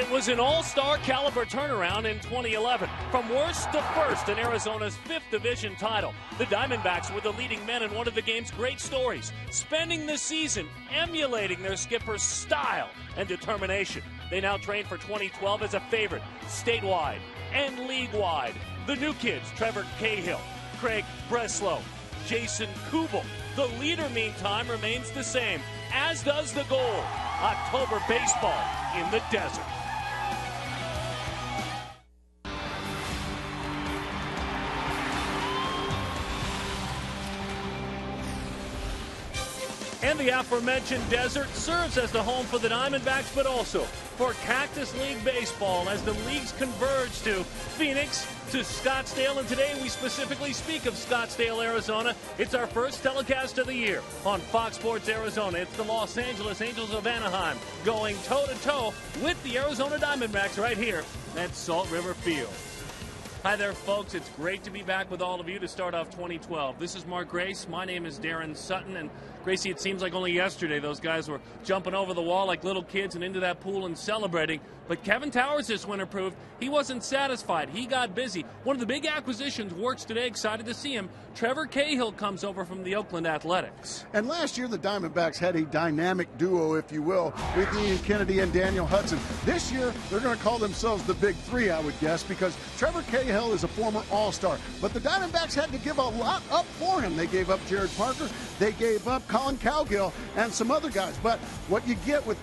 It was an all-star caliber turnaround in 2011. From worst to first in Arizona's 5th division title, the Diamondbacks were the leading men in one of the game's great stories, spending the season emulating their skipper's style and determination. They now train for 2012 as a favorite, statewide and league-wide. The new kids, Trevor Cahill, Craig Breslow, Jason Kubel. The leader, meantime, remains the same, as does the goal. October baseball in the desert. And the aforementioned desert serves as the home for the Diamondbacks, but also for Cactus League Baseball as the leagues converge to Phoenix, to Scottsdale, and today we specifically speak of Scottsdale, Arizona. It's our first telecast of the year on Fox Sports Arizona. It's the Los Angeles Angels of Anaheim going toe-to-toe with the Arizona Diamondbacks right here at Salt River Field. Hi there, folks. It's great to be back with all of you to start off 2012. This is Mark Grace. My name is Darren Sutton. And Gracie, it seems like only yesterday those guys were jumping over the wall like little kids and into that pool and celebrating. But Kevin Towers this winter proved he wasn't satisfied. He got busy. One of the big acquisitions works today. Excited to see him. Trevor Cahill comes over from the Oakland Athletics. And last year the Diamondbacks had a dynamic duo, if you will, with Ian Kennedy and Daniel Hudson. This year they're going to call themselves the Big Three, I would guess, because Trevor Cahill is a former All-Star. But the Diamondbacks had to give a lot up for him. They gave up Jared Parker. They gave up Colin Cowgill and some other guys. But what you get with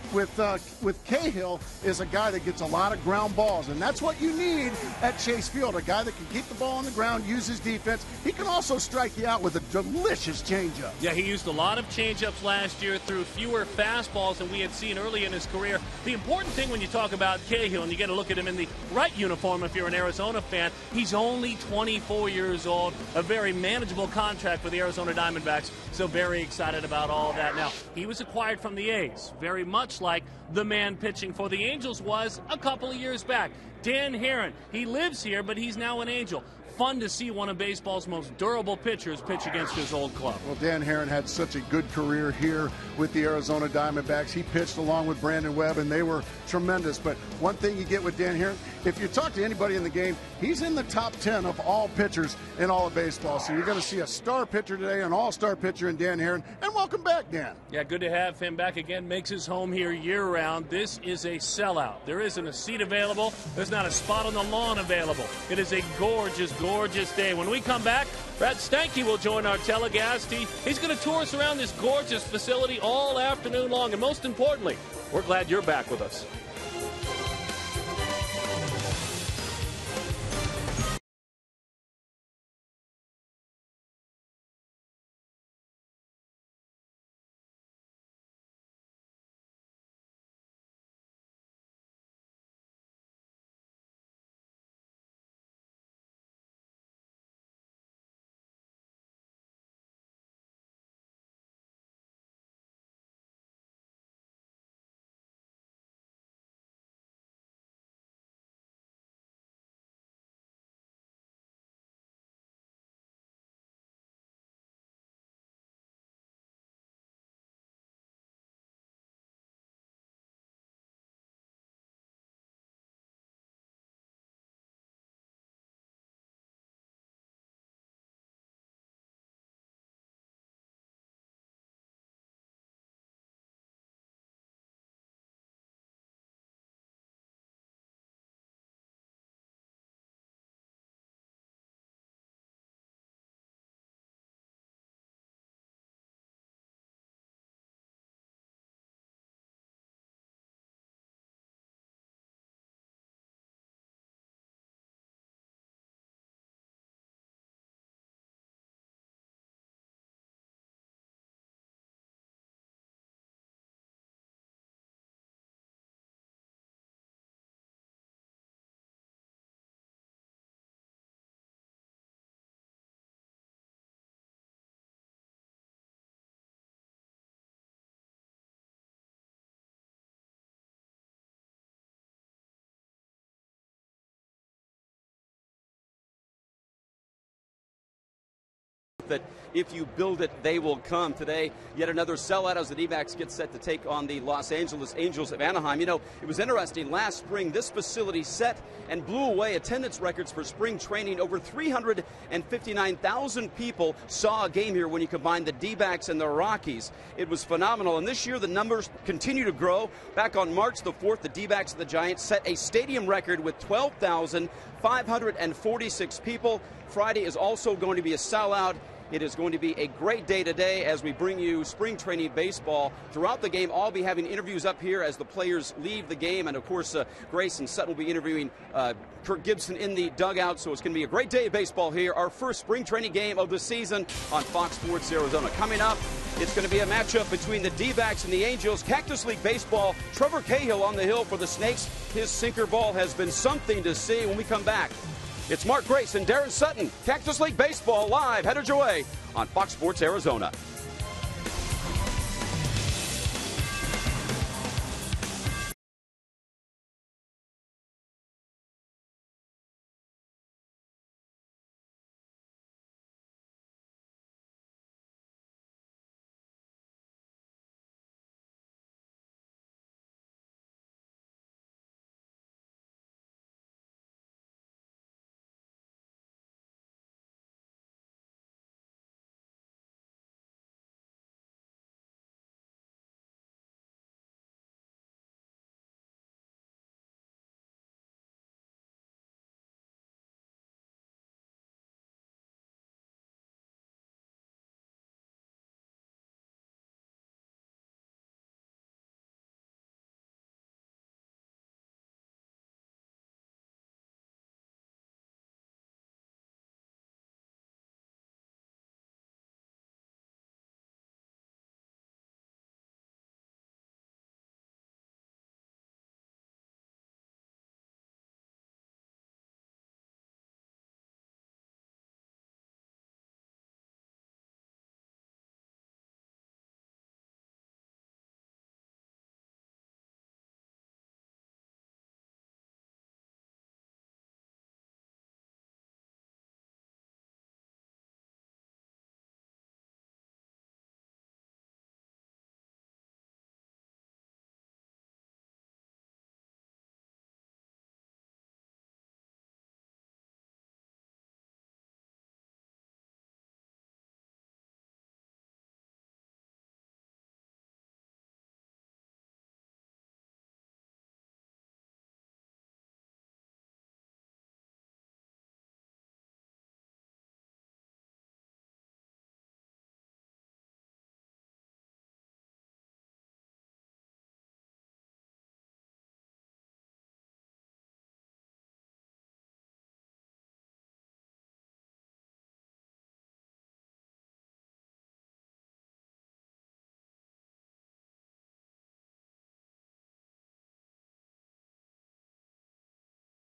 Cahill is a guy that gets a lot of ground balls, and that's what you need at Chase Field, a guy that can keep the ball on the ground, use his defense. He can also strike you out with a delicious changeup. Yeah, he used a lot of changeups last year, threw fewer fastballs than we had seen early in his career. The important thing when you talk about Cahill, and you get a look at him in the right uniform if you're an Arizona fan, he's only 24 years old, a very manageable contract for the Arizona Diamondbacks, so very excited about all that. Now, he was acquired from the A's, very much like the man pitching for the Angels was a couple of years back. Dan Herron, he lives here, but he's now an Angel. Fun to see one of baseball's most durable pitchers pitch against his old club. Well, Dan Herron had such a good career here with the Arizona Diamondbacks. He pitched along with Brandon Webb, and they were tremendous. But one thing you get with Dan Herron, if you talk to anybody in the game, he's in the top 10 of all pitchers in all of baseball. So you're going to see a star pitcher today, an all-star pitcher in Dan Herron. And welcome back, Dan. Yeah, good to have him back again. Makes his home here year-round. This is a sellout. There isn't a seat available. There's not a spot on the lawn available. It is a gorgeous, gorgeous day. When we come back, Brad Stanky will join our telecast. He's going to tour us around this gorgeous facility all afternoon long. And most importantly, we're glad you're back with us. that if you build it, they will come. Today, yet another sellout as the D-backs get set to take on the Los Angeles Angels of Anaheim. You know, it was interesting. Last spring, this facility set and blew away attendance records for spring training. Over 359,000 people saw a game here when you combine the D-backs and the Rockies. It was phenomenal, and this year the numbers continue to grow. Back on March the 4th, the D-backs and the Giants set a stadium record with 12,546 people. Friday is also going to be a sellout. It is going to be a great day today as we bring you spring training baseball. Throughout the game, I'll be having interviews up here as the players leave the game. And, of course, Grace and Sutton will be interviewing Kirk Gibson in the dugout. So it's going to be a great day of baseball here. Our first spring training game of the season on Fox Sports Arizona. Coming up, it's going to be a matchup between the D-backs and the Angels. Cactus League Baseball, Trevor Cahill on the hill for the Snakes. His sinker ball has been something to see when we come back. It's Mark Grace and Darren Sutton. Cactus League Baseball live, headed your way on Fox Sports Arizona.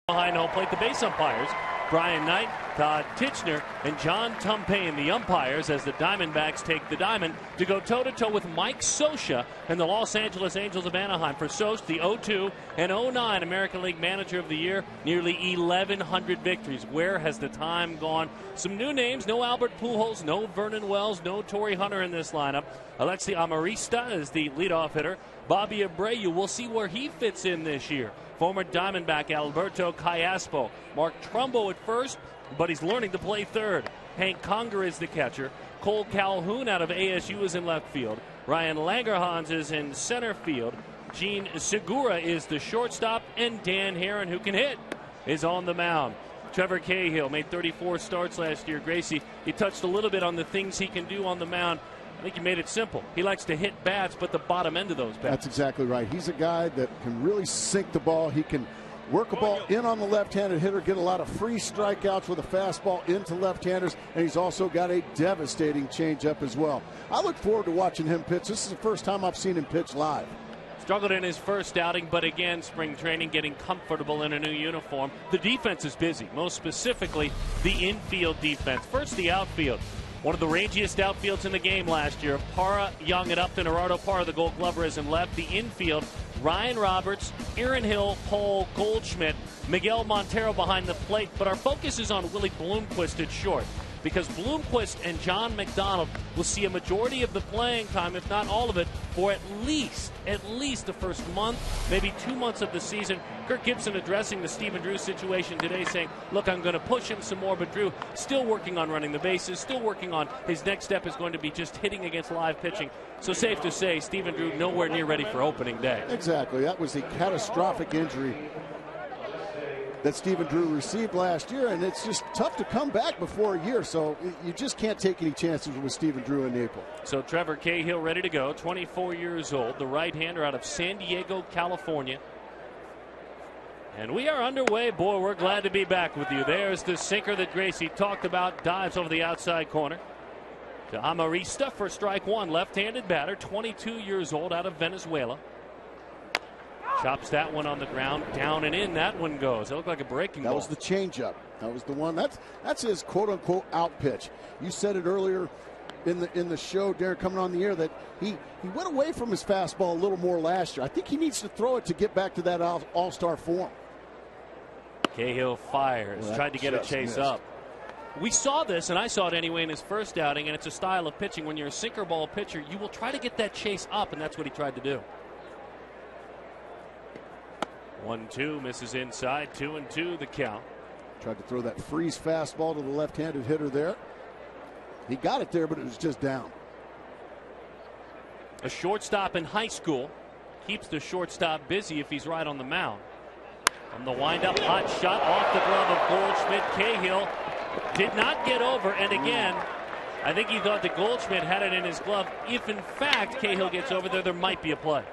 Behind home plate, the base umpires, Brian Knight, Todd Titchener, and John Tumpane, the umpires, as the Diamondbacks take the diamond to go toe-to-toe with Mike Scioscia and the Los Angeles Angels of Anaheim. For Scioscia, the 02 and 09 American League Manager of the Year, nearly 1,100 victories. Where has the time gone? Some new names, no Albert Pujols, no Vernon Wells, no Torrey Hunter in this lineup. Alexi Amarista is the leadoff hitter. Bobby Abreu, we'll see where he fits in this year. Former Diamondback Alberto Callaspo. Mark Trumbo at first, but he's learning to play third. Hank Conger is the catcher. Cole Calhoun out of ASU is in left field. Ryan Langerhans is in center field. Gene Segura is the shortstop. And Dan Herron, who can hit, is on the mound. Trevor Cahill made 34 starts last year. Gracie, he touched a little bit on the things he can do on the mound. I think he made it simple. He likes to hit bats, but the bottom end of those bats. That's exactly right. He's a guy that can really sink the ball. He can work a ball in on the left-handed hitter, get a lot of free strikeouts with a fastball into left-handers, and he's also got a devastating changeup as well. I look forward to watching him pitch. This is the first time I've seen him pitch live. Struggled in his first outing, but again, spring training, getting comfortable in a new uniform. The defense is busy, most specifically the infield defense. First, the outfield. One of the rangiest outfields in the game last year. Parra, Young, and Upton. Gerardo Parra, the Gold Glover, is in left. The infield, Ryan Roberts, Aaron Hill, Paul Goldschmidt, Miguel Montero behind the plate. But our focus is on Willie Bloomquist at short. because Bloomquist and John McDonald will see a majority of the playing time, if not all of it, for at least the first month, maybe 2 months of the season. Kirk Gibson addressing the Stephen Drew situation today, saying, look, I'm going to push him some more, but Drew still working on running the bases, still working on his next step is going to be just hitting against live pitching. So safe to say, Stephen Drew nowhere near ready for opening day. Exactly. That was a catastrophic injury that Stephen Drew received last year, and it's just tough to come back before a year, so you just can't take any chances with Stephen Drew in April. So Trevor Cahill ready to go, 24 years old, the right-hander out of San Diego, California. And we are underway. Boy, we're glad to be back with you. There's the sinker that Gracie talked about, dives over the outside corner to Amarista for strike one. Left-handed batter, 22 years old, out of Venezuela. Chops that one on the ground, down and in. That one goes. It looked like a breaking ball. That was the changeup. That was the one. That's his quote-unquote out pitch. You said it earlier in the show, Darren, coming on the air, that he went away from his fastball a little more last year. I think he needs to throw it to get back to that all-star form. Cahill fires, tried to get a chase up. We saw this, and I saw it anyway in his first outing, and it's a style of pitching. When you're a sinker ball pitcher, you will try to get that chase up, and that's what he tried to do. 1-2, misses inside, 2-2 the count. Tried to throw that freeze fastball to the left-handed hitter there. He got it there, but it was just down. A shortstop in high school keeps the shortstop busy if he's right on the mound. From the windup, hot shot off the glove of Goldschmidt. Cahill did not get over, and again, I think he thought that Goldschmidt had it in his glove. If in fact Cahill gets over there might be a play.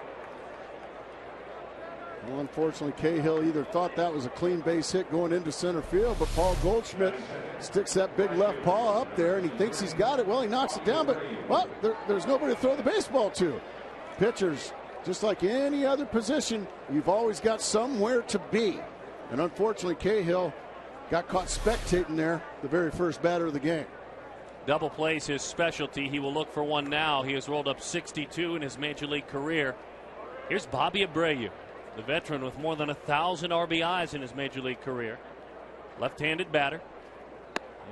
Well, unfortunately, Cahill either thought that was a clean base hit going into center field, but Paul Goldschmidt sticks that big left paw up there, and he thinks he's got it. Well, he knocks it down, but well, there's nobody to throw the baseball to. Pitchers, just like any other position, you've always got somewhere to be. And unfortunately, Cahill got caught spectating there, the very first batter of the game. Double plays his specialty. He will look for one now. He has rolled up 62 in his major league career. Here's Bobby Abreu, the veteran with more than 1,000 RBIs in his major league career. Left-handed batter.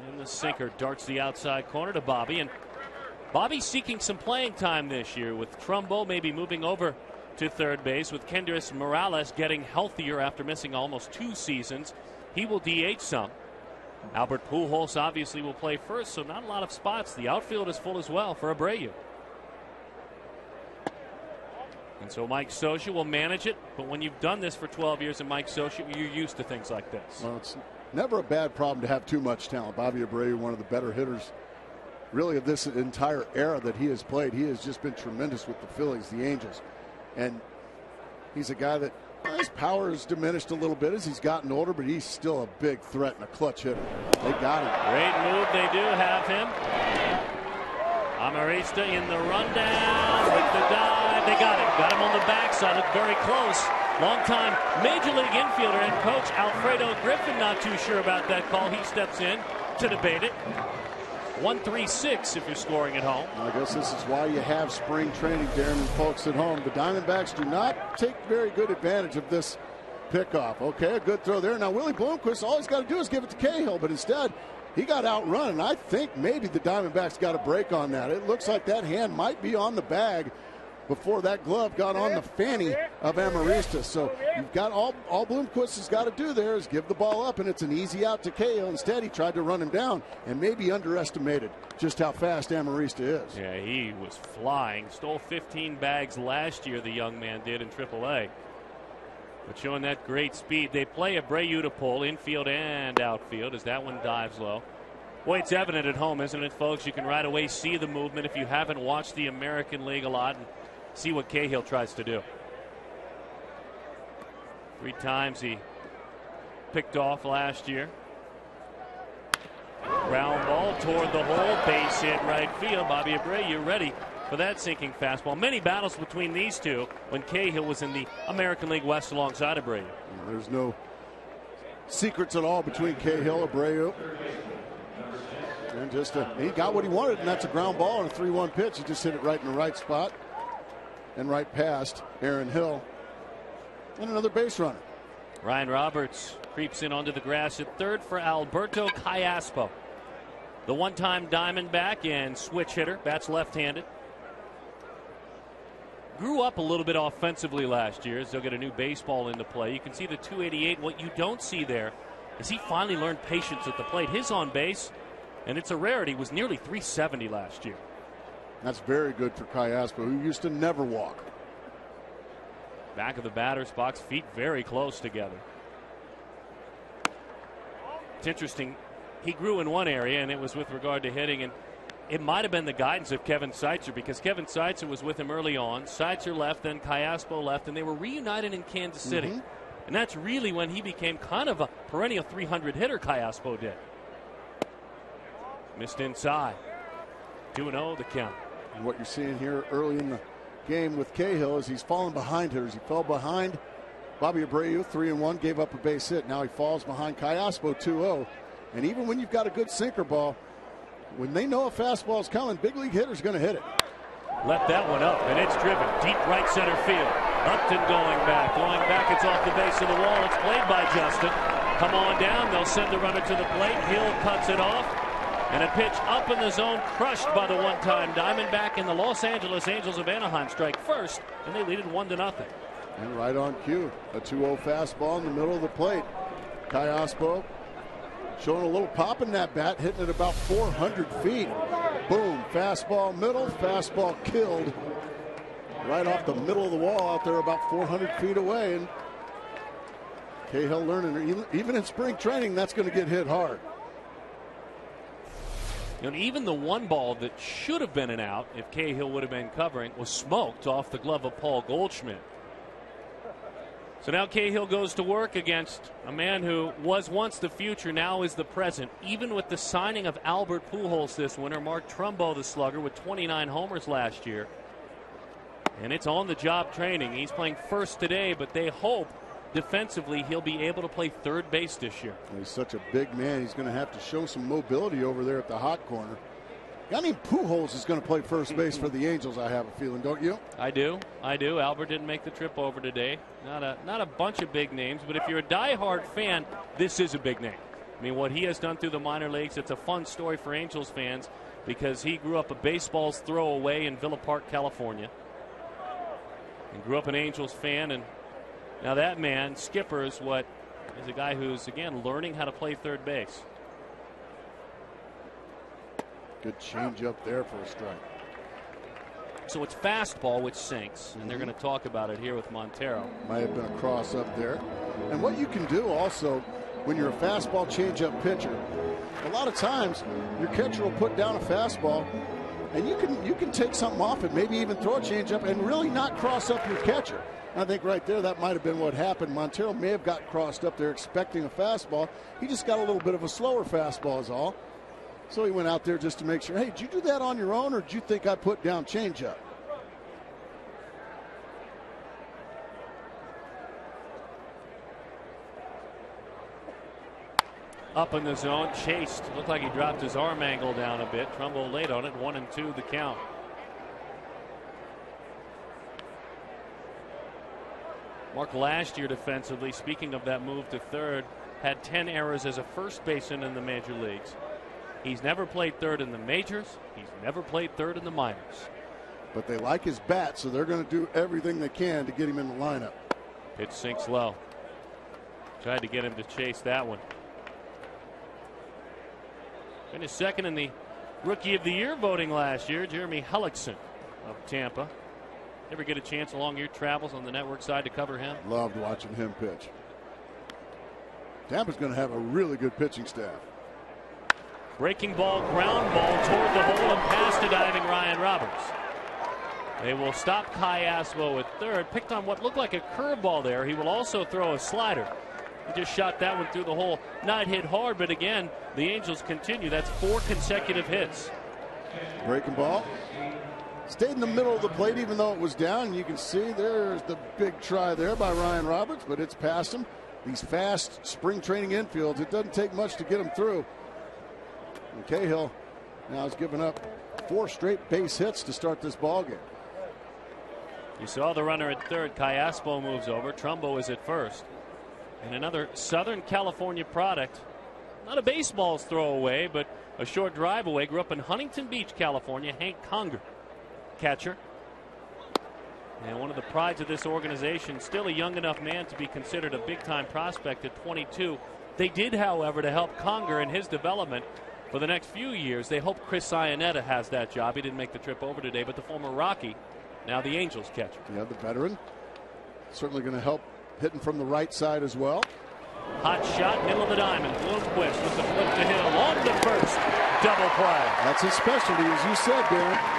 And the sinker darts the outside corner to Bobby. And Bobby's seeking some playing time this year, with Trumbo maybe moving over to third base, with Kendrys Morales getting healthier after missing almost 2 seasons. He will DH some. Albert Pujols obviously will play first, so not a lot of spots. The outfield is full as well for Abreu. And so Mike Scioscia will manage it, but when you've done this for 12 years in Mike Scioscia, you're used to things like this. Well, it's never a bad problem to have too much talent. Bobby Abreu, one of the better hitters really of this entire era that he has played. He has just been tremendous with the Phillies, the Angels. And he's a guy that his power has diminished a little bit as he's gotten older, but he's still a big threat and a clutch hitter. They got him. Great move. They do have him. Amarista in the rundown with the dive. They got him. Got him on the backside. Looked very close. Long-time Major League infielder and coach Alfredo Griffin not too sure about that call. He steps in to debate it. 1-3-6 if you're scoring at home. I guess this is why you have spring training, Darren, and folks at home. The Diamondbacks do not take very good advantage of this pickoff. Okay, a good throw there. Now, Willie Bloomquist, all he's got to do is give it to Cahill, but instead, he got outrun, and I think maybe the Diamondbacks got a break on that. It looks like that hand might be on the bag before that glove got on the fanny of Amarista. So you've got all Bloomquist has got to do there is give the ball up, and it's an easy out to Cahill. Instead, he tried to run him down and maybe underestimated just how fast Amarista is. Yeah, he was flying. Stole 15 bags last year, the young man did in AAA. But showing that great speed. They play Abreu to pull infield and outfield as that one dives low. Boy, it's evident at home, isn't it, folks? You can right away see the movement if you haven't watched the American League a lot and see what Cahill tries to do. 3 times he picked off last year. Ground ball toward the hole, base hit right field. Bobby Abreu ready for that sinking fastball. Many battles between these two when Cahill was in the American League West alongside Abreu. There's no secrets at all between Cahill and Abreu. And just he got what he wanted, and that's a ground ball and a 3-1 pitch. He just hit it right in the right spot and right past Aaron Hill. And another base runner. Ryan Roberts creeps in onto the grass at third for Alberto Callaspo. The one-time Diamondback and switch hitter, bats left-handed. Grew up a little bit offensively last year as they'll get a new baseball into play. You can see the 288. What you don't see there is he finally learned patience at the plate. His on base, and it's a rarity, was nearly 370 last year. That's very good for Cayaspo, who used to never walk. Back of the batter's box, feet very close together. It's interesting. He grew in one area, and it was with regard to hitting, and it might have been the guidance of Kevin Seitzer, because Kevin Seitzer was with him early on. Seitzer left, then Cayaspo left, and they were reunited in Kansas City. And that's really when he became kind of a perennial 300 hitter, Cayaspo did. Missed inside. 2-0 the count. And what you're seeing here early in the game with Cahill is he's fallen behind hitters. He fell behind Bobby Abreu, 3-1, gave up a base hit. Now he falls behind Cayaspo, 2-0. And even when you've got a good sinker ball, when they know a fastball is coming, big league hitter's going to hit it. Left that one up, and it's driven deep right center field. Upton going back, it's off the base of the wall. It's played by Justin. Come on down, they'll send the runner to the plate. Hill cuts it off, and a pitch up in the zone, crushed by the one-time Diamondback, and the Los Angeles Angels of Anaheim strike first, and they lead it 1-0. And right on cue, a 2-0 fastball in the middle of the plate. Cayaspo showing a little pop in that bat, hitting it about 400 feet. Boom, fastball middle, fastball killed. Right off the middle of the wall out there about 400 feet away. And Cahill learning, even in spring training, that's going to get hit hard. And even the one ball that should have been an out, if Cahill would have been covering, was smoked off the glove of Paul Goldschmidt. So now Cahill goes to work against a man who was once the future, now is the present. Even with the signing of Albert Pujols this winter, Mark Trumbo, the slugger, with 29 homers last year. And it's on-the-job training. He's playing first today, but they hope defensively he'll be able to play third base this year. He's such a big man. He's going to have to show some mobility over there at the hot corner. I mean, Pujols is going to play first base for the Angels, I have a feeling, don't you? I do. Albert didn't make the trip over today. Not a bunch of big names, but if you're a diehard fan, this is a big name. I mean, what he has done through the minor leagues, it's a fun story for Angels fans because he grew up a baseball's throw away in Villa Park, California. And grew up an Angels fan, and now that man, Skipper, is a guy who's, again, learning how to play third base. Good change up there for a strike. So it's fastball, which sinks, and they're going to talk about it here with Montero. Might have been a cross up there. And what you can do also when you're a fastball changeup pitcher, a lot of times your catcher will put down a fastball, and you can take something off it, maybe even throw a changeup and really not cross up your catcher. I think right there that might have been what happened. Montero may have got crossed up there expecting a fastball. He just got a little bit of a slower fastball is all. So he went out there just to make sure, hey, did you do that on your own, or did you think I put down changeup? Up in the zone, chased. Looked like he dropped his arm angle down a bit. Trumbo late on it, 1-2 the count. Mark last year defensively, speaking of that move to third, had 10 errors as a first baseman in the major leagues. He's never played third in the majors. He's never played third in the minors. But they like his bat, so they're going to do everything they can to get him in the lineup. Pitch sinks low. Tried to get him to chase that one. Finished second in the Rookie of the Year voting last year, Jeremy Hellickson of Tampa. Ever get a chance along your travels on the network side to cover him? Loved watching him pitch. Tampa's going to have a really good pitching staff. Breaking ball, ground ball toward the hole and past to diving Ryan Roberts. They will stop Cayaspo at third. Picked on what looked like a curveball there. He will also throw a slider. He just shot that one through the hole. Not hit hard, but again, the Angels continue. That's 4 consecutive hits. Breaking ball. Stayed in the middle of the plate even though it was down. You can see there's the big try there by Ryan Roberts, but it's past him. These fast spring training infields, it doesn't take much to get them through. And Cahill now has given up 4 straight base hits to start this ball game. You saw the runner at third. Cayaspo moves over. Trumbo is at first. And another Southern California product. Not a baseball's throwaway, but a short drive away. Grew up in Huntington Beach, California. Hank Conger, catcher. And one of the prides of this organization, still a young enough man to be considered a big-time prospect at 22. They did, however, to help Conger in his development for the next few years. They hope Chris Ionetta has that job. He didn't make the trip over today, but the former Rocky, now the Angels catcher. Yeah, the veteran. Certainly going to help hitting from the right side as well. Hot shot, middle of the diamond. Bloomquist with the flip to Hill on the first. Double play. That's his specialty, as you said, Darren.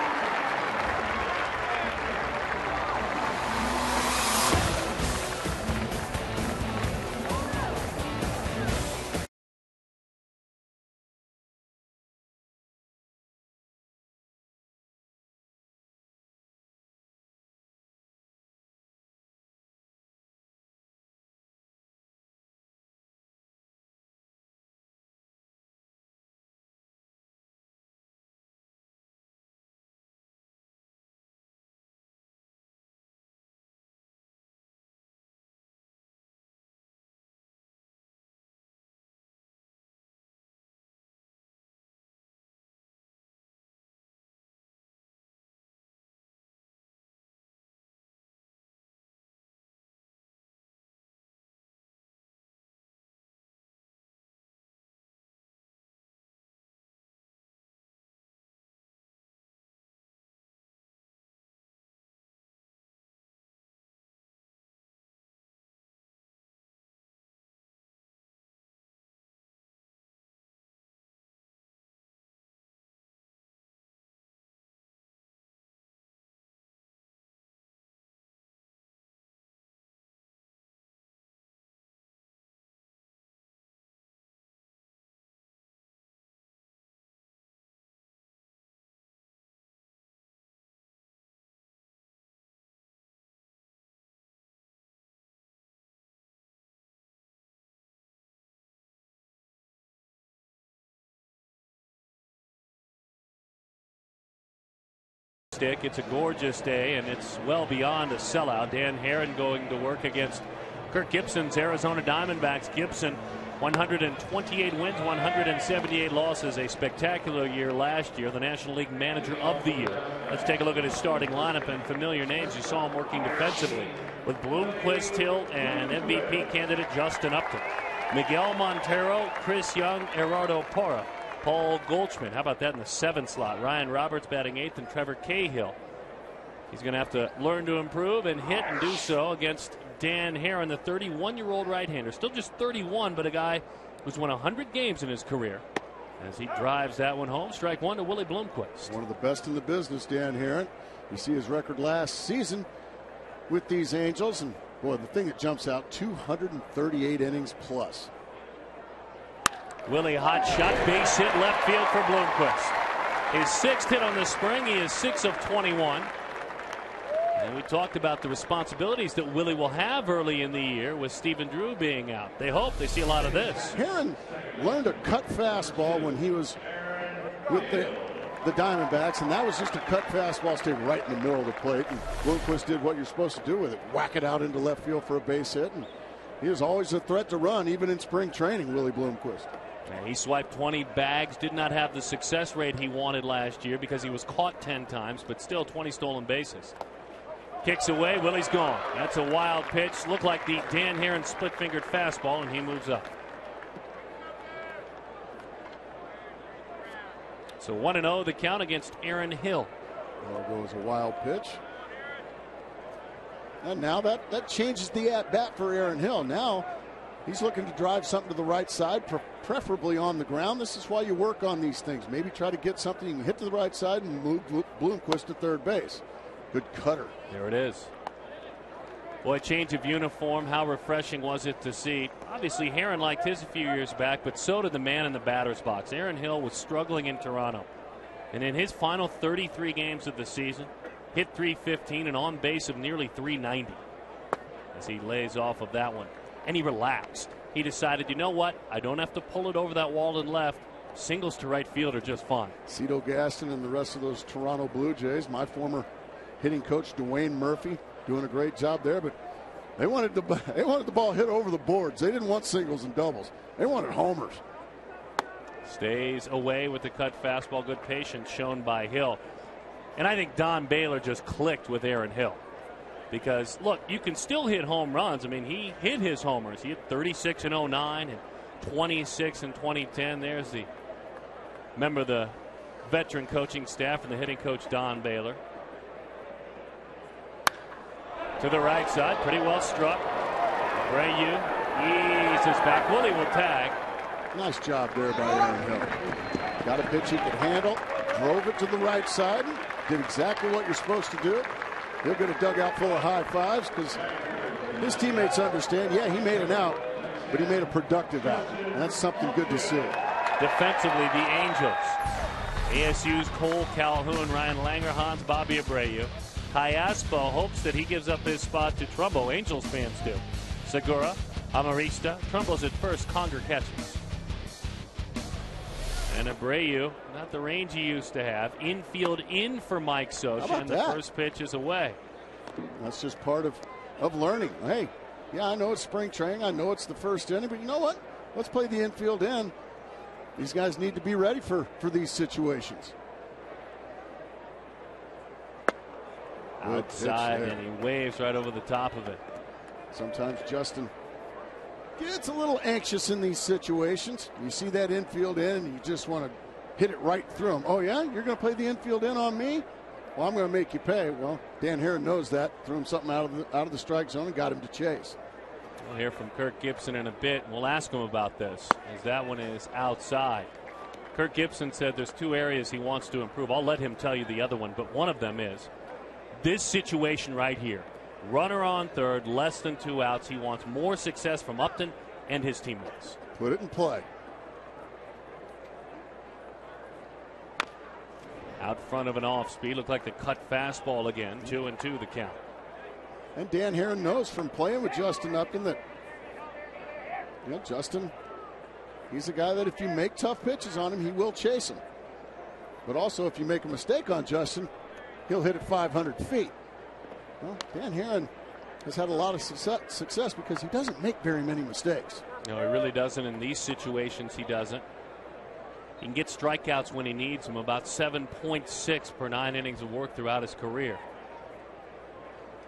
It's a gorgeous day, and it's well beyond a sellout. Dan Herron going to work against Kirk Gibson's Arizona Diamondbacks. Gibson, 128 wins, 178 losses. A spectacular year last year. The National League Manager of the Year. Let's take a look at his starting lineup and familiar names. You saw him working defensively with Bloomquist, Hill, and MVP candidate Justin Upton. Miguel Montero, Chris Young, Gerardo Parra. Paul Goldschmidt, how about that in the 7th slot? Ryan Roberts batting 8th, and Trevor Cahill. He's going to have to learn to improve and hit and do so against Dan Herron, the 31-year-old right-hander. Still just 31, but a guy who's won 100 games in his career. As he drives that one home, strike one to Willie Bloomquist. One of the best in the business, Dan Herron. You see his record last season with these Angels, and boy, the thing that jumps out, 238 innings plus. Willie, hot shot, base hit, left field for Bloomquist. His 6th hit on the spring. He is 6 of 21. And we talked about the responsibilities that Willie will have early in the year with Stephen Drew being out. They hope they see a lot of this. Herron learned a cut fastball when he was with the Diamondbacks, and that was just a cut fastball, stayed right in the middle of the plate. And Bloomquist did what you're supposed to do with it, whack it out into left field for a base hit. And he was always a threat to run, even in spring training, Willie Bloomquist. He swiped 20 bags, did not have the success rate he wanted last year because he was caught 10 times, but still 20 stolen bases. Kicks away, Willie's gone. That's a wild pitch. Looked like the Dan Herron split-fingered fastball, and he moves up. So 1-0 the count against Aaron Hill. There goes a wild pitch. And now that changes the at-bat for Aaron Hill. Now he's looking to drive something to the right side, preferably on the ground. This is why you work on these things. Maybe try to get something you can hit to the right side and move Bloomquist to third base. Good cutter. There it is. Boy, change of uniform. How refreshing was it to see? Obviously, Herron liked his a few years back, but so did the man in the batter's box. Aaron Hill was struggling in Toronto. And in his final 33 games of the season, hit .315 and on base of nearly .390 as he lays off of that one. And he relaxed. He decided, you know what? I don't have to pull it over that wall and left. Singles to right field are just fine. Cito Gaston and the rest of those Toronto Blue Jays, my former hitting coach Dwayne Murphy, doing a great job there, but they wanted the ball hit over the boards. They didn't want singles and doubles. They wanted homers. Stays away with the cut fastball. Good patience shown by Hill. And I think Don Baylor just clicked with Aaron Hill. Because, look, you can still hit home runs. I mean, he hit his homers. He hit 36 in 09 and 26 in 2010. There's the member of the veteran coaching staff and the hitting coach, Don Baylor. To the right side, pretty well struck. Brayu eases back. Willie will tag. Nice job there by Aaron Hill. Got a pitch he could handle, drove it to the right side, did exactly what you're supposed to do. He'll get a dugout full of high fives because his teammates understand, yeah, he made an out, but he made a productive out. And that's something good to see. Defensively, the Angels. ASU's Cole Calhoun, Ryan Langerhans, Bobby Abreu. Callaspo hopes that he gives up his spot to Trumbo. Angels fans do. Segura, Amarista. Trumbo's at first. Conger catches. And Abreu, not the range he used to have. Infield in for Mike Scioscia, and the first pitch is away. That's just part of learning. Hey, yeah, I know it's spring training. I know it's the first inning, but you know what? Let's play the infield in. These guys need to be ready for these situations. Outside, and he waves right over the top of it. Sometimes Justin gets a little anxious in these situations. You see that infield in, and you just want to hit it right through him. Oh, yeah? You're going to play the infield in on me? Well, I'm going to make you pay. Well, Dan Herron knows that. Threw him something out of the strike zone and got him to chase. We'll hear from Kirk Gibson in a bit, and we'll ask him about this, as that one is outside. Kirk Gibson said there's two areas he wants to improve. I'll let him tell you the other one, but one of them is this situation right here. Runner on third, less than 2 outs. He wants more success from Upton and his teammates. Put it in play. Out front of an off speed. Looked like the cut fastball again. 2-2 the count. And Dan Herron knows from playing with Justin Upton that, you know, Justin, he's a guy that if you make tough pitches on him, he will chase him. But also, if you make a mistake on Justin, he'll hit it 500 feet. Well, Dan Herron has had a lot of success because he doesn't make very many mistakes. No, he really doesn't. In these situations, he doesn't. He can get strikeouts when he needs them, about 7.6 per 9 innings of work throughout his career.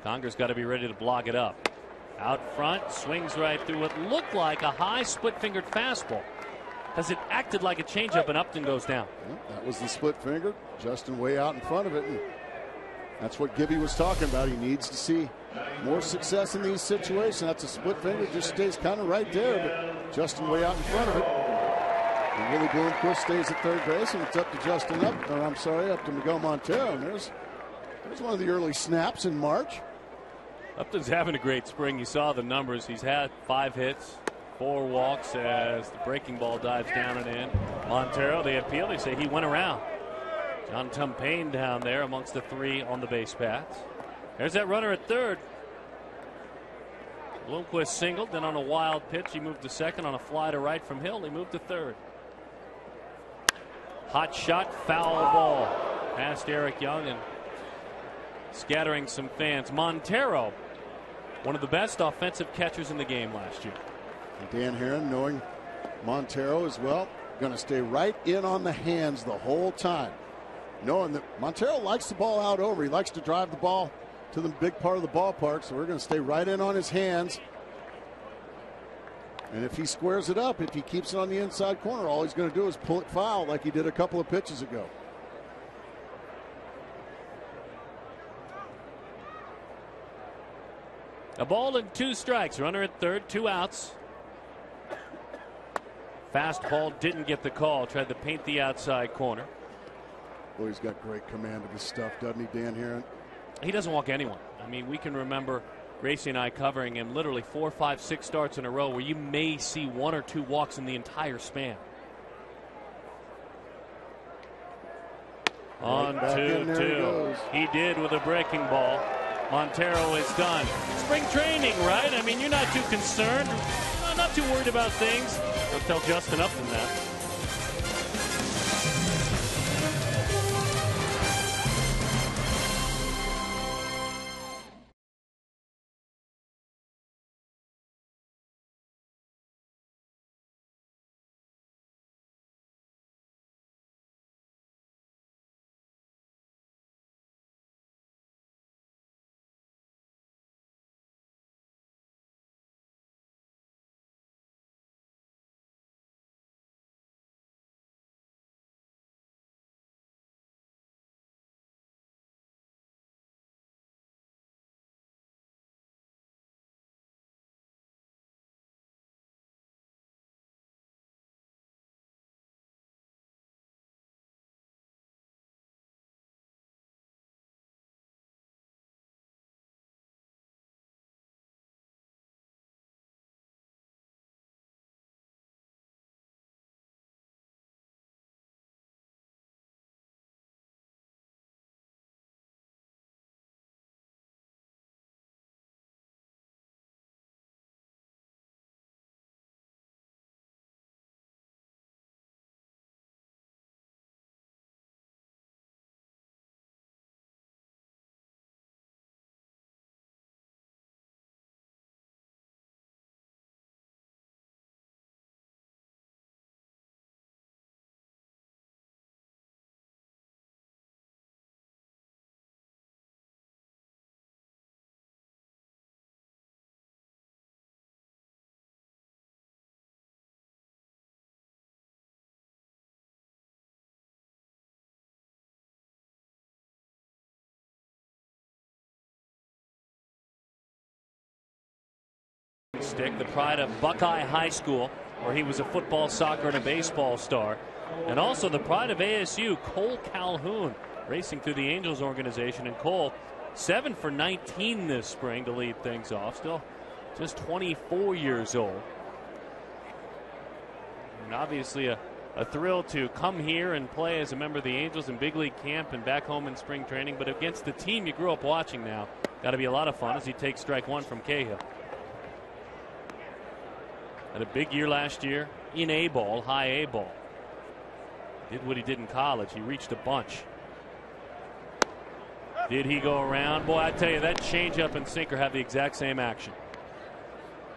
Conger's got to be ready to block it up. Out front, swings right through what looked like a high split-fingered fastball. As it acted like a changeup, and Upton goes down. Well, that was the split finger. Justin way out in front of it. And that's what Gibby was talking about. He needs to see more success in these situations. That's a split finger. Just stays kind of right there, but Justin way out in front of it. And Willie Bloomquist stays at third base, and it's up to up to Miguel Montero. And there's one of the early snaps in March. Upton's having a great spring. You saw the numbers. He's had 5 hits, 4 walks as the breaking ball dives down and in. Montero, they appeal. They say he went around. John Tumpain down there amongst the 3 on the base paths. There's that runner at third. Bloomquist singled, then on a wild pitch he moved to second. On a fly to right from Hill, he moved to third. Hot shot, foul ball past Eric Young and scattering some fans. Montero, one of the best offensive catchers in the game last year. And Dan Herron, knowing Montero as well, going to stay right in on the hands the whole time. Knowing that Montero likes the ball out over. He likes to drive the ball to the big part of the ballpark, so we're going to stay right in on his hands. And if he squares it up, if he keeps it on the inside corner, all he's going to do is pull it foul like he did a couple of pitches ago. A ball and 2 strikes. Runner at third, 2 outs. Fastball didn't get the call. Tried to paint the outside corner. Boy, he's got great command of his stuff, doesn't he, Dan Herron? He doesn't walk anyone. I mean, we can remember Gracie and I covering him literally 4, 5, 6 starts in a row where you may see 1 or 2 walks in the entire span. On 2-2. He did with a breaking ball. Montero is done. Spring training, right? I mean, you're not too concerned. Not too worried about things. Don't tell Justin Upton that. stick, the pride of Buckeye High School, where he was a football, soccer, and a baseball star. And also the pride of ASU, Cole Calhoun, racing through the Angels organization. And Cole, 7 for 19 this spring to lead things off. Still just 24 years old. And obviously a thrill to come here and play as a member of the Angels in big league camp and back home in spring training. But against the team you grew up watching now, got to be a lot of fun as he takes strike one from Cahill. Had a big year last year in A ball, high A ball. Did what he did in college. He reached a bunch. Did he go around? Boy, I tell you, that changeup and sinker have the exact same action.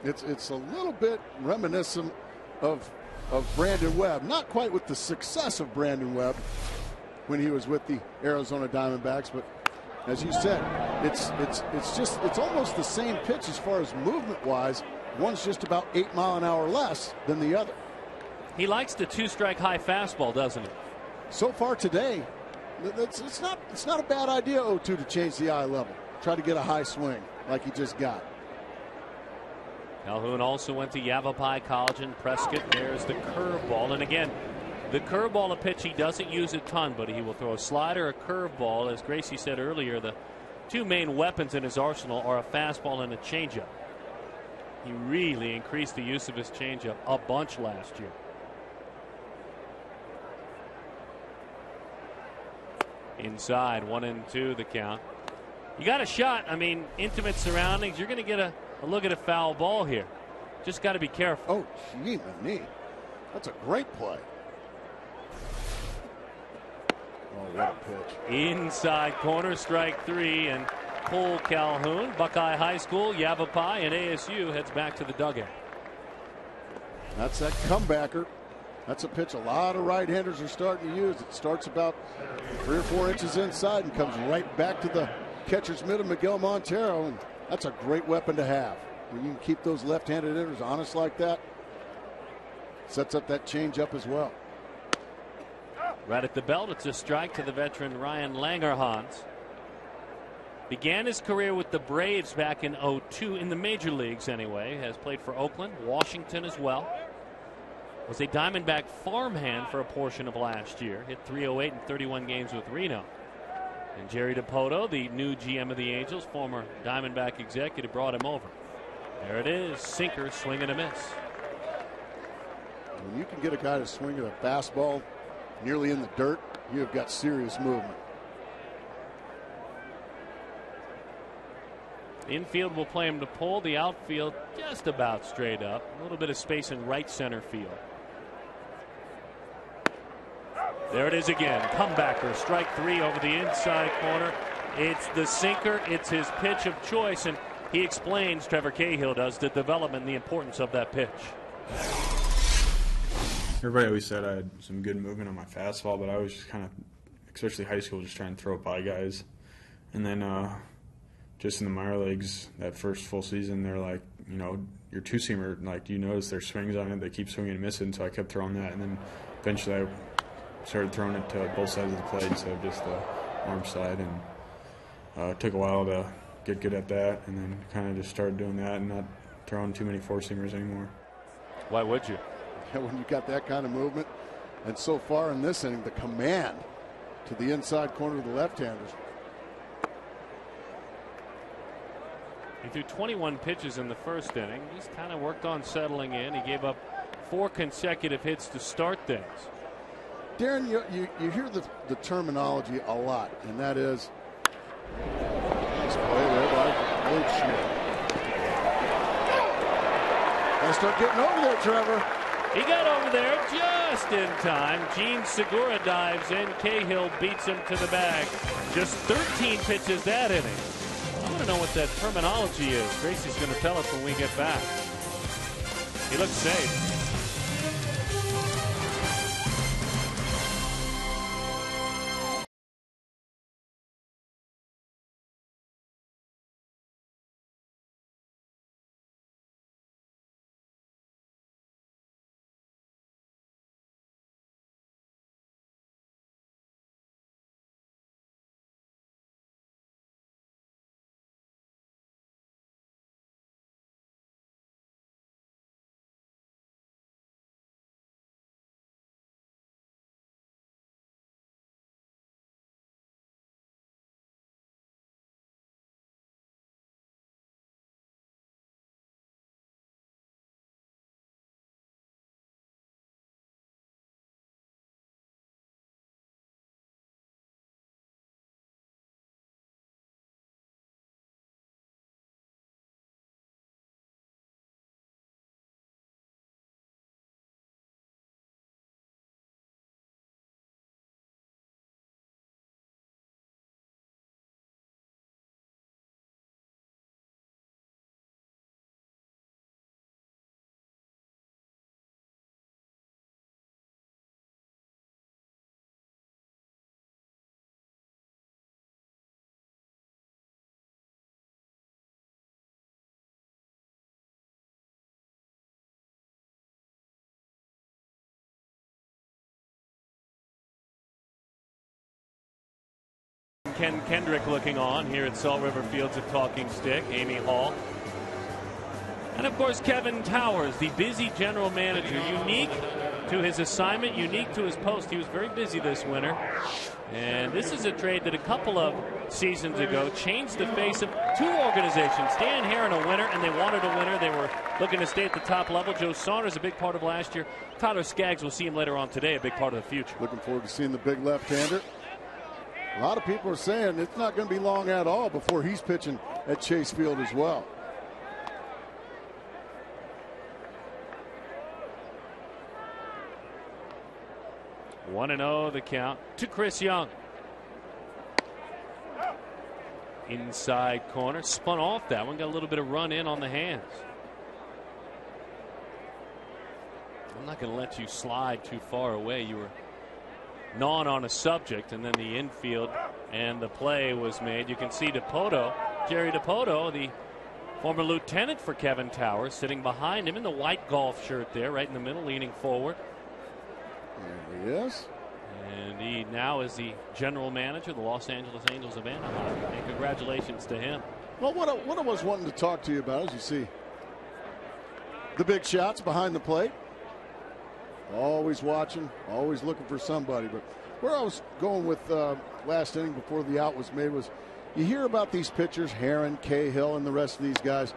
It's a little bit reminiscent of Brandon Webb. Not quite with the success of Brandon Webb when he was with the Arizona Diamondbacks, but as you said, it's almost the same pitch as far as movement wise. One's just about 8 mile an hour less than the other. He likes the 2-strike high fastball, doesn't he? So far today, it's not a bad idea, 0-2, to change the eye level. Try to get a high swing like he just got. Calhoun also went to Yavapai College in Prescott. There's the curveball. And again, the curveball, a pitch he doesn't use a ton, but he will throw a slider, a curveball. As Gracie said earlier, the two main weapons in his arsenal are a fastball and a changeup. He really increased the use of his changeup a bunch last year. Inside, 1-2 the count. You got a shot. I mean, intimate surroundings. You're going to get a look at a foul ball here. Just got to be careful. Oh, gee, my knee. That's a great play. Oh, what a pitch. Inside corner, strike 3, and Cole Calhoun, Buckeye High School, Yavapai, and ASU heads back to the dugout. That's that comebacker. That's a pitch a lot of right-handers are starting to use. It starts about 3 or 4 inches inside and comes right back to the catcher's mitt of Miguel Montero, and that's a great weapon to have. When you can keep those left-handed hitters honest like that, sets up that changeup as well. Right at the belt, it's a strike to the veteran Ryan Langerhans. Began his career with the Braves back in 2002 in the major leagues anyway. Has played for Oakland, Washington as well. Was a Diamondback farmhand for a portion of last year. Hit .308 in 31 games with Reno. And Jerry DiPoto, the new GM of the Angels, former Diamondback executive, brought him over. There it is, sinker, swing and a miss. When you can get a guy to swing at a fastball nearly in the dirt, you have got serious movement. Infield will play him to pull. The outfield just about straight up. A little bit of space in right center field. There it is again. Comebacker. Strike 3 over the inside corner. It's the sinker. It's his pitch of choice. And he explains, Trevor Cahill does, the development and the importance of that pitch. Everybody always said I had some good movement on my fastball, but I was just kind of, especially high school, just trying to throw it by guys. And then just in the minor leagues, that first full season, they're like, you know, your two-seamer, like, you notice their swings on it, they keep swinging and missing, so I kept throwing that. And then eventually I started throwing it to both sides of the plate instead of just the arm side. And it took a while to get good at that, and then kind of just started doing that and not throwing too many four-seamers anymore. Why would you? When you got that kind of movement, and so far in this inning, the command to the inside corner of the left-handers. He threw 21 pitches in the first inning. He's kind of worked on settling in. He gave up 4 consecutive hits to start things. Darren, you hear the terminology a lot, and that is, nice play there by Coach Schmidt. Gotta start getting over there, Trevor. He got over there just in time. Gene Segura dives in. Cahill beats him to the bag. Just 13 pitches that inning. I want to know what that terminology is. Gracie's going to tell us when we get back. He looks safe. Ken Kendrick looking on here at Salt River Fields at Talking Stick, Amy Hall. And, of course, Kevin Towers, the busy general manager, unique to his assignment, unique to his post. He was very busy this winter. And this is a trade that a couple of seasons ago changed the face of two organizations. Dan Herron, a winner, and they wanted a winner. They were looking to stay at the top level. Joe Saunders, a big part of last year. Tyler Skaggs, we'll see him later on today, a big part of the future. Looking forward to seeing the big left-hander. A lot of people are saying it's not going to be long at all before he's pitching at Chase Field as well. One and 0 the count to Chris Young. Inside corner, spun off that one, got a little bit of run in on the hands. I'm not going to let you slide too far away. You were gnawing on a subject, and then the infield and the play was made. You can see DePoto, Jerry DePoto, the former lieutenant for Kevin Towers, sitting behind him in the white golf shirt there, right in the middle, leaning forward. There he is. And he now is the general manager of the Los Angeles Angels of Anaheim. And congratulations to him. Well, what I was wanting to talk to you about, as you see, the big shots behind the plate. Always watching, always looking for somebody. But where I was going with last inning before the out was made was, you hear about these pitchers, Herron, Cahill, and the rest of these guys.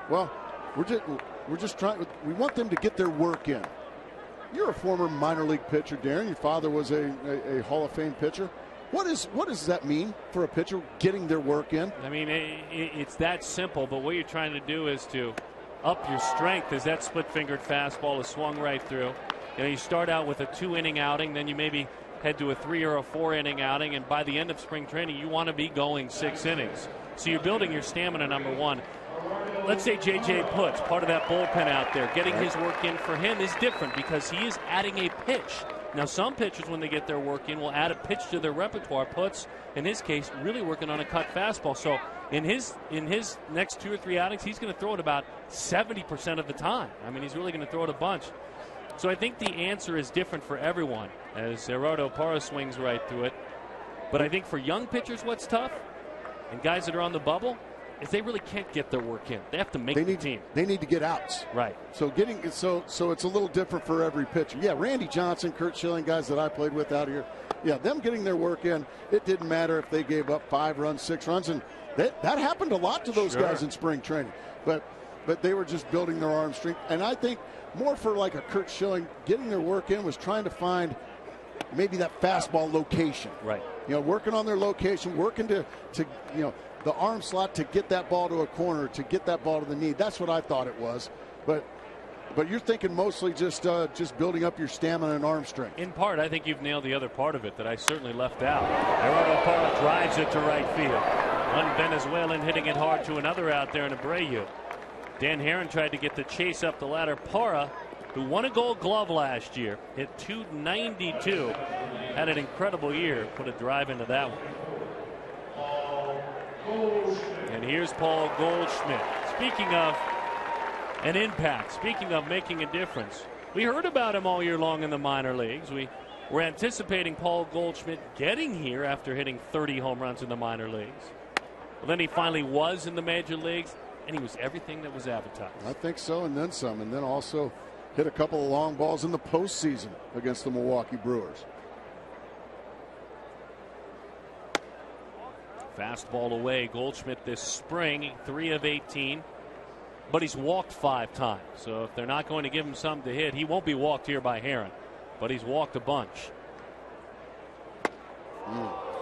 Well, we're just trying. We want them to get their work in. You're a former minor league pitcher, Darren. Your father was a Hall of Fame pitcher. What does that mean for a pitcher getting their work in? I mean, it's that simple, but what you're trying to do is to up your strength as that split-fingered fastball is swung right through. You know, you start out with a 2-inning outing, then you maybe head to a 3 or a 4-inning outing, and by the end of spring training, you want to be going 6 innings. So you're building your stamina, number one. Let's say J.J. Putz, part of that bullpen out there, getting his work in for him is different because he is adding a pitch. Now, some pitchers, when they get their work in, will add a pitch to their repertoire. Putz, in his case, really working on a cut fastball. So in his next 2 or 3 outings, he's going to throw it about 70% of the time. I mean, he's really going to throw it a bunch. So I think the answer is different for everyone as Gerardo Parra swings right through it. But I think for young pitchers, what's tough, and guys that are on the bubble, is they really can't get their work in. They have to make the team. They need to get outs. Right. So so it's a little different for every pitcher. Yeah, Randy Johnson, Kurt Schilling, guys that I played with out here. Yeah, them getting their work in. It didn't matter if they gave up 5 runs, 6 runs, and that happened a lot to those guys in spring training. But they were just building their arm strength. And I think more for like a Kurt Schilling, getting their work in was trying to find maybe that fastball location. Right. You know, working on their location, working to the arm slot to get that ball to a corner, to get that ball to the knee. That's what I thought it was. But you're thinking mostly just building up your stamina and arm strength. In part, I think you've nailed the other part of it that I certainly left out. Gerardo Parra drives it to right field. One Venezuelan hitting it hard to another out there in Abreu. Dan Herron tried to get the chase up the ladder. Parra, who won a Gold Glove last year, hit .292, had an incredible year, put a drive into that one. And here's Paul Goldschmidt. Speaking of an impact, speaking of making a difference, we heard about him all year long in the minor leagues. We were anticipating Paul Goldschmidt getting here after hitting 30 home runs in the minor leagues. Well, then he finally was in the major leagues, and he was everything that was advertised. I think so, and then some, and then also hit a couple of long balls in the postseason against the Milwaukee Brewers. Fastball away. Goldschmidt this spring, 3 of 18. But he's walked 5 times. So if they're not going to give him something to hit, he won't be walked here by Herron. But he's walked a bunch.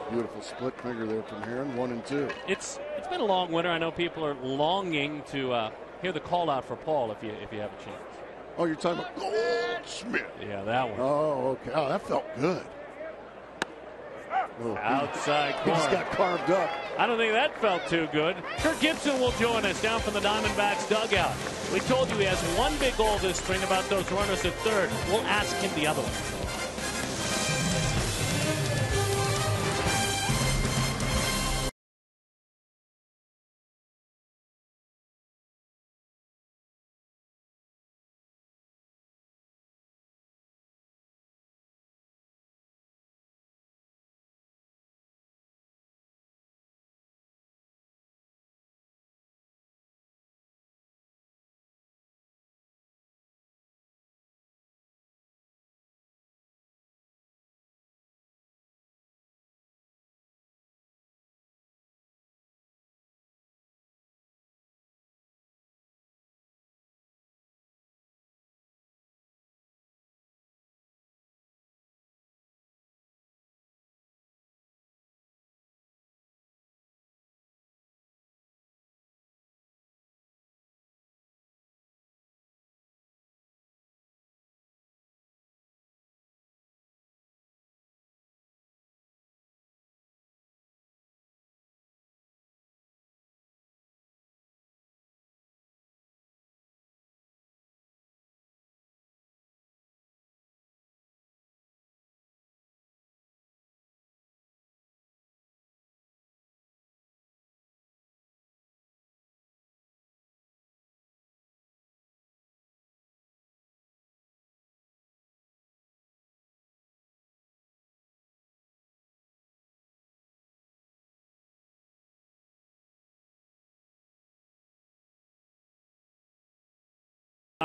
Beautiful split finger there from Herron, 1 and 2. It's been a long winter. I know people are longing to hear the call out for Paul if you have a chance. Oh, you're talking about Goldschmidt. Yeah, that one. Oh, okay. Oh, that felt good. Oh, outside he corner. just got carved up. I don't think that felt too good. Kirk Gibson will join us down from the Diamondbacks dugout. We told you he has one big goal this spring about those runners at third. We'll ask him the other one.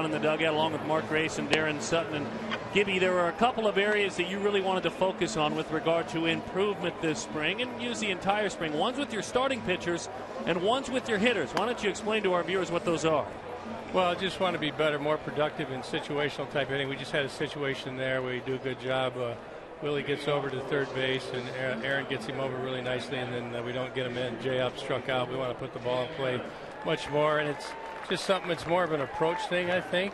in the dugout along with Mark Grace and Darren Sutton. And Gibby, there were a couple of areas that you really wanted to focus on with regard to improvement this spring and use the entire spring. One's with your starting pitchers and one's with your hitters. Why don't you explain to our viewers what those are? Well, I just want to be better, more productive in situational type hitting. We just had a situation there where we do a good job. Willie gets over to third base, and Aaron gets him over really nicely, and then we don't get him in. Jay up, struck out. We want to put the ball in play much more, and it's just something that's more of an approach thing, I think.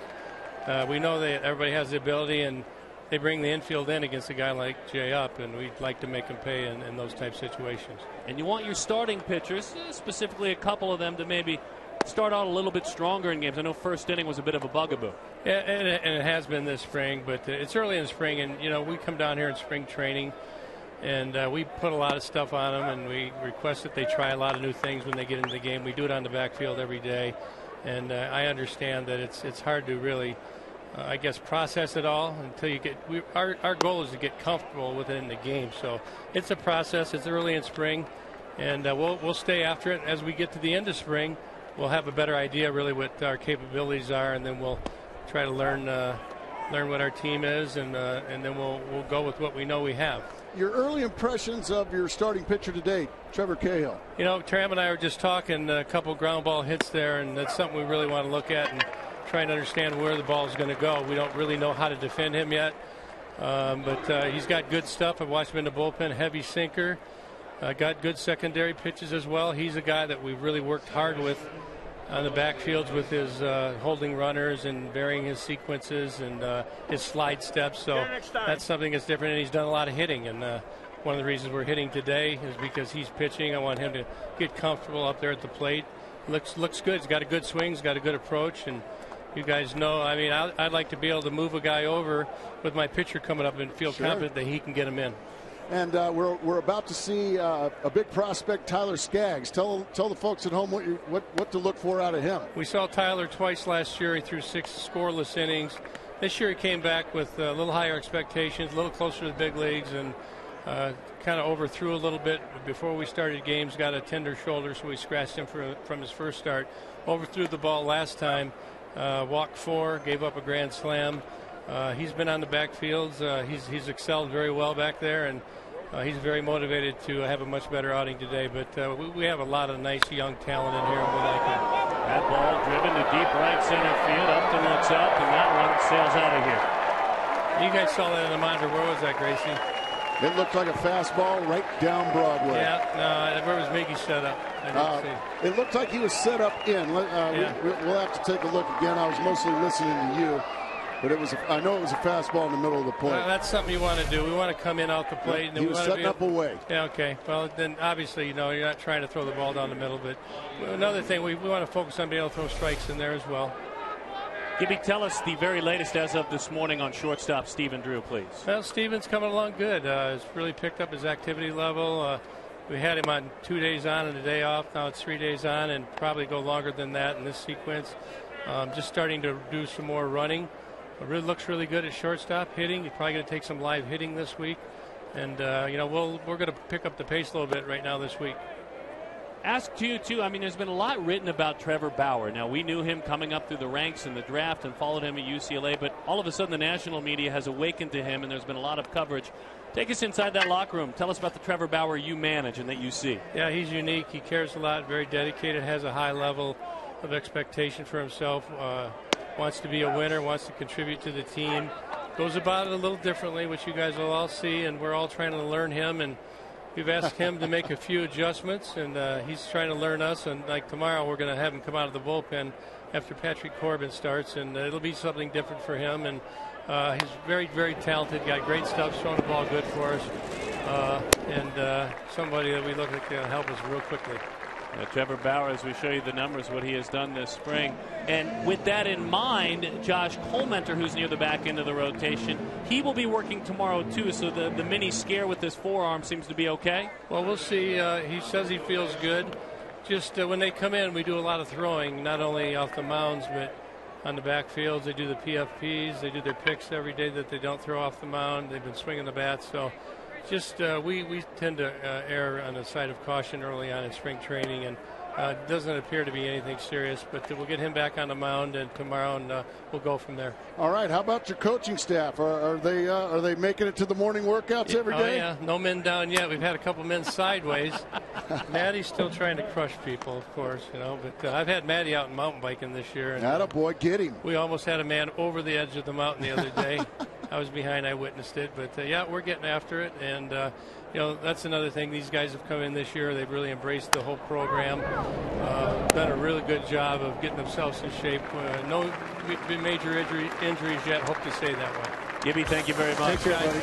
We know that everybody has the ability, and they bring the infield in against a guy like Jay up, and we'd like to make him pay in those type situations. And you want your starting pitchers, specifically a couple of them, to maybe start out a little bit stronger in games. I know first inning was a bit of a bugaboo. Yeah, and it has been this spring, but it's early in the spring, and we come down here in spring training, and we put a lot of stuff on them, and we request that they try a lot of new things when they get into the game. We do it on the backfield every day, and I understand that it's hard to really, I guess, process it all until you get. Our goal is to get comfortable with it in the game, so it's a process. It's early in spring, and we'll stay after it as we get to the end of spring. We'll have a better idea really what our capabilities are, and then we'll try to learn what our team is, and then we'll go with what we know we have. Your early impressions of your starting pitcher today, Trevor Cahill. Tram and I were just talking a couple ground ball hits there, and that's something we really want to look at and try and understand where the ball is going to go. We don't really know how to defend him yet, but he's got good stuff. I've watched him in the bullpen, heavy sinker. Got good secondary pitches as well. He's a guy that we've really worked hard with on the backfields with his holding runners and varying his sequences and his slide steps. So that's something that's different, and he's done a lot of hitting. And one of the reasons we're hitting today is because he's pitching. I want him to get comfortable up there at the plate. Looks good. He's got a good swing. He's got a good approach. And you guys know, I mean, I'd like to be able to move a guy over with my pitcher coming up and feel confident that he can get him in. And we're about to see a big prospect, Tyler Skaggs. Tell the folks at home what to look for out of him. We saw Tyler twice last year. He threw 6 scoreless innings. This year he came back with a little higher expectations, a little closer to the big leagues, and kind of overthrew a little bit before we started games. Got a tender shoulder, so we scratched him from his first start. Overthrew the ball last time. Walked 4, gave up a grand slam. He's been on the backfields. He's excelled very well back there, and he's very motivated to have a much better outing today. But we have a lot of nice young talent in here, and we like him. That ball driven to deep right center field. Upton looks up, and that one sails out of here. You guys saw that in the monitor. Where was that, Gracie? It looked like a fastball right down Broadway. Yeah, where was Miggy set up? I didn't see. It looked like he was set up in. We'll have to take a look again. I was mostly listening to you. But I know it was a fastball in the middle of the plate. Well, that's something you want to do. We want to come in out the plate. And he was setting up away. Yeah, okay. Well, then obviously, you're not trying to throw the ball down the middle. But another thing, we want to focus on being able to throw strikes in there as well. Gibby, tell us the very latest as of this morning on shortstop Stephen Drew, please. Well, Stephen's coming along good. He's really picked up his activity level. We had him on 2 days on and a day off. Now it's 3 days on and probably go longer than that in this sequence. Just starting to do some more running. It really looks really good at shortstop hitting. He's probably going to take some live hitting this week. And, we're going to pick up the pace a little bit right now this week. Ask you, too, I mean, there's been a lot written about Trevor Bauer. Now, we knew him coming up through the ranks in the draft and followed him at UCLA, but all of a sudden the national media has awakened to him, and there's been a lot of coverage. Take us inside that locker room. Tell us about the Trevor Bauer you manage and that you see. Yeah, he's unique. He cares a lot, very dedicated, has a high level of expectation for himself, wants to be a winner, wants to contribute to the team, goes about it a little differently, which you guys will all see, and we're all trying to learn him, and we've asked him to make a few adjustments, and he's trying to learn us. And like tomorrow, we're going to have him come out of the bullpen after Patrick Corbin starts, and it'll be something different for him. And he's very, very talented, got great stuff, throwing the ball good for us, and somebody that we look at can help us real quickly. Trevor Bauer, as we show you the numbers, what he has done this spring. And with that in mind, Josh Colmenter, who's near the back end of the rotation, he will be working tomorrow, too. So the mini scare with his forearm seems to be okay? Well, we'll see. He says he feels good. Just when they come in, we do a lot of throwing, not only off the mounds, but on the backfields. They do the PFPs. They do their picks every day that they don't throw off the mound. They've been swinging the bats. So just we tend to err on the side of caution early on in spring training, and Doesn't appear to be anything serious, but we'll get him back on the mound and tomorrow, and we'll go from there. All right. How about your coaching staff? Are they making it to the morning workouts every day? Oh, yeah. No men down yet. We've had a couple men sideways. Maddie's still trying to crush people, of course, but I've had Maddie out mountain biking this year. And, attaboy, get him. We almost had a man over the edge of the mountain the other day. I was behind. I witnessed it. But, yeah, we're getting after it. And, that's another thing. These guys have come in this year. They've really embraced the whole program. Done a really good job of getting themselves in shape. No major injuries yet. Hope to stay that way. Gibby, thank you very much. Take care, buddy.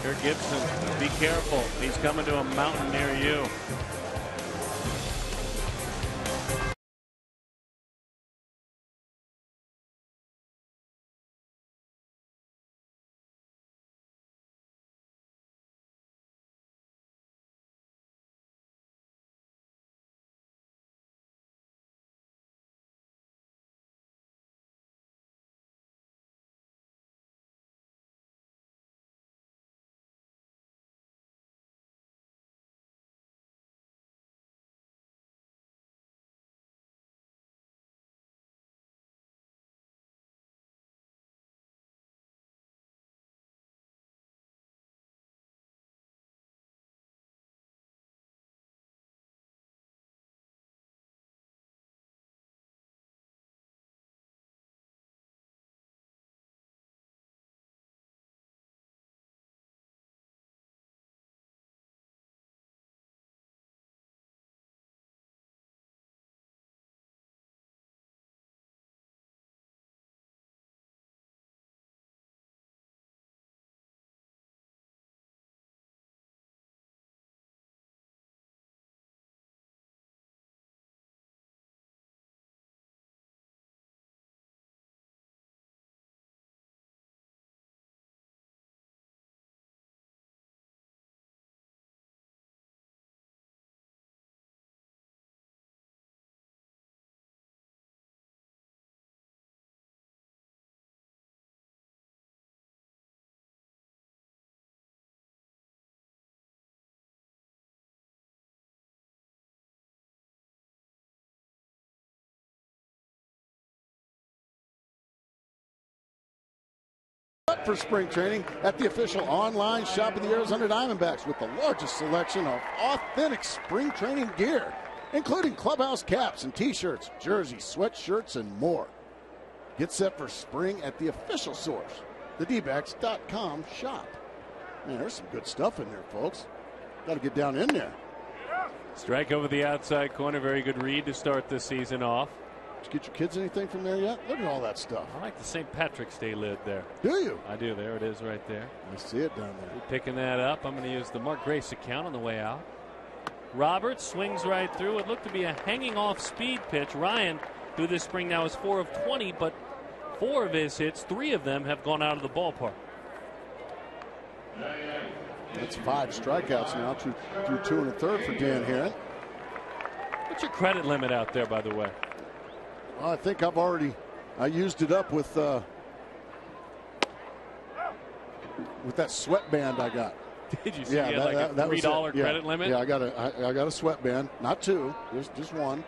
Kirk Gibson, be careful. He's coming to a mountain near you. For spring training at the official online shop of the Arizona Diamondbacks with the largest selection of authentic spring training gear, including clubhouse caps and t-shirts, jerseys, sweatshirts, and more. Get set for spring at the official source, the dbacks.com shop. Man, there's some good stuff in there, folks. Got to get down in there. Strike over the outside corner. Very good read to start the season off. Did you get your kids anything from there yet? Look at all that stuff. I like the St. Patrick's Day lid there. Do you? I do. There it is right there. I see it down there. Picking that up. I'm going to use the Mark Grace account on the way out. Roberts swings right through. It looked to be a hanging off speed pitch. Ryan, who this spring now is 4 of 20, but 4 of his hits, 3 of them have gone out of the ballpark. That's 5 strikeouts now through 2 1/3 for Dan Herron. What's your credit limit out there, by the way? Well, I think I used it up with that sweatband I got. Did you see? Yeah, you had like a $3 credit limit. Yeah, I got a sweatband, not 2, just 1.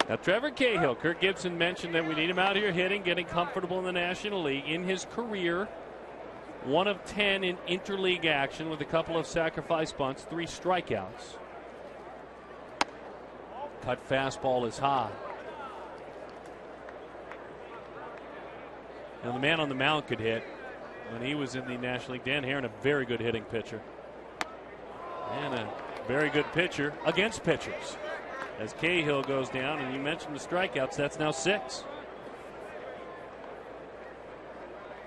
Now Trevor Cahill, Kirk Gibson mentioned that we need him out here hitting, getting comfortable in the National League. In his career, 1 of 10 in interleague action with a couple of sacrifice bunts, 3 strikeouts. Cut fastball is high. Now the man on the mound could hit when he was in the National League. Dan Herron, a very good hitting pitcher. And a very good pitcher against pitchers. As Cahill goes down, and you mentioned the strikeouts, that's now 6.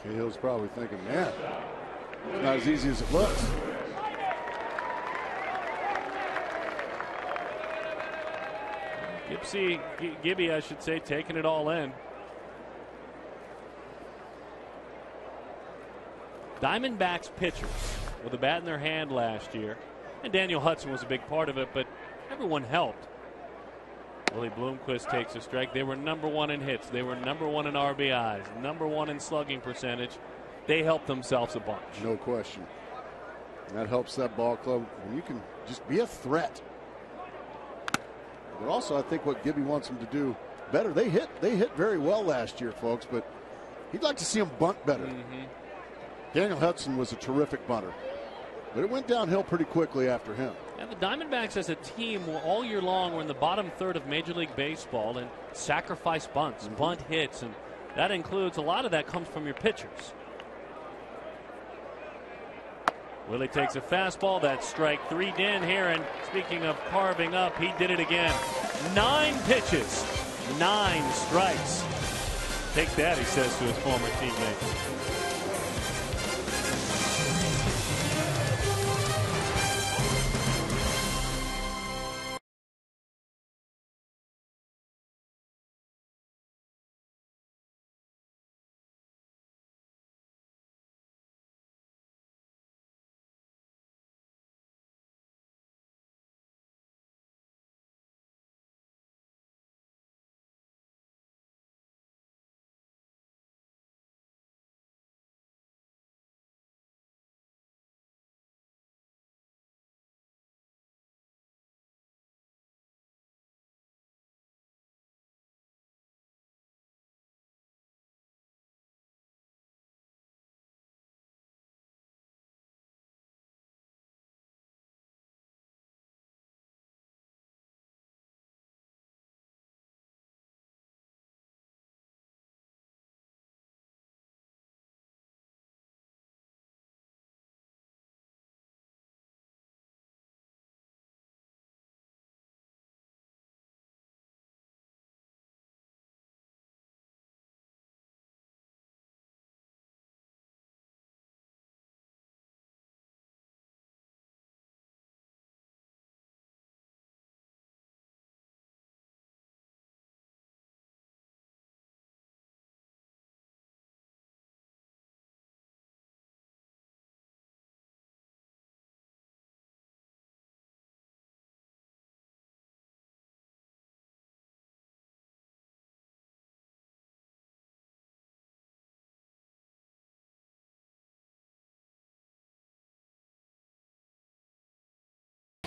Cahill's probably thinking, man, it's not as easy as it looks. Gibby, I should say, taking it all in. Diamondbacks pitchers with a bat in their hand last year, and Daniel Hudson was a big part of it, but everyone helped. Willie Bloomquist takes a strike. They were number 1 in hits. They were number 1 in RBIs, number 1 in slugging percentage. They helped themselves a bunch. No question. That helps that ball club when you can just be a threat. But also, I think what Gibby wants them to do better. They hit very well last year, folks, but he'd like to see them bunt better. Daniel Hudson was a terrific bunter, but it went downhill pretty quickly after him. And the Diamondbacks as a team all year long were in the bottom third of Major League Baseball in sacrifice bunts, bunt hits, and that includes a lot of that comes from your pitchers. Willie takes a fastball. That's strike 3. Dan Herron, speaking of carving up, he did it again. 9 pitches, 9 strikes. Take that, he says to his former teammates.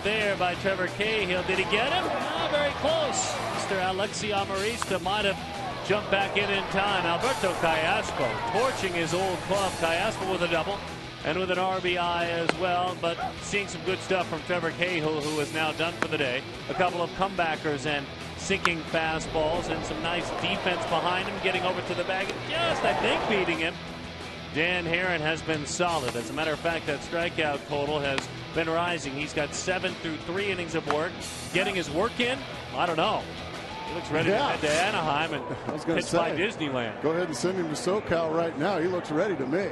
There by Trevor Cahill. Did he get him? Oh, very close. Mr. Alexi Amarista might have jumped back in time. Alberto Callaspo torching his old club. Callaspo with a double and with an RBI as well. But seeing some good stuff from Trevor Cahill, who is now done for the day. A couple of comebackers and sinking fastballs and some nice defense behind him, getting over to the bag and just, I think, beating him. Dan Herron has been solid. As a matter of fact, that strikeout total has been rising. He's got 7 through 3 innings of work. Getting his work in? I don't know. He looks ready to head to Anaheim and pitch by Disneyland. Go ahead and send him to SoCal right now. He looks ready to me.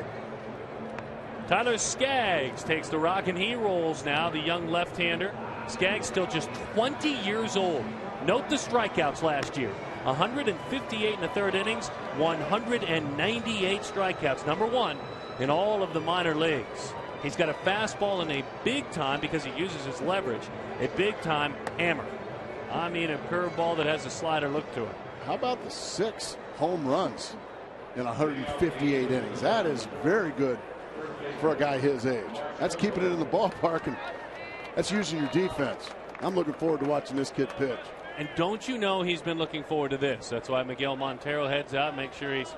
Tyler Skaggs takes the rock and he rolls now, the young left-hander. Skaggs still just 20 years old. Note the strikeouts last year. 158 in the third innings, 198 strikeouts. Number 1 in all of the minor leagues. He's got a fastball and a big time, because he uses his leverage, a big time hammer. I mean, a curveball that has a slider look to it. How about the 6 home runs in 158 innings? That is very good for a guy his age. That's keeping it in the ballpark, and that's using your defense. I'm looking forward to watching this kid pitch. And don't you know he's been looking forward to this? That's why Miguel Montero heads out, make sure he's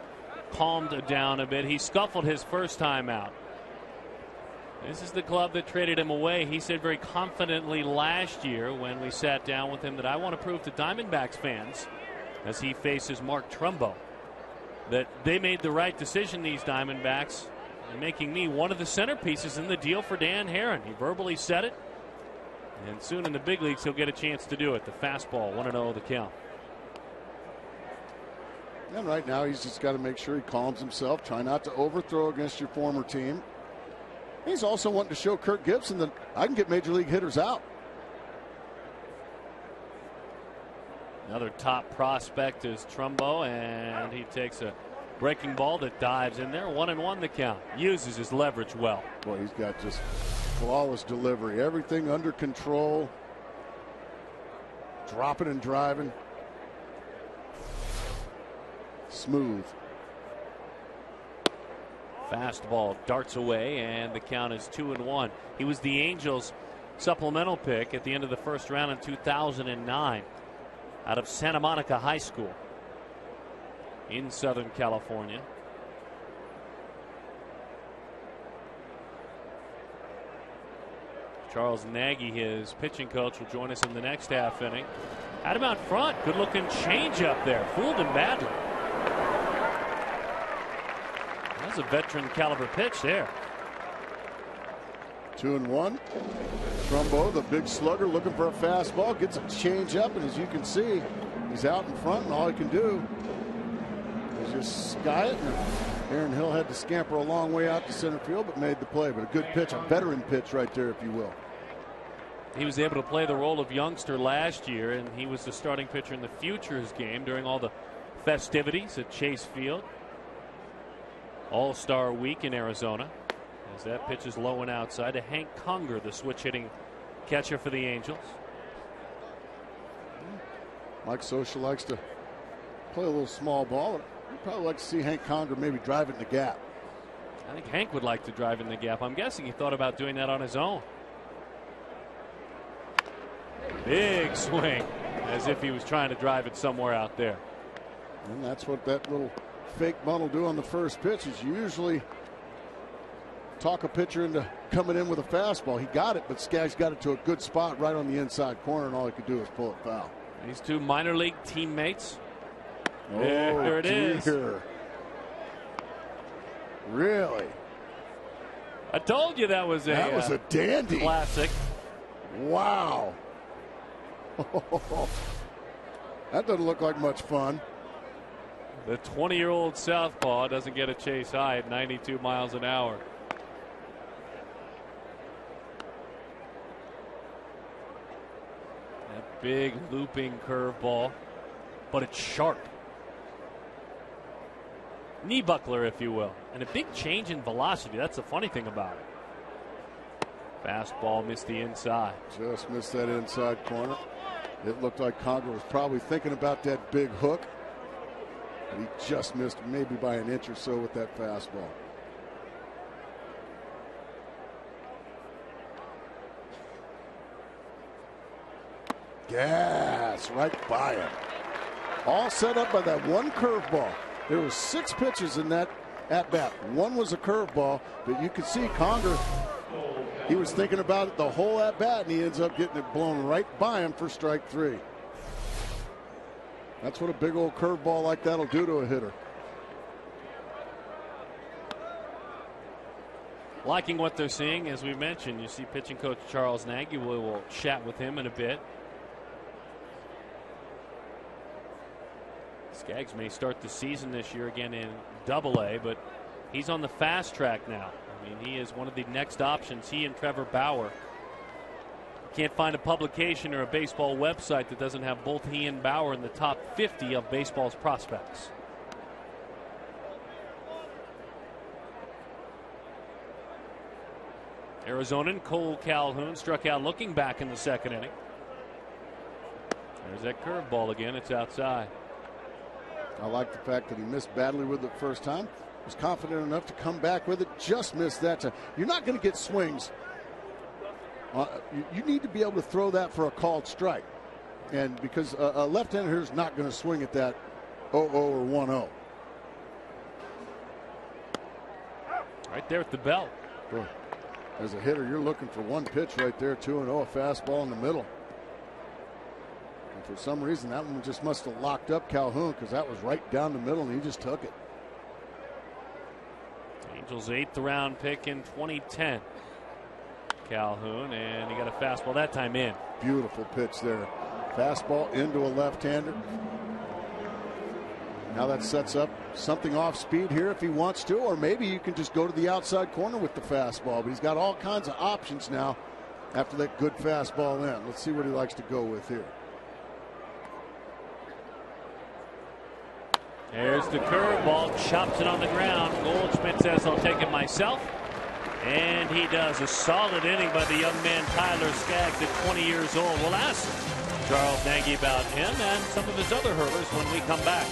calmed down a bit. He scuffled his first time out. This is the club that traded him away. He said very confidently last year when we sat down with him that I want to prove to Diamondbacks fans, as he faces Mark Trumbo, that they made the right decision, these Diamondbacks, in making me one of the centerpieces in the deal for Dan Herron. He verbally said it. And soon in the big leagues, he'll get a chance to do it. The fastball, 1-0 the count. And right now, he's just got to make sure he calms himself. Try not to overthrow against your former team. He's also wanting to show Kirk Gibson that I can get major league hitters out. Another top prospect is Trumbo, and he takes a breaking ball that dives in there. 1-1 the count. Uses his leverage well. Boy, he's got just flawless delivery. Everything under control. Dropping and driving. Smooth. Fastball darts away, and the count is 2-1. He was the Angels' supplemental pick at the end of the first round in 2009. out of Santa Monica High School in Southern California. Charles Nagy, his pitching coach, will join us in the next half inning. Had him out front. Good looking change up there. Fooled him badly. That's a veteran caliber pitch there. 2-1. Trumbo, the big slugger, looking for a fastball, gets a change up, and as you can see, he's out in front, and all he can do is just sky it. And Aaron Hill had to scamper a long way out to center field, but made the play. But a good pitch, a veteran pitch right there, if you will. He was able to play the role of youngster last year, and he was the starting pitcher in the Futures game during all the festivities at Chase Field. All-Star Week in Arizona. As that pitch is low and outside to Hank Conger, the switch-hitting catcher for the Angels. Mike Scioscia likes to play a little small ball. I'd probably like to see Hank Conger maybe drive it in the gap. I think Hank would like to drive in the gap. I'm guessing he thought about doing that on his own. Big swing, as if he was trying to drive it somewhere out there. And that's what that little fake bunt will do on the first pitch, is usually talk a pitcher into coming in with a fastball. He got it, but Skaggs got it to a good spot right on the inside corner, and all he could do was pull it foul. These two minor league teammates. Oh, there it is. Really? I told you that was a dandy. Classic. Wow. That doesn't look like much fun. The 20-year-old southpaw doesn't get a chase high at 92 miles an hour. That big looping curveball, but it's sharp. Knee buckler, if you will, and a big change in velocity. That's the funny thing about it. Fastball missed the inside. Just missed that inside corner. It looked like Conger was probably thinking about that big hook. And he just missed maybe by an inch or so with that fastball. Gas right by him. All set up by that one curveball. There was 6 pitches in that at-bat. One was a curveball, but you could see Conger, he was thinking about it the whole at-bat, and he ends up getting it blown right by him for strike 3. That's what a big old curveball like that'll do to a hitter. Liking what they're seeing, as we mentioned. You see pitching coach Charles Nagy. We will chat with him in a bit. Skaggs may start the season this year again in Double-A, but he's on the fast track now. I mean, he is one of the next options. He and Trevor Bauer. Can't find a publication or a baseball website that doesn't have both he and Bauer in the top 50 of baseball's prospects. Arizonan Cole Calhoun struck out looking back in the second inning. There's that curveball again. It's outside. I like the fact that he missed badly with it first time. Was confident enough to come back with it. Just missed that time. You're not going to get swings. You need to be able to throw that for a called strike. And because a left-hander here is not going to swing at that 0-0 or 1-0. Right there at the belt. Boy, as a hitter, you're looking for one pitch right there, 2-0, a fastball in the middle. And for some reason, that one just must have locked up Calhoun, because that was right down the middle, and he just took it. Angels' 8th round pick in 2010. Calhoun, and he got a fastball that time in. Beautiful pitch there. Fastball into a left-hander. Now that sets up something off speed here if he wants to, or maybe you can just go to the outside corner with the fastball. But he's got all kinds of options now after that good fastball in. Let's see what he likes to go with here. There's the curveball, chops it on the ground. Goldschmidt says, I'll take it myself. And he does. A solid inning by the young man Tyler Skaggs at 20 years old. We'll ask Charles Nagy about him and some of his other hurlers when we come back.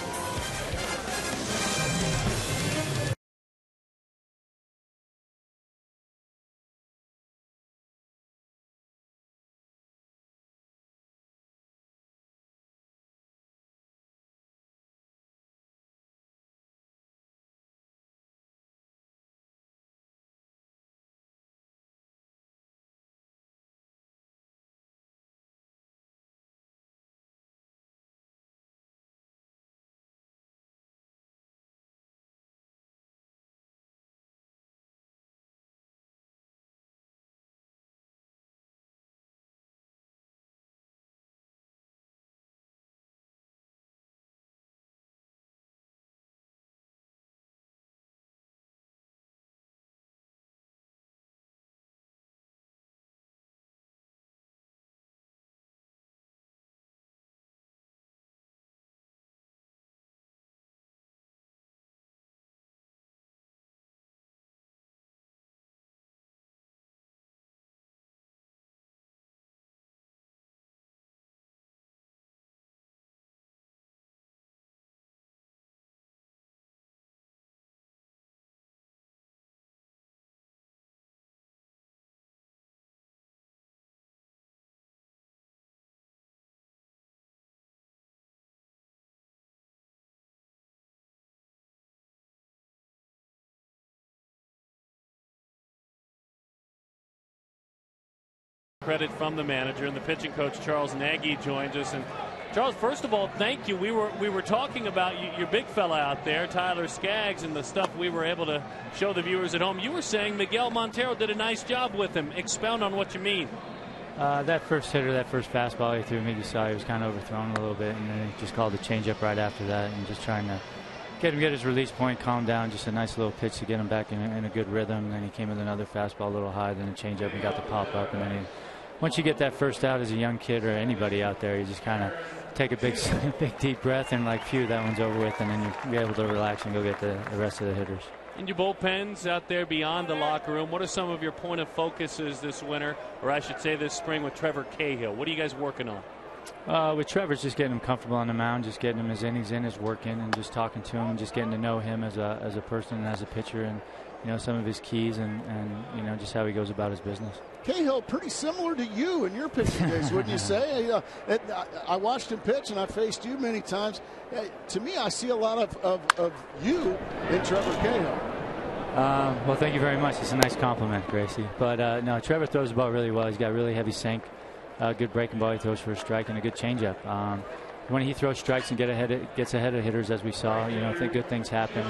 Credit from the manager, and the pitching coach Charles Nagy joins us. And Charles, first of all, thank you. We were talking about your big fella out there, Tyler Skaggs, and the stuff we were able to show the viewers at home. You were saying Miguel Montero did a nice job with him. Expound on what you mean. That first hitter, that first fastball he threw me, you saw he was kind of overthrown a little bit, and then he just called the changeup right after that, and just trying to get his release point, calm down, just a nice little pitch to get him back in a good rhythm. And then he came with another fastball a little high, then a changeup, and got the pop up, and then once you get that first out as a young kid or anybody out there, you just kind of take a big deep breath and like, phew, that one's over with, and then you're able to relax and go get the rest of the hitters. In your bullpens out there beyond the locker room, what are some of your point of focuses this winter, or I should say this spring, with Trevor Cahill? What are you guys working on? With Trevor's just getting him comfortable on the mound, just getting him his innings in, his work in, and just talking to him, just getting to know him as a person and as a pitcher, and some of his keys and just how he goes about his business. Cahill, pretty similar to you in your pitching days, wouldn't you say? I watched him pitch, and I faced you many times. To me, I see a lot of you in Trevor Cahill. Well, thank you very much. It's a nice compliment, Gracie. But no, Trevor throws the ball really well. He's got really heavy sink, good breaking ball he throws for a strike, and a good changeup. When he throws strikes and gets ahead of hitters, as we saw, I think good things happen.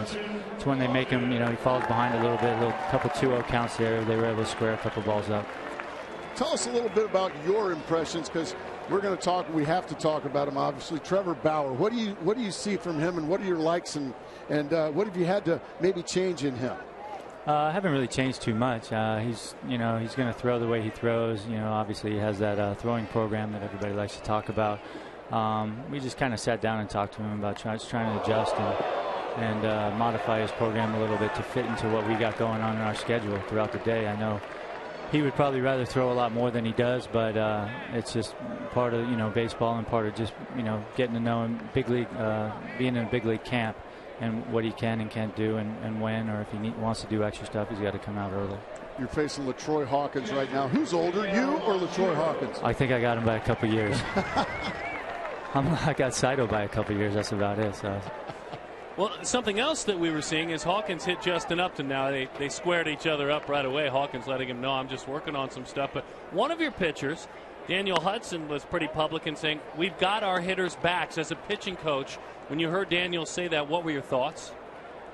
It's when they make him, he falls behind a little bit, couple 2-0 counts there. They were able to square a couple balls up. Tell us a little bit about your impressions, because we're going to talk. We have to talk about him, obviously. Trevor Bauer. What do you see from him, and what are your likes, and what have you had to maybe change in him? I haven't really changed too much. He's going to throw the way he throws. Obviously he has that throwing program that everybody likes to talk about. We just kind of sat down and talked to him about trying to adjust and modify his program a little bit to fit into what we got going on in our schedule throughout the day. I know he would probably rather throw a lot more than he does, but it's just part of baseball, and part of just getting to know him, big league, being in a big league camp, and what he can and can't do, and when, or if he wants to do extra stuff, he's got to come out early. You're facing LaTroy Hawkins right now. Who's older, you or LaTroy Hawkins? I think I got him by a couple years. I got Saito by a couple years. That's about it. So. Well, something else that we were seeing is Hawkins hit Justin Upton. Now they squared each other up right away. Hawkins letting him know, I'm just working on some stuff. But one of your pitchers, Daniel Hudson, was pretty public in saying, we've got our hitters' backs. As a pitching coach, when you heard Daniel say that, what were your thoughts?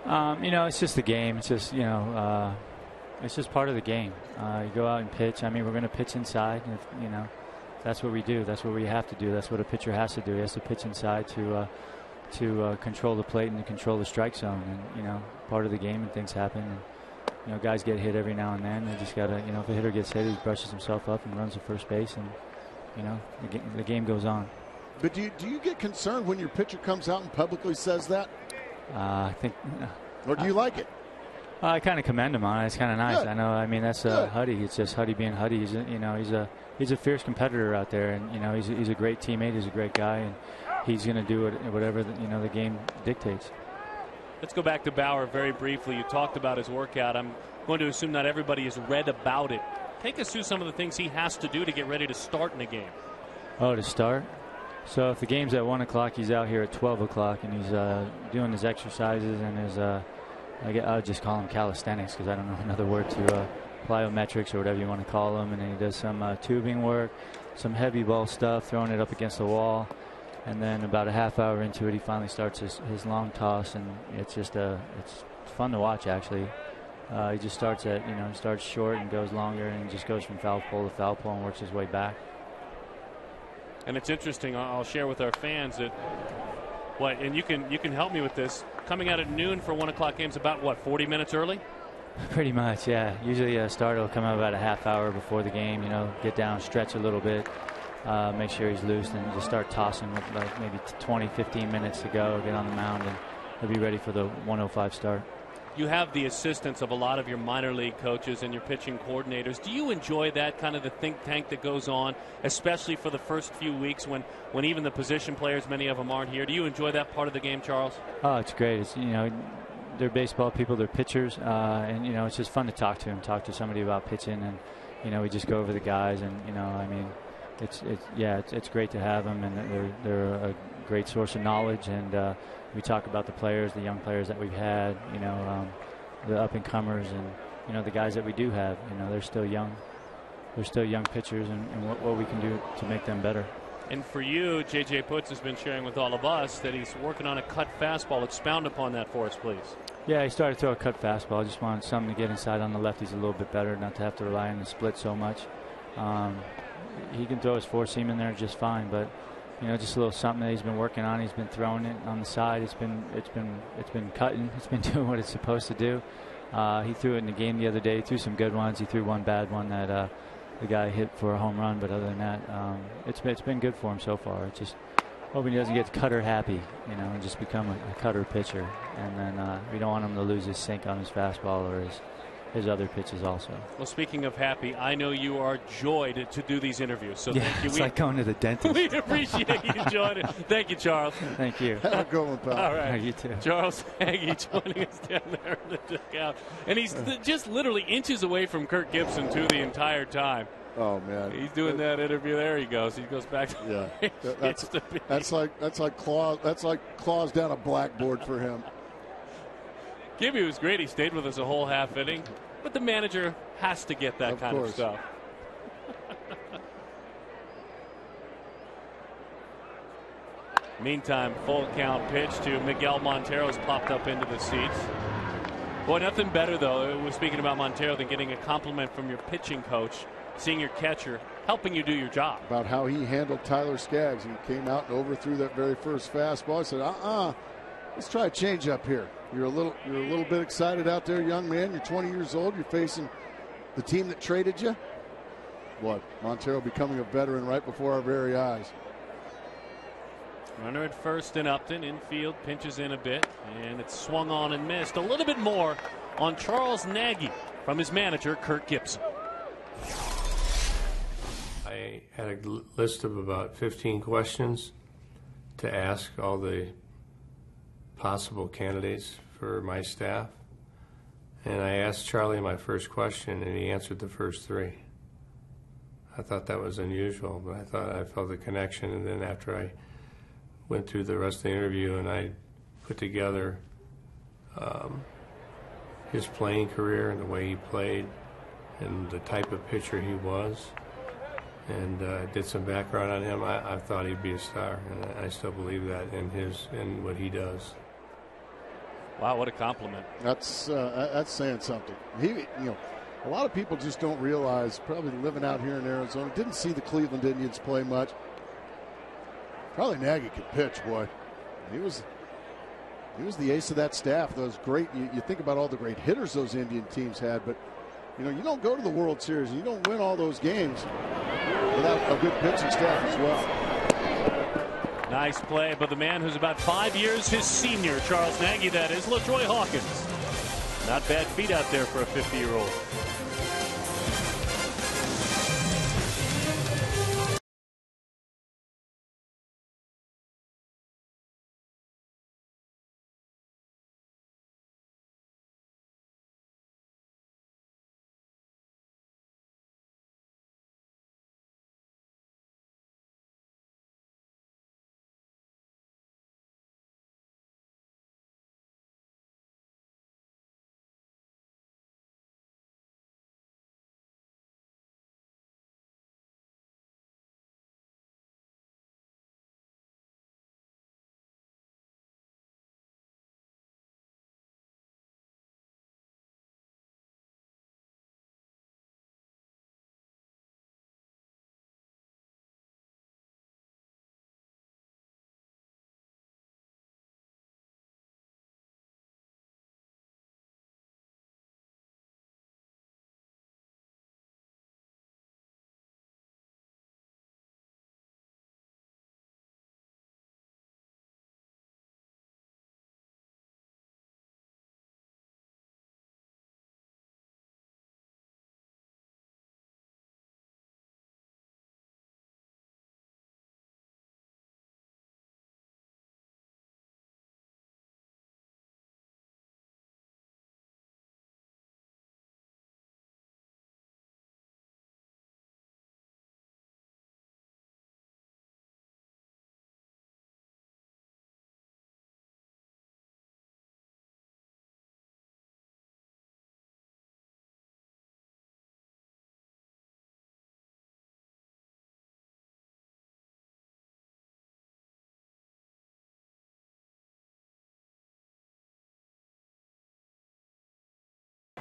It's just the game. It's just it's just part of the game. You go out and pitch. I mean, we're going to pitch inside. And that's what we do. That's what we have to do. That's what a pitcher has to do. He has to pitch inside to control the plate and to control the strike zone. And part of the game, and things happen. And guys get hit every now and then. They just gotta, if a hitter gets hit, he brushes himself up and runs to first base, and the game goes on. But do you get concerned when your pitcher comes out and publicly says that? I think. Or do you like it? I kind of commend him on it. It's kind of nice. Good. I know. I mean, that's Huddy. It's just Huddy being Huddy. He's a fierce competitor out there, and he's a great teammate. He's a great guy, and he's going to do whatever the game dictates. Let's go back to Bauer very briefly. You talked about his workout. I'm going to assume not everybody has read about it. Take us through some of the things he has to do to get ready to start in a game. Oh, to start? So if the game's at 1 o'clock, he's out here at 12 o'clock, and he's doing his exercises and his I would just call them calisthenics, because I don't know another word to plyometrics or whatever you want to call them. And then he does some tubing work, some heavy ball stuff, throwing it up against the wall. And then about a half hour into it, he finally starts his long toss, and it's fun to watch, actually. He just starts starts short and goes longer, and just goes from foul pole to foul pole and works his way back. And it's interesting. I'll share with our fans that and you can help me with this. Coming out at noon for 1 o'clock games, about 40 minutes early? Pretty much, yeah. Usually a starter will come out about a half hour before the game. Get down, stretch a little bit, make sure he's loose, and just start tossing with like maybe 20-15 minutes to go. Get on the mound, and he'll be ready for the 1:05 start. You have the assistance of a lot of your minor league coaches and your pitching coordinators. Do you enjoy that kind of the think tank that goes on, especially for the first few weeks when even the position players, many of them aren't here? Do you enjoy that part of the game, Charles? Oh, it's great. It's, they're baseball people, they're pitchers, and it's just fun to talk to them, talk to somebody about pitching, and we just go over the guys, and it's great to have them, and they're a great source of knowledge, and we talk about the players, the young players that we've had, the up and comers, and the guys that we do have. They're still young. they're still young pitchers, and what we can do to make them better. And for you, J.J. Putz has been sharing with all of us that he's working on a cut fastball. Expound upon that for us, please. Yeah, he started to throw a cut fastball. I just wanted something to get inside on the lefties a little bit better, not to have to rely on the split so much. He can throw his four seam in there just fine, but just a little something that he's been working on. He's been throwing it on the side. It's been cutting. It's been doing what it's supposed to do. He threw it in the game the other day. He threw some good ones. He threw one bad one that the guy hit for a home run, but other than that, it's been good for him so far. It's just hoping he doesn't get cutter happy, and just become a cutter pitcher. And then we don't want him to lose his sink on his fastball or his other pitches also. Well, speaking of happy, I know you are joyed to do these interviews. So thank you. It's like going to the dentist. We appreciate you joining us. Thank you, Charles. Thank you. Have a good one, pal. All right. You too. Charles Nagy joining us down there in the dugout. And he's just literally inches away from Kirk Gibson, too, the entire time. Oh, man. He's doing that interview. There he goes. He goes back to that's like claws down a blackboard for him. Gibby was great. He stayed with us a whole half inning. But the manager has to get that kind of stuff. Meantime, full count pitch to Miguel Montero's popped up into the seats. Boy, nothing better, though, we're speaking about Montero, than getting a compliment from your pitching coach, seeing your catcher, helping you do your job. About how he handled Tyler Skaggs. He came out and overthrew that very first fastball. I said, let's try a change up here. You're a little bit excited out there, young man. You're 20 years old. You're facing the team that traded you. What? Montero becoming a veteran right before our very eyes. Runner at first in Upton. Infield pinches in a bit. And it's swung on and missed. A little bit more on Charles Nagy from his manager, Kirk Gibson. I had a list of about 15 questions to ask all the possible candidates for my staff. And I asked Charlie my first question, and he answered the first three. I thought that was unusual, but I felt a connection. And then after I went through the rest of the interview and I put together his playing career and the way he played and the type of pitcher he was, and did some background on him, I thought he'd be a star, and I still believe that in what he does. Wow, what a compliment. That's saying something. A lot of people just don't realize, probably living out here in Arizona, didn't see the Cleveland Indians play much. Probably Nagy could pitch, boy. He was the ace of that staff. Those great. You think about all the great hitters those Indian teams had, but you don't go to the World Series and you don't win all those games without a good pitching staff as well. Nice play, but the man who's about 5 years his senior, Charles Nagy, that is, LaTroy Hawkins. Not bad feet out there for a 50-year-old.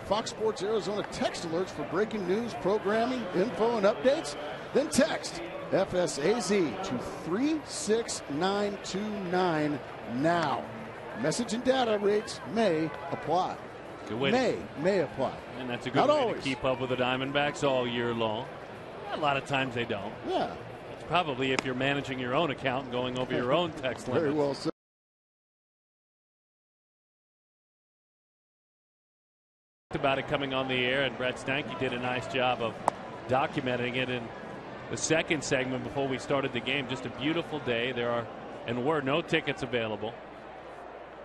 Fox Sports Arizona text alerts for breaking news, programming, info, and updates? Then text FSAZ to 36929 now. Message and data rates may apply. Good way may apply. And that's a good Not way always. to keep up with the Diamondbacks all year long. A lot of times they don't. Yeah. It's probably if you're managing your own account and going over your own text limit. Very well said. About it coming on the air, and Brett Stanky did a nice job of documenting it in the second segment before we started the game. Just a beautiful day. There are and were no tickets available.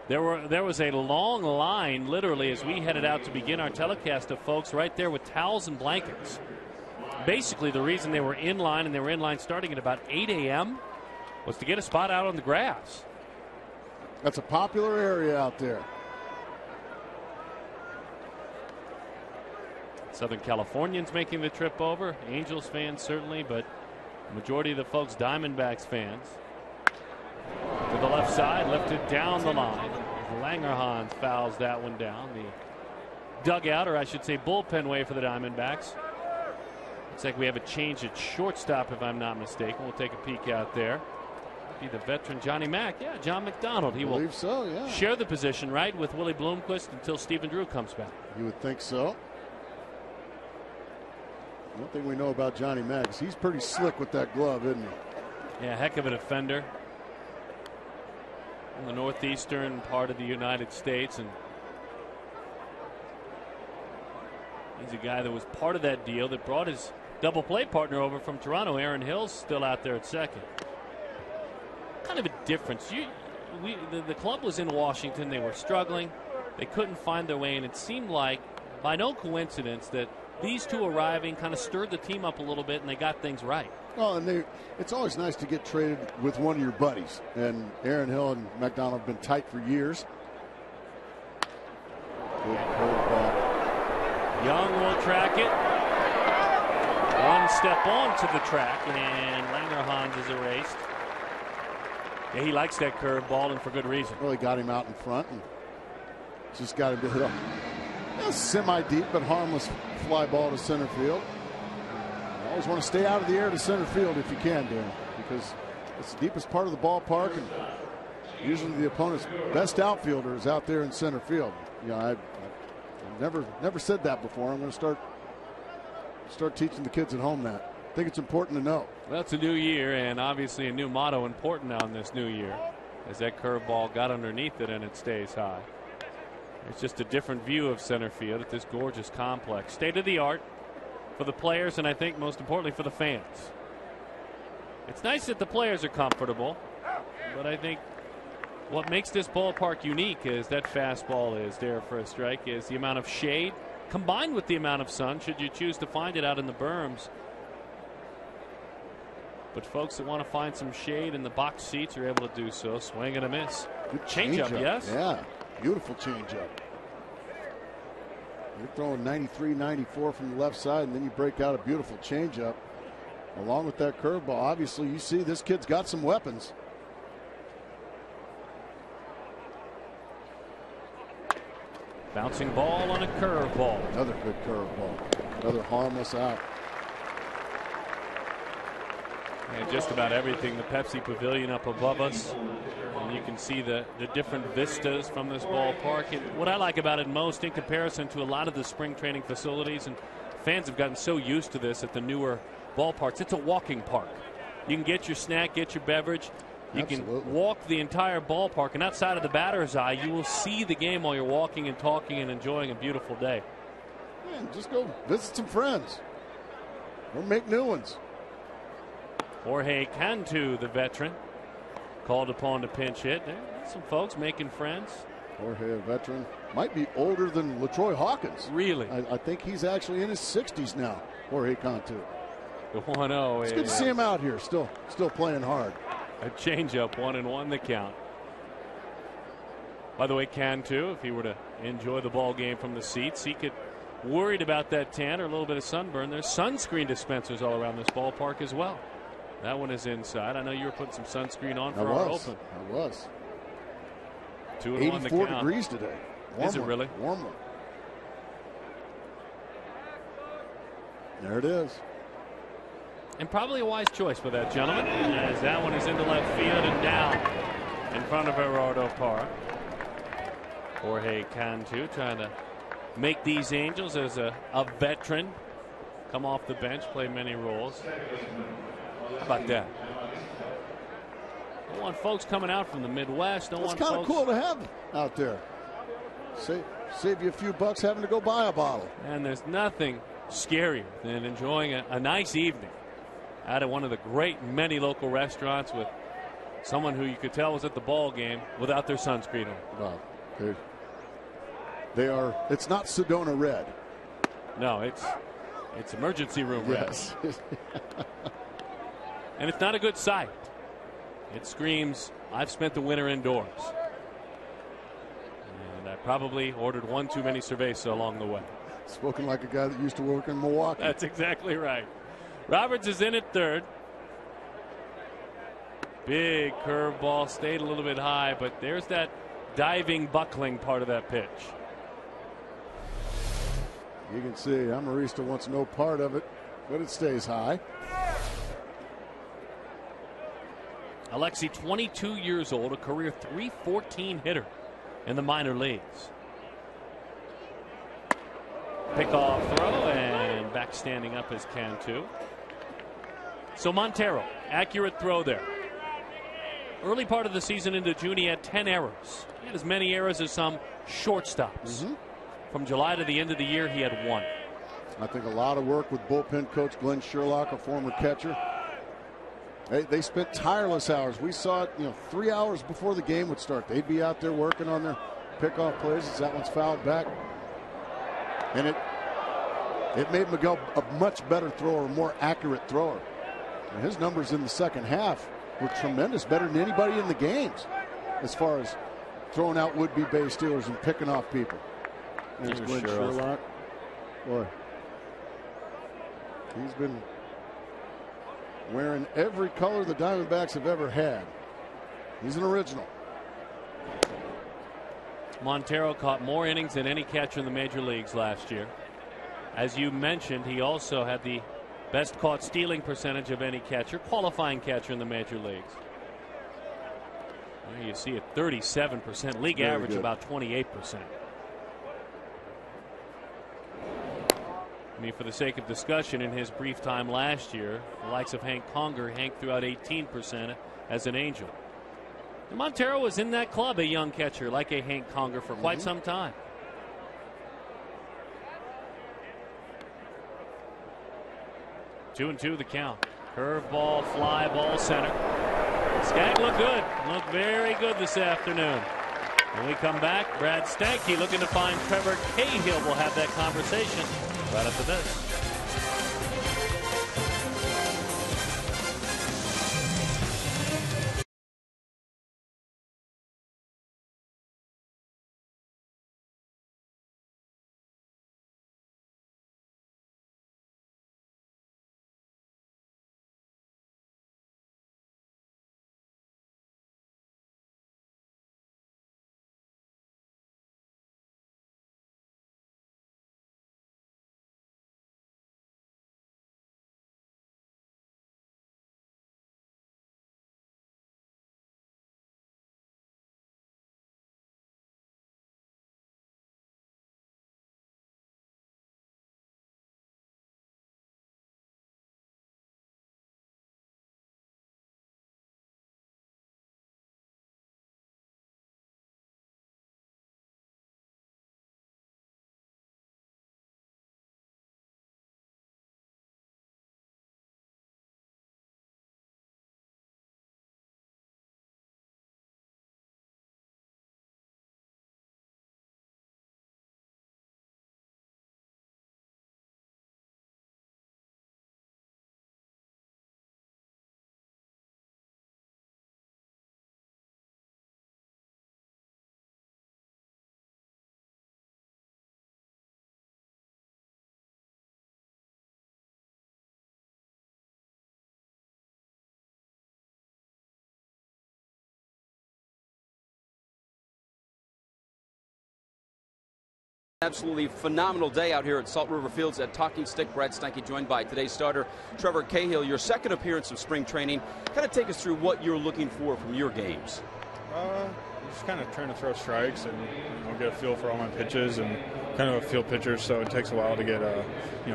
There was a long line, literally, as we headed out to begin our telecast, of folks right there with towels and blankets. Basically, the reason they were in line, and they were in line starting at about 8 a.m., was to get a spot out on the grass. That's a popular area out there. Southern Californians making the trip over. Angels fans, certainly, but the majority of the folks, Diamondbacks fans. To the left side, lifted down the line. Langerhans fouls that one down. The dugout, or I should say bullpen way for the Diamondbacks. Looks like we have a change at shortstop, if I'm not mistaken. We'll take a peek out there. Be the veteran Johnny Mack. Yeah, John McDonald. He will share the position, right, with Willie Bloomquist until Stephen Drew comes back. You would think so. One thing we know about Johnny Mack is he's pretty slick with that glove, isn't he? Yeah, heck of a defender. In the northeastern part of the United States, and he's a guy that was part of that deal that brought his double play partner over from Toronto. Aaron Hill's still out there at second. Kind of a difference. The club was in Washington. They were struggling. They couldn't find their way, and it seemed like, by no coincidence, that these two arriving kind of stirred the team up a little bit, and they got things right. Well, and it's always nice to get traded with one of your buddies. And Aaron Hill and McDonald have been tight for years. Good curveball. Young will track it. One step onto the track, and Langerhans is erased. Yeah, he likes that curveball, and for good reason. Really got him out in front, and just got him to hit a semi-deep but harmless fly ball to center field. You always want to stay out of the air to center field if you can, Dan, because it's the deepest part of the ballpark, and usually the opponent's best outfielder is out there in center field. You know, I've never said that before. I'm going to start teaching the kids at home that. I think it's important to know. Well, it's a new year, and obviously a new motto important on this new year, as that curveball got underneath it and it stays high. It's just a different view of center field at this gorgeous complex. State of the art for the players, and I think most importantly for the fans. It's nice that the players are comfortable, but I think what makes this ballpark unique is that fastball is there for a strike, is the amount of shade combined with the amount of sun, should you choose to find it out in the berms. But folks that want to find some shade in the box seats are able to do so. Swing and a miss. Good Change-up, yes? Yeah, beautiful changeup. You're throwing 93, 94 from the left side, and then you break out a beautiful changeup along with that curveball. Obviously, you see this kid's got some weapons. Bouncing ball on a curveball. Another good curveball. Another harmless out. And just about everything. The Pepsi Pavilion up above us. And you can see the different vistas from this ballpark. And what I like about it most in comparison to a lot of the spring training facilities, and fans have gotten so used to this at the newer ballparks, it's a walking park. You can get your snack, get your beverage. You Absolutely. can walk the entire ballpark, and outside of the batter's eye, you will see the game while you're walking and talking and enjoying a beautiful day. Yeah, just go visit some friends or make new ones. Jorge Cantu, the veteran, called upon to pinch hit. There's some folks making friends. Jorge, a veteran, might be older than LaTroy Hawkins. Really? I think he's actually in his 60s now, Jorge Cantu. The 1-0. It's good to see him out here, still playing hard. A changeup, 1-1 the count. By the way, Cantu, if he were to enjoy the ball game from the seats, he could worried about that tan or a little bit of sunburn. There's sunscreen dispensers all around this ballpark as well. That one is inside. I know you were putting some sunscreen on for our open. I was. 2-1 the count. 84 degrees today. Is it really? Warmer. There it is. And probably a wise choice for that gentleman, as that one is into left field and down in front of Gerardo Parra. Jorge Cantu trying to make these Angels as a veteran come off the bench, play many roles. How about that? Don't want folks coming out from the Midwest. It's kind of cool to have out there. Save you a few bucks having to go buy a bottle. And there's nothing scarier than enjoying a nice evening out of one of the great many local restaurants with someone who you could tell was at the ball game without their sunscreen on. Well, they are. It's not Sedona red. No, it's emergency room red. Yes. And it's not a good sight. It screams, I've spent the winter indoors. And I probably ordered one too many cerveza along the way. Spoken like a guy that used to work in Milwaukee. That's exactly right. Roberts is in at third. Big curveball, stayed a little bit high, but there's that diving, buckling part of that pitch. You can see Amarista wants no part of it, but it stays high. Alexi, 22 years old, a career .314 hitter in the minor leagues. Pickoff throw, and back standing up is Cantu. So Montero, accurate throw there. Early part of the season into June, he had 10 errors. He had as many errors as some shortstops. From July to the end of the year, he had 1. I think a lot of work with bullpen coach Glenn Sherlock, a former catcher. They spent tireless hours. We saw it, 3 hours before the game would start. They'd be out there working on their pickoff plays as that one's fouled back. And it made Miguel a much better thrower, a more accurate thrower. And his numbers in the second half were tremendous, better than anybody in the games as far as throwing out would-be base stealers and picking off people. There's Glenn Sherlock. Boy, he's been wearing every color the Diamondbacks have ever had. He's an original. Montero caught more innings than any catcher in the major leagues last year. As you mentioned, he also had the best caught stealing percentage of any catcher, qualifying catcher in the major leagues. There you see it, 37%. League Very average good. about 28%. I mean, for the sake of discussion, in his brief time last year, the likes of Hank Conger, Hank threw out 18% as an Angel. And Montero was in that club, a young catcher like a Hank Conger, for quite some time. Two and two the count. Curveball, fly ball center. Skagg looked good. Looked very good this afternoon. When we come back, Brad Stanky looking to find Trevor Cahill. We'll have that conversation right after this. Absolutely phenomenal day out here at Salt River Fields at Talking Stick. Brad Steinke joined by today's starter, Trevor Cahill. Your second appearance of spring training. Kind of take us through what you're looking for from your games. Just kind of trying to throw strikes and get a feel for all my pitches and kind of a field pitcher, so it takes a while to get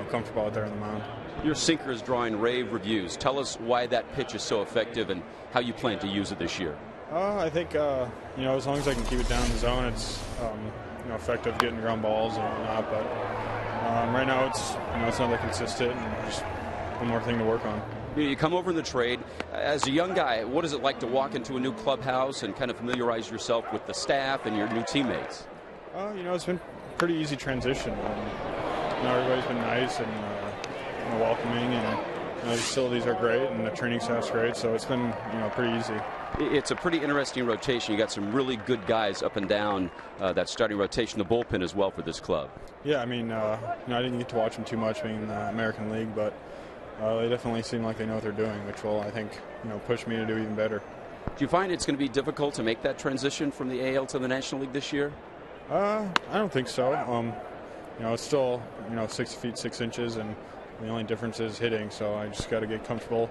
comfortable out there on the mound. Your sinker is drawing rave reviews. Tell us why that pitch is so effective and how you plan to use it this year. I think as long as I can keep it down in the zone, it's effective getting ground balls and whatnot. But right now it's not that consistent, and just one more thing to work on. You come over in the trade. As a young guy, what is it like to walk into a new clubhouse and kind of familiarize yourself with the staff and your new teammates? It's been a pretty easy transition. Everybody's been nice and welcoming, and the facilities are great, and the training staff's great, so it's been pretty easy. It's a pretty interesting rotation. You got some really good guys up and down that starting rotation, the bullpen as well for this club. Yeah, I didn't get to watch them too much being in the American League, but they definitely seem like they know what they're doing, which will, I think, push me to do even better. Do you find it's going to be difficult to make that transition from the AL to the National League this year? I don't think so. It's still 6 feet 6 inches, and the only difference is hitting. So I just got to get comfortable.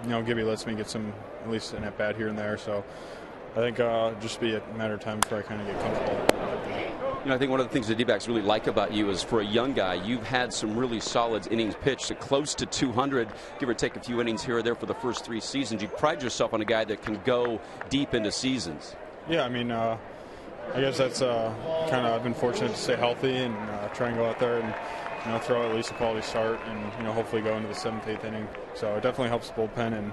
Gibby lets me get at least an at bat here and there. So I think just be a matter of time before I kind of get comfortable. I think one of the things the D-backs really like about you is, for a young guy, you've had some really solid innings pitched, close to 200, give or take a few innings here or there for the first 3 seasons. You pride yourself on a guy that can go deep into seasons. Yeah, I guess that's I've been fortunate to stay healthy and try and go out there and throw at least a quality start and hopefully go into the 7th, 8th inning. So it definitely helps the bullpen and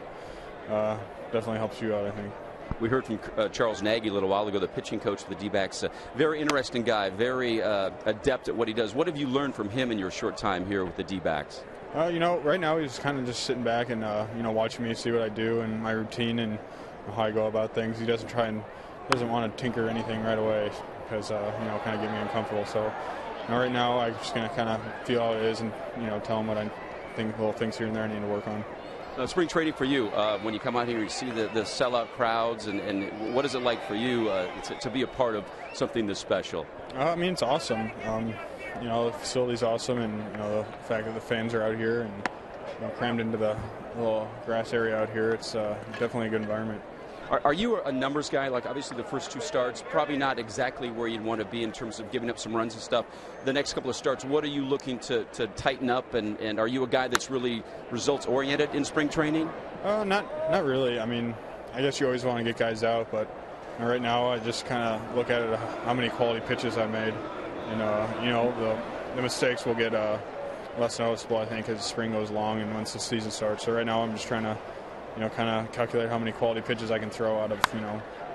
definitely helps you out, I think. We heard from Charles Nagy a little while ago, the pitching coach for the D-backs. Very interesting guy, very adept at what he does. What have you learned from him in your short time here with the D-backs? Right now he's kind of just sitting back and watching me see what I do and my routine and how I go about things. He doesn't want to tinker anything right away because kind of get me uncomfortable. So right now I'm just going to kind of feel how it is and tell him what I think, little things here and there I need to work on. Spring training for you, when you come out here, you see the sellout crowds, and what is it like for you to be a part of something this special? It's awesome. The facility's awesome, and the fact that the fans are out here and crammed into the little grass area out here, it's definitely a good environment. Are you a numbers guy? Like, obviously the first 2 starts, probably not exactly where you'd want to be in terms of giving up some runs and stuff. The next couple of starts, what are you looking to tighten up, and are you a guy that's really results-oriented in spring training? Not really. I guess you always want to get guys out, but right now I just kind of look at it, how many quality pitches I made. And, the mistakes will get less noticeable, I think, as spring goes along and once the season starts. So right now I'm just trying to kind of calculate how many quality pitches I can throw out of,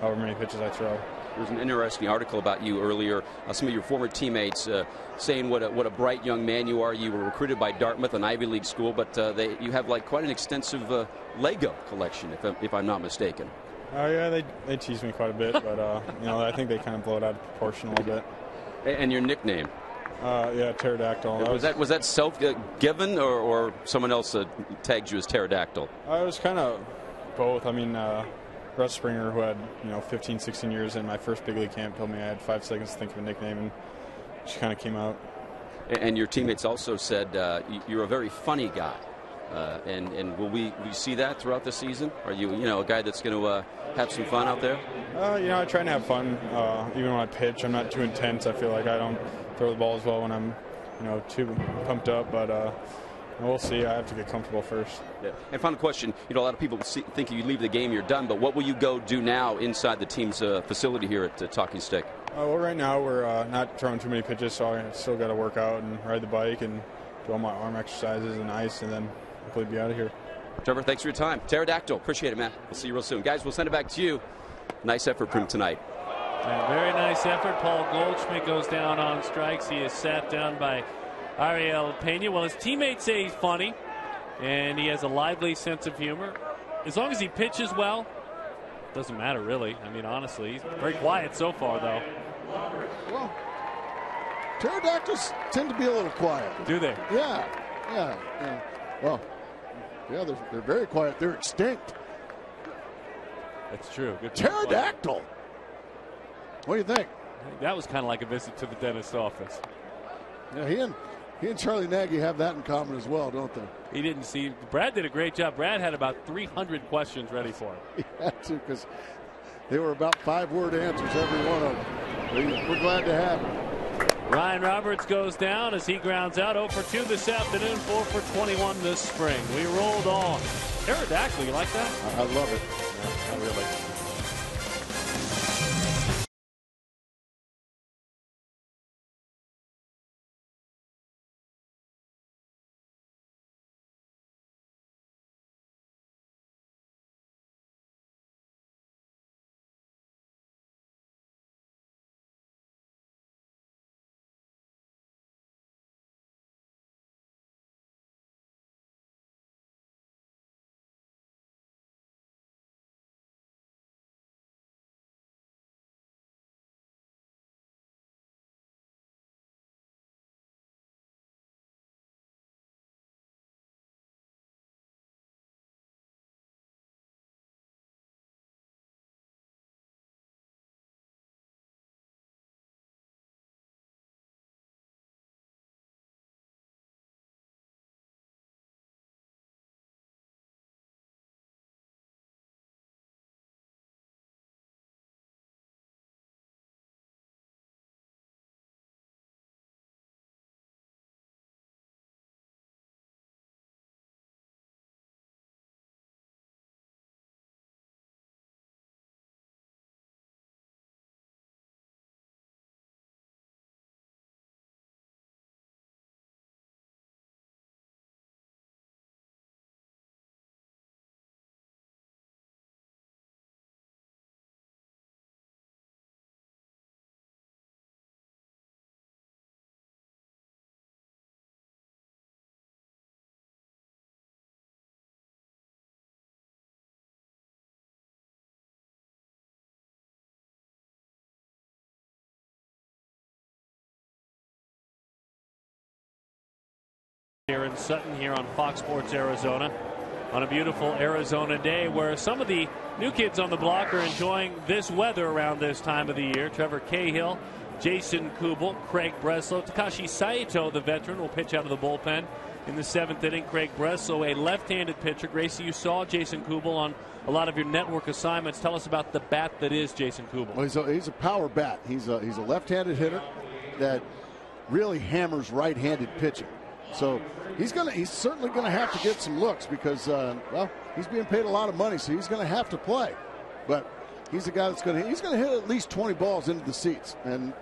however many pitches I throw. There was an interesting article about you earlier. Some of your former teammates saying what a bright young man you are. You were recruited by Dartmouth, an Ivy League school, but you have quite an extensive Lego collection, if I'm not mistaken. Yeah, they tease me quite a bit, but I think they kind of blow it out of proportion a little bit. And your nickname? Yeah, pterodactyl. Was that self-given or someone else tagged you as pterodactyl? It was kind of both. Russ Springer, who had 15, 16 years in my first big league camp, told me I had 5 seconds to think of a nickname, and it just kind of came out. And your teammates also said you're a very funny guy. And will we see that throughout the season? Are you a guy that's going to have some fun out there? I try to have fun even when I pitch. I'm not too intense. I feel like I don't throw the ball as well when I'm too pumped up, but we'll see. I have to get comfortable first. Yeah. And final question, a lot of people think you leave the game, you're done, but what will you go do now inside the team's facility here at Talking Stick? Well, right now we're not throwing too many pitches, so I still got to work out and ride the bike and do all my arm exercises and ice, and then hopefully be out of here. Trevor, thanks for your time. Pterodactyl, appreciate it, man. We'll see you real soon. Guys, we'll send it back to you. Nice effort from tonight. Yeah, very nice effort. Paul Goldschmidt goes down on strikes. He is sat down by Ariel Pena. Well, his teammates say he's funny, and he has a lively sense of humor. As long as he pitches well, doesn't matter really. Honestly, he's very quiet so far, though. Well, pterodactyls tend to be a little quiet. Do they? Yeah. Well, yeah, they're very quiet. They're extinct. That's true. Good Pterodactyl. What do you think? That was kind of like a visit to the dentist's office. Yeah, he and Charlie Nagy have that in common as well, don't they? He didn't see. Brad did a great job. Brad had about 300 questions ready for him. He had to, because they were about 5-word answers, every one of them. But we're glad to have him. Ryan Roberts goes down as he grounds out. 0 for 2 this afternoon, 4 for 21 this spring. We rolled on. Pterodactyl, you like that? I love it. Yeah, not really. Here in Sutton, here on Fox Sports Arizona, on a beautiful Arizona day where some of the new kids on the block are enjoying this weather around this time of the year. Trevor Cahill, Jason Kubel, Craig Breslow, Takashi Saito, the veteran, will pitch out of the bullpen in the 7th inning. Craig Breslow, a left-handed pitcher. Gracie, you saw Jason Kubel on a lot of your network assignments. Tell us about the bat that is Jason Kubel. Well, he's a power bat. He's a left-handed hitter that really hammers right-handed pitching. So he's certainly going to have to get some looks because, well, he's being paid a lot of money, so he's going to have to play. But he's a guy that's going to hit at least 20 balls into the seats, and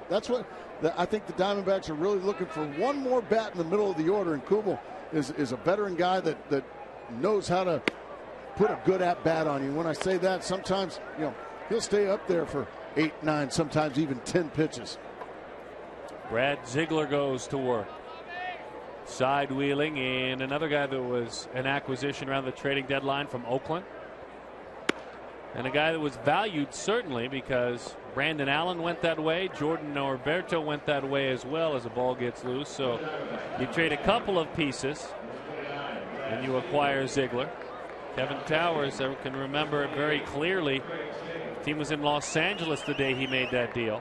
that's what I think the Diamondbacks are really looking for. One more bat in the middle of the order, and Kubel is a veteran guy that knows how to put a good at bat on you. When I say that, sometimes he'll stay up there for 8, 9, sometimes even 10 pitches. Brad Ziegler goes to work. Side wheeling in another guy that was an acquisition around the trading deadline from Oakland. And a guy that was valued certainly because Brandon Allen went that way. Jordan Norberto went that way as well as the ball gets loose. So you trade a couple of pieces and you acquire Ziegler. Kevin Towers, I can remember it very clearly. The team was in Los Angeles the day he made that deal.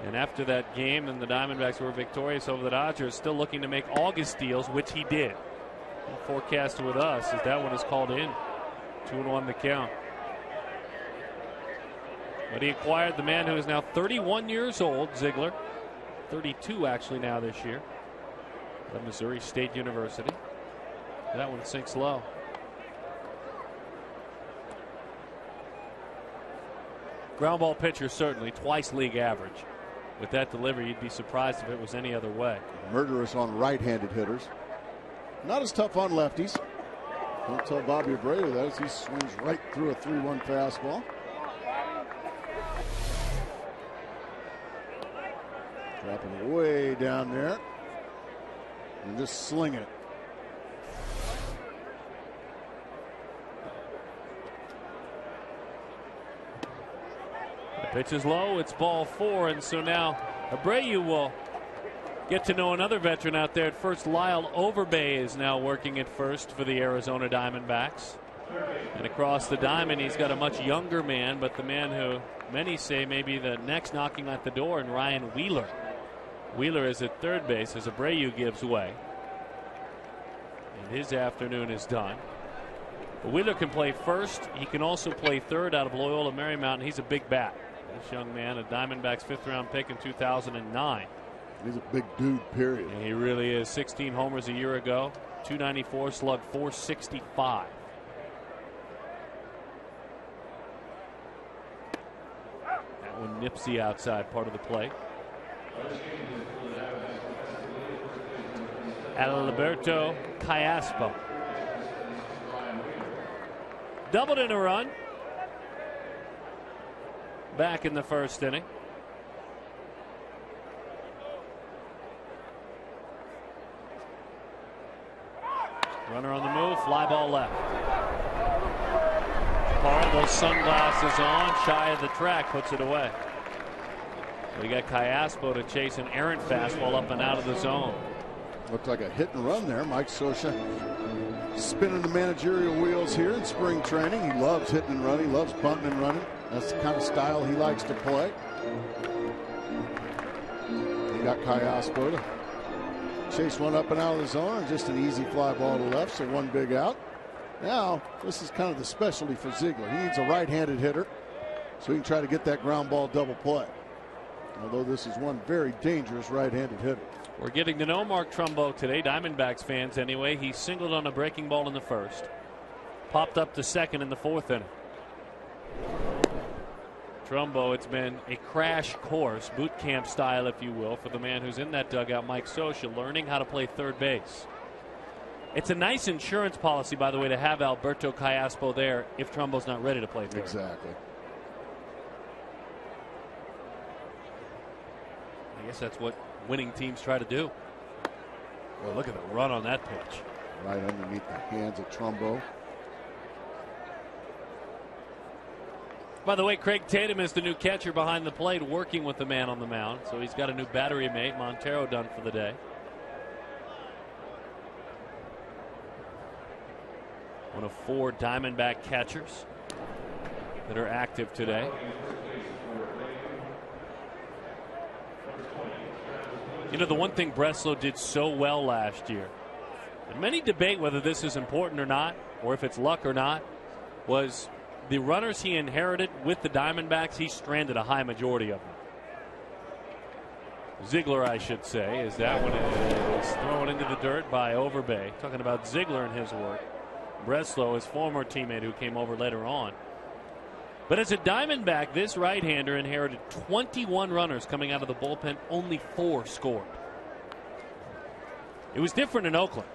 And after that game, and the Diamondbacks were victorious over the Dodgers, still looking to make August deals, which he did. And forecast with us is that one is called in. 2-1 the count. But he acquired the man who is now 31 years old, Ziegler. 32 actually now this year. At Missouri State University. That one sinks low. Ground ball pitcher, certainly, twice league average. With that delivery, you'd be surprised if it was any other way. Murderous on right-handed hitters. Not as tough on lefties. Don't tell Bobby Abreu that as he swings right through a 3-1 fastball. Dropping way down there. And just slinging it. Pitch is low, it's ball 4, and so now Abreu will get to know another veteran out there at first. Lyle Overbay is now working at first for the Arizona Diamondbacks. And across the diamond, he's got a much younger man, but the man who many say may be the next knocking at the door, and Ryan Wheeler. Wheeler is at third base as Abreu gives way. And his afternoon is done. But Wheeler can play first. He can also play third out of Loyola Marymount. He's a big bat. This young man, a Diamondbacks 5th-round pick in 2009. He's a big dude, period. And he really is. 16 homers a year ago. 294, slug 465. That one nips the outside part of the plate. Alberto Callaspo. Doubled in a run. Back in the first inning. Runner on the move, fly ball left. Paul, those sunglasses on, shy of the track, puts it away. We got Callaspo to chase an errant fastball up and out of the zone. Looked like a hit and run there. Mike Scioscia spinning the managerial wheels here in spring training. He loves hitting and running, loves bunting and running. That's the kind of style he likes to play. He got Callaspo to chase one up and out of the zone, and just an easy fly ball to left, so one big out. Now, this is kind of the specialty for Ziegler. He needs a right-handed hitter so he can try to get that ground ball double play. Although this is one very dangerous right-handed hitter. We're getting to know Mark Trumbo today, Diamondbacks fans anyway. He singled on a breaking ball in the first. Popped up to second in the fourth inning. Trumbo, it's been a crash course, boot camp style, if you will, for the man who's in that dugout, Mike Scioscia, learning how to play third base. It's a nice insurance policy, by the way, to have Alberto Callaspo there if Trumbo's not ready to play third. Exactly. I guess that's what winning teams try to do. Well, look at the run on that pitch. Right underneath the hands of Trumbo. By the way, Craig Tatum is the new catcher behind the plate, working with the man on the mound. So he's got a new battery mate, Montero, done for the day. One of 4 Diamondback catchers that are active today. You know, the one thing Breslow did so well last year, and many debate whether this is important or not, or if it's luck or not, was the runners he inherited with the Diamondbacks, he stranded a high majority of them. Ziegler, I should say, as that one is thrown into the dirt by Overbay. Talking about Ziegler and his work. Breslow, his former teammate who came over later on. But as a Diamondback, this right-hander inherited 21 runners coming out of the bullpen. Only 4 scored. It was different in Oakland.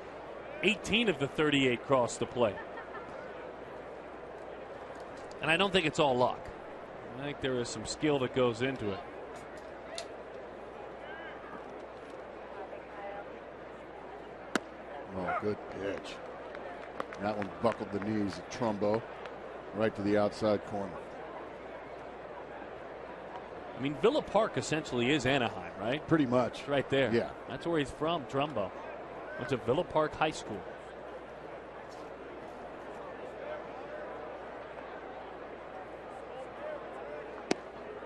18 of the 38 crossed the plate. And I don't think it's all luck. I think there is some skill that goes into it. Oh, good pitch. That one buckled the knees of Trumbo right to the outside corner. I mean, Villa Park essentially is Anaheim, right? Pretty much. It's right there. Yeah. That's where he's from, Trumbo. Went to Villa Park High School.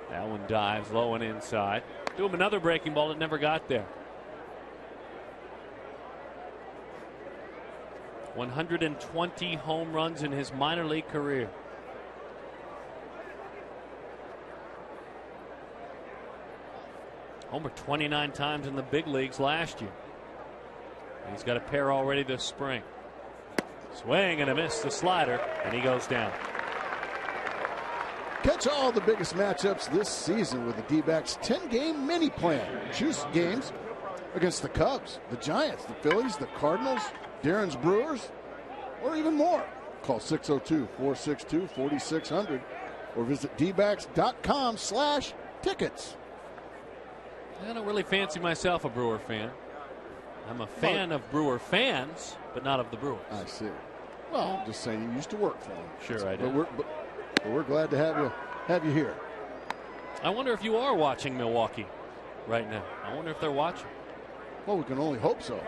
That one dives low and inside. Do him another breaking ball that never got there. 120 home runs in his minor league career. Homer 29 times in the big leagues last year. And he's got a pair already this spring. Swing and a miss, the slider, and he goes down. Catch all the biggest matchups this season with the D-backs 10-game mini plan. Choose games against the Cubs, the Giants, the Phillies, the Cardinals, Darren's Brewers, or even more. Call 602-462-4600 or visit dbacks.com/tickets. I don't really fancy myself a Brewer fan. I'm a fan of Brewer fans, but not of the Brewers. I see. Well, I'm just saying you used to work for them. Sure, I did. But we're glad to have you here. I wonder if you are watching Milwaukee right now. I wonder if they're watching. Well, we can only hope so.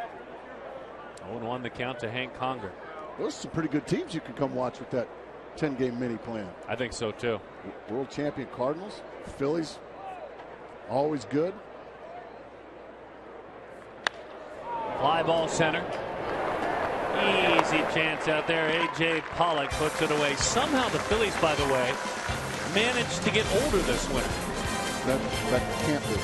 0-1 the count to Hank Conger. those are some pretty good teams you can come watch with that 10-game mini plan. I think so too. World champion Cardinals, Phillies, always good. Fly ball center. Easy chance out there. A.J. Pollock puts it away. Somehow the Phillies, by the way, managed to get older this winter. That can't be.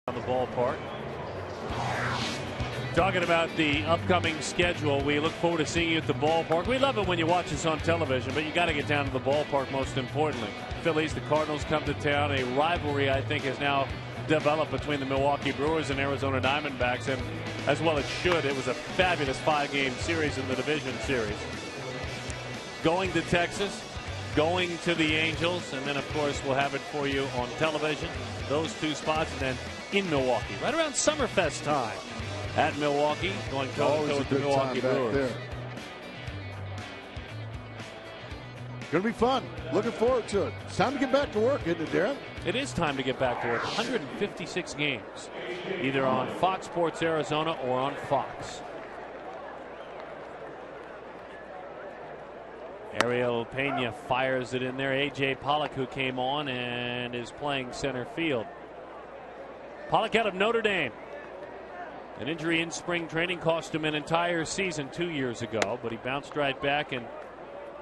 On the ballpark. Talking about the upcoming schedule, we look forward to seeing you at the ballpark. We love it when you watch us on television, but you got to get down to the ballpark most importantly. Phillies, the Cardinals come to town. A rivalry, I think, has now developed between the Milwaukee Brewers and Arizona Diamondbacks, and as well it should. It was a fabulous 5-game series in the division series. Going to Texas, going to the Angels, and then, of course, we'll have it for you on television. Those two spots, and then in Milwaukee, right around Summerfest time at Milwaukee, going toe-to-toe with the Milwaukee Brewers. Going to be fun. Looking forward to it. It's time to get back to work, isn't it, Darren? It is time to get back to work. 156 games, either on Fox Sports Arizona or on Fox. Ariel Pena fires it in there. A.J. Pollock, who came on and is playing center field. Pollock out of Notre Dame. An injury in spring training cost him an entire season 2 years ago, but he bounced right back, and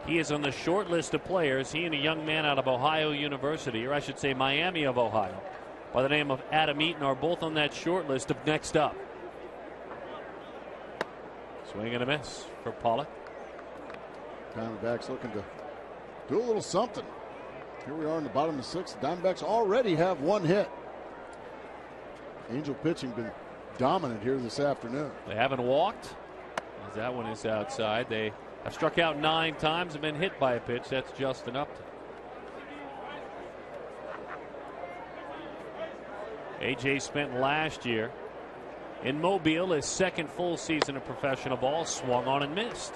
he is on the short list of players. He and a young man out of Ohio University, or I should say Miami of Ohio, by the name of Adam Eaton, are both on that short list of next up. Swing and a miss for Pollock. Diamondbacks looking to do a little something. Here we are in the bottom of the 6th. The Diamondbacks already have one hit. Angel pitching been dominant here this afternoon. They haven't walked, as that one is outside. They have struck out 9 times and been hit by a pitch. That's Justin Upton. AJ spent last year in Mobile, his second full season of professional ball, swung on and missed.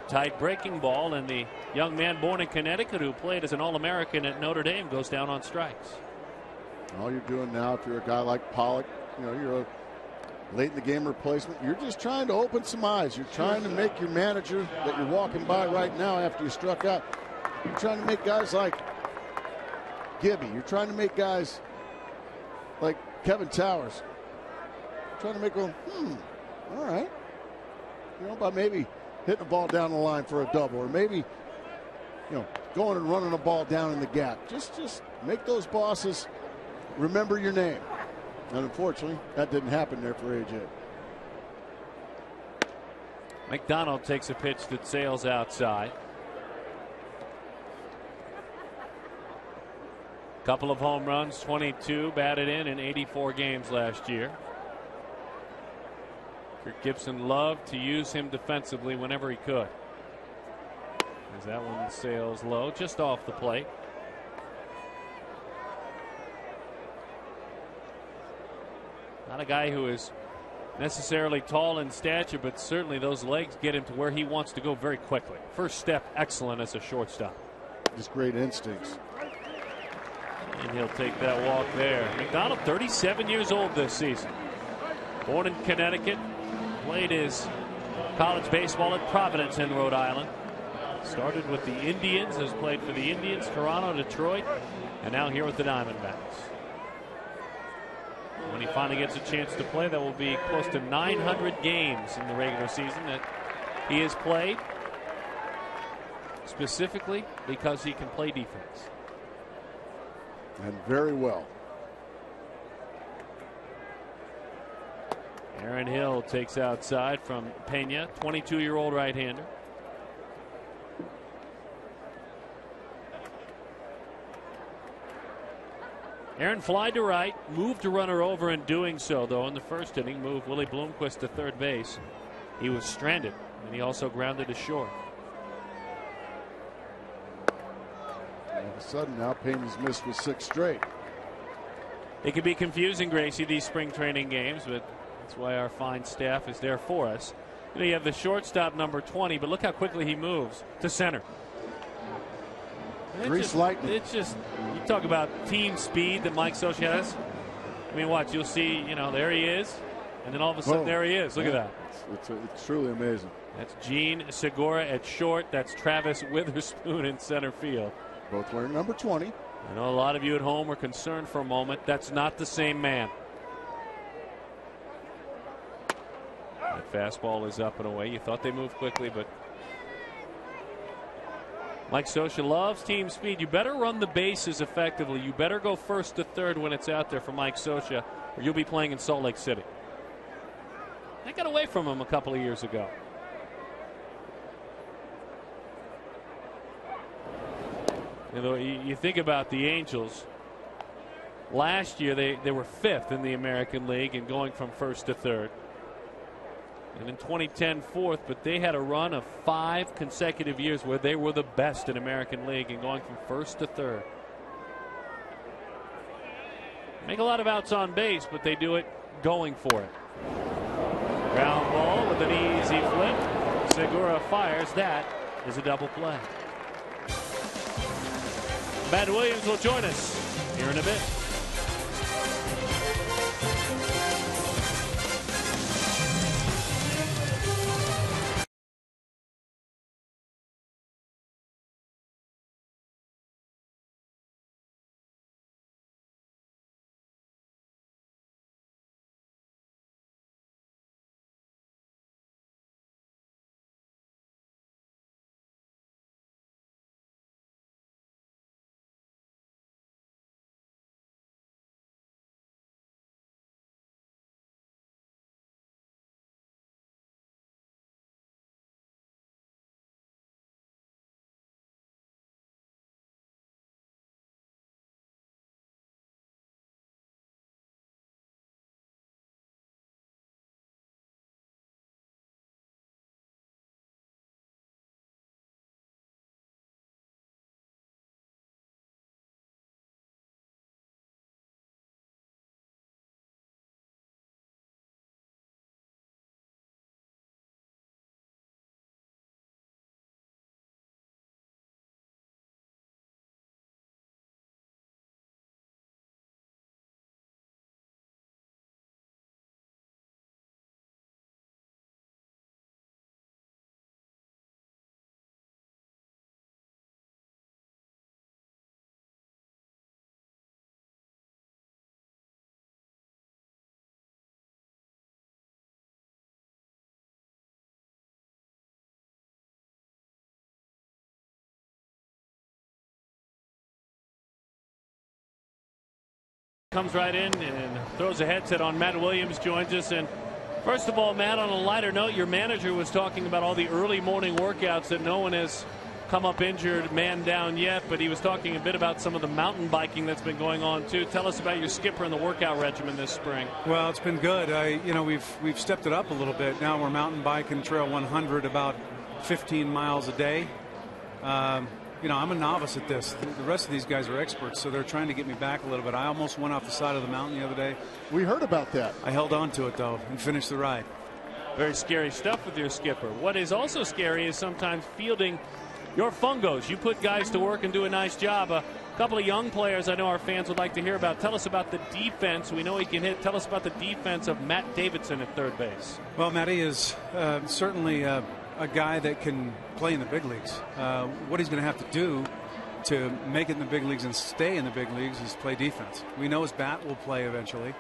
Tight breaking ball, and the young man born in Connecticut who played as an All-American at Notre Dame goes down on strikes. All you're doing now, if you're a guy like Pollock, you know, you're a late in the game replacement. You're just trying to open some eyes. You're trying to make your manager that you're walking by right now after you struck out. You're trying to make guys like Gibby. You're trying to make guys like Kevin Towers. You're trying to make them, all right. You know, by maybe hitting the ball down the line for a double, or maybe, you know, going and running the ball down in the gap. Just make those bosses remember your name. And unfortunately, that didn't happen there for AJ. McDonald takes a pitch that sails outside. Couple of home runs, 22 batted in 84 games last year. Kirk Gibson loved to use him defensively whenever he could. As that one sails low, just off the plate. Not a guy who is necessarily tall in stature, but certainly those legs get him to where he wants to go very quickly. First step, excellent as a shortstop. Just great instincts. And he'll take that walk there. McDonald, 37 years old this season. Born in Connecticut, played his college baseball at Providence in Rhode Island. Started with the Indians, has played for the Indians, Toronto, Detroit, and now here with the Diamondbacks. When he finally gets a chance to play, that will be close to 900 games in the regular season that he has played, specifically because he can play defense. And very well. Aaron Hill takes outside from Pena, 22-year-old right-hander. Aaron flied to right, moved a runner over in doing so, though, in the first inning, moved Willie Bloomquist to third base. He was stranded, and he also grounded to short. All of a sudden, now Pena's missed with 6 straight. It can be confusing, Gracie, these spring training games, but that's why our fine staff is there for us. You know, you have the shortstop, number 20, but look how quickly he moves to center. Grease lightning. It's just, you talk about team speed that Mike Scioscia has. I mean, watch, you'll see, you know, there he is, and then all of a sudden, there he is. Look at that. It's truly amazing. That's Gene Segura at short. That's Travis Witherspoon in center field. Both wearing number 20. I know a lot of you at home were concerned for a moment. That's not the same man. That fastball is up and away. You thought they moved quickly, but Mike Scioscia loves team speed. You better run the bases effectively. You better go first to third when it's out there for Mike Scioscia, or you'll be playing in Salt Lake City. They got away from him a couple of years ago. You know, you think about the Angels. Last year they were 5th in the American League and going from first to third. And in 2010, 4th, but they had a run of 5 consecutive years where they were the best in American League and going from first to third. Make a lot of outs on base, but they do it going for it. Ground ball with an easy flip. Segura fires. That is a double play. Matt Williams will join us here in a bit. Comes right in and throws a headset on. Matt Williams joins us. And first of all, Matt, on a lighter note, your manager was talking about all the early morning workouts that no one has come up injured, man down yet, but he was talking a bit about some of the mountain biking that's been going on too. Tell us about your skipper and the workout regimen this spring. Well, it's been good. We've stepped it up a little bit. Now we're mountain biking Trail 100 about 15 miles a day. You know, I'm a novice at this. The rest of these guys are experts, so they're trying to get me back a little bit. I almost went off the side of the mountain the other day. We heard about that. I held on to it, though, and finished the ride. Very scary stuff with your skipper. What is also scary is sometimes fielding your fungos. You put guys to work and do a nice job. A couple of young players I know our fans would like to hear about. Tell us about the defense. We know he can hit. Tell us about the defense of Matt Davidson at third base. Well, Matty is certainly a guy that can play in the big leagues. What he's going to have to do to make it in the big leagues and stay in the big leagues is play defense. We know his bat will play eventually.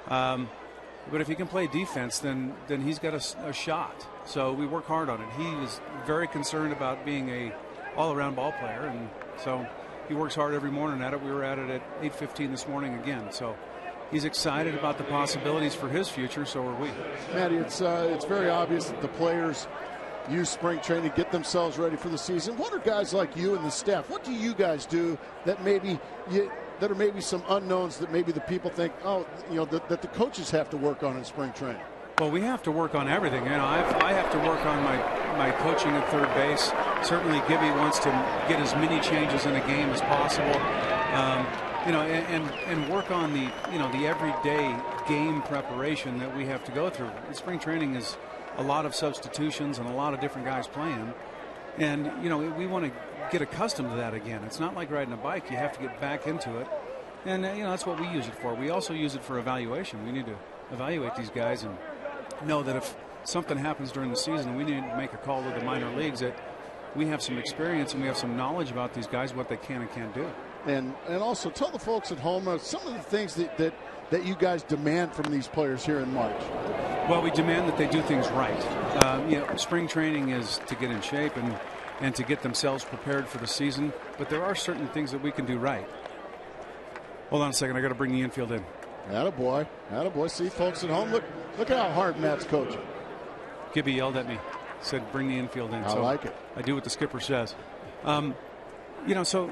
But if he can play defense, then he's got a shot. So we work hard on it. He is very concerned about being a all-around ball player, and so he works hard every morning at it. We were at it at 8:15 this morning again. So he's excited about the possibilities for his future. So are we. Matty, it's very obvious that the players use spring training to get themselves ready for the season. What are guys like you and the staff? What do you guys do that that are maybe some unknowns that maybe the people think, oh, you know, that the coaches have to work on in spring training? Well, we have to work on everything. You know, I have to work on my coaching at third base. Certainly, Gibby wants to get as many changes in a game as possible. You know, and work on the everyday game preparation that we have to go through. Spring training is a lot of substitutions and a lot of different guys playing, and you know, we want to get accustomed to that again. It's not like riding a bike. You have to get back into it, and you know, that's what we use it for. We also use it for evaluation. We need to evaluate these guys and know that if something happens during the season, we need to make a call to the minor leagues that we have some experience and we have some knowledge about these guys, what they can and can't do. And also tell the folks at home some of the things that you guys demand from these players here in March. Well, we demand that they do things right. You know, spring training is to get in shape and to get themselves prepared for the season, but there are certain things that we can do right. Hold on a second, I got to bring the infield in. Attaboy. Attaboy. See, folks at home, look how hard Matt's coaching. Gibby yelled at me, said bring the infield in. I like it. I do what the skipper says. You know, so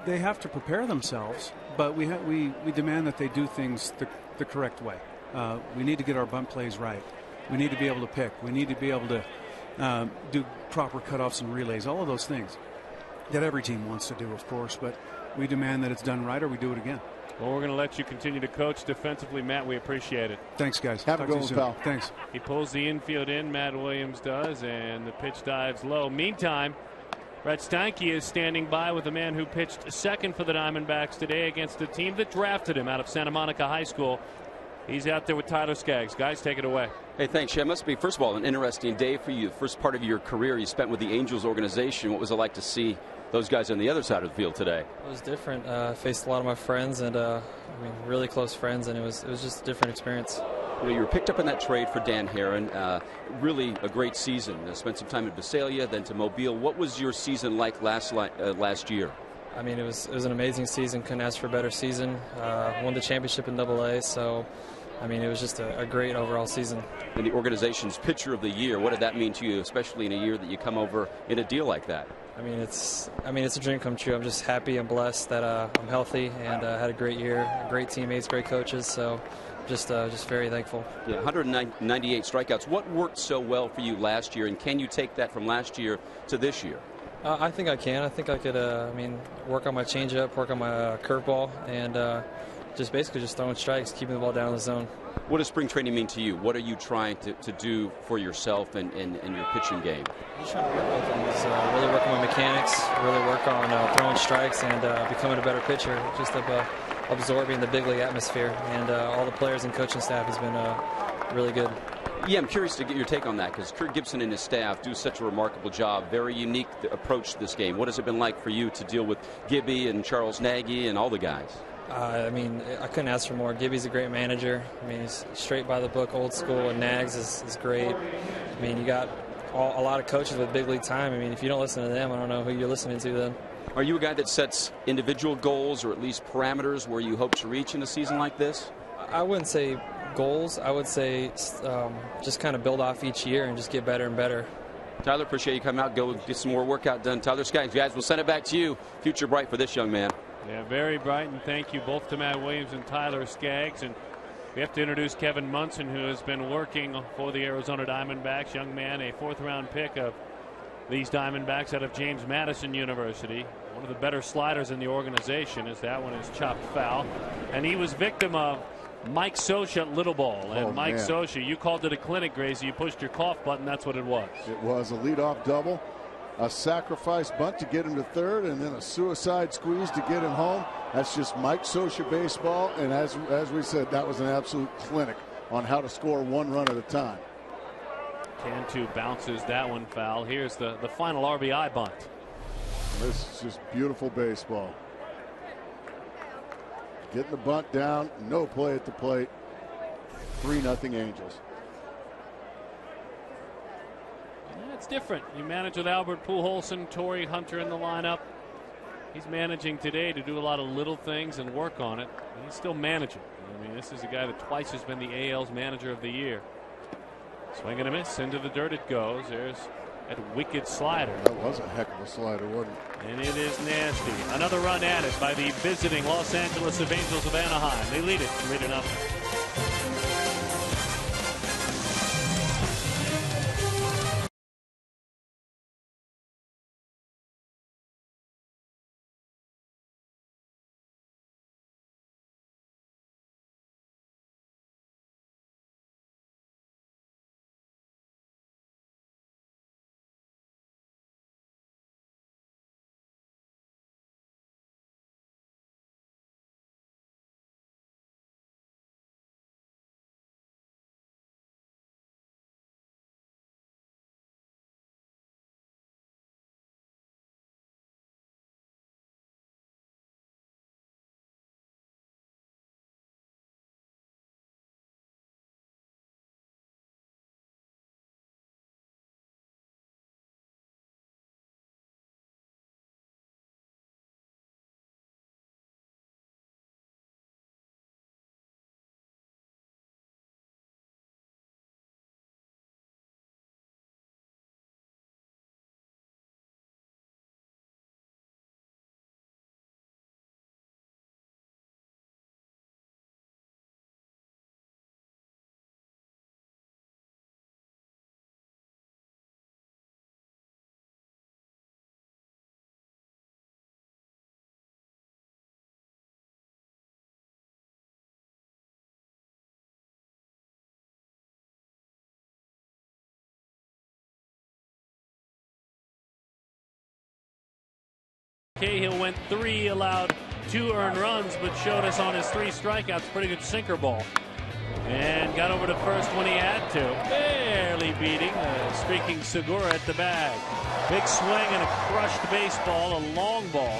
they have to prepare themselves, but we demand that they do things the correct way. We need to get our bunt plays right. We need to be able to pick. We need to be able to do proper cutoffs and relays, all of those things that every team wants to do, of course, but we demand that it's done right or we do it again. Well, we're going to let you continue to coach defensively, Matt. We appreciate it. Thanks, guys. Have a good one, pal. Thanks. He pulls the infield in, Matt Williams does, and the pitch dives low. Meantime, Brett Steinke is standing by with the man who pitched second for the Diamondbacks today against a team that drafted him out of Santa Monica High School. He's out there with Tyler Skaggs. Guys, take it away. Hey, thanks, Shem. Must be, first of all, an interesting day for you. The first part of your career you spent with the Angels organization. What was it like to see those guys on the other side of the field today? It was different. I faced a lot of my friends and really close friends, and it was just a different experience. You know, you were picked up in that trade for Dan Herron. Really a great season. Spent some time in Visalia, then to Mobile. What was your season like last year? I mean, it was an amazing season. Couldn't ask for a better season. Won the championship in AA, so I mean, it was just a great overall season. And the organization's pitcher of the year, what did that mean to you, especially in a year that you come over in a deal like that? I mean, it's a dream come true. I'm just happy and blessed that I'm healthy and had a great year, great teammates, great coaches. So just very thankful. Yeah, 198 strikeouts. What worked so well for you last year, and can you take that from last year to this year? I think I can. I think I could. Work on my changeup, work on my curveball, and just basically just throwing strikes, keeping the ball down in the zone. What does spring training mean to you? What are you trying to do for yourself and your pitching game? I'm just trying to work on things, really work on my mechanics, really work on throwing strikes and becoming a better pitcher, just absorbing the big league atmosphere. And all the players and coaching staff has been really good. Yeah, I'm curious to get your take on that because Kurt Gibson and his staff do such a remarkable job. Very unique approach to this game. What has it been like for you to deal with Gibby and Charles Nagy and all the guys? I couldn't ask for more. Gibby's a great manager. I mean, he's straight by the book, old school, and Nags is great. I mean, you got a lot of coaches with big league time. I mean, if you don't listen to them, I don't know who you're listening to then. Are you a guy that sets individual goals or at least parameters where you hope to reach in a season like this? I wouldn't say goals. I would say just kind of build off each year and just get better and better. Tyler, appreciate you coming out. Go get some more workout done. Tyler Skaggs, guys, we'll send it back to you. Future bright for this young man. Yeah, very bright, and thank you both to Matt Williams and Tyler Skaggs. And we have to introduce Kevin Munson, who has been working for the Arizona Diamondbacks. Young man, a fourth-round pick of these Diamondbacks out of James Madison University. One of the better sliders in the organization, as that one is chopped foul. And he was victim of Mike Scioscia at little ball. And Mike Scioscia, you called it a clinic, Gracie. You pushed your cough button. That's what it was. It was a leadoff double, a sacrifice bunt to get him to third, and then a suicide squeeze to get him home. That's just Mike Scioscia baseball. And as we said, that was an absolute clinic on how to score one run at a time. Cantu bounces that one foul. Here's the final RBI bunt. This is just beautiful baseball. Getting the bunt down, no play at the plate. 3-0 Angels. Yeah, it's different. You manage with Albert Pujols, Torrey Hunter in the lineup. He's managing today to do a lot of little things and work on it. He's still managing. I mean, this is a guy that twice has been the AL's manager of the year. Swing and a miss. Into the dirt it goes. There's that wicked slider. That was a heck of a slider, wasn't it? And it is nasty. Another run added by the visiting Los Angeles Angels of Anaheim. They lead it 3-0. Cahill went 3, allowed 2 earned runs, but showed us on his 3 strikeouts pretty good sinker ball. And got over to first when he had to. Barely beating the streaking Segura at the bag. Big swing and a crushed baseball, a long ball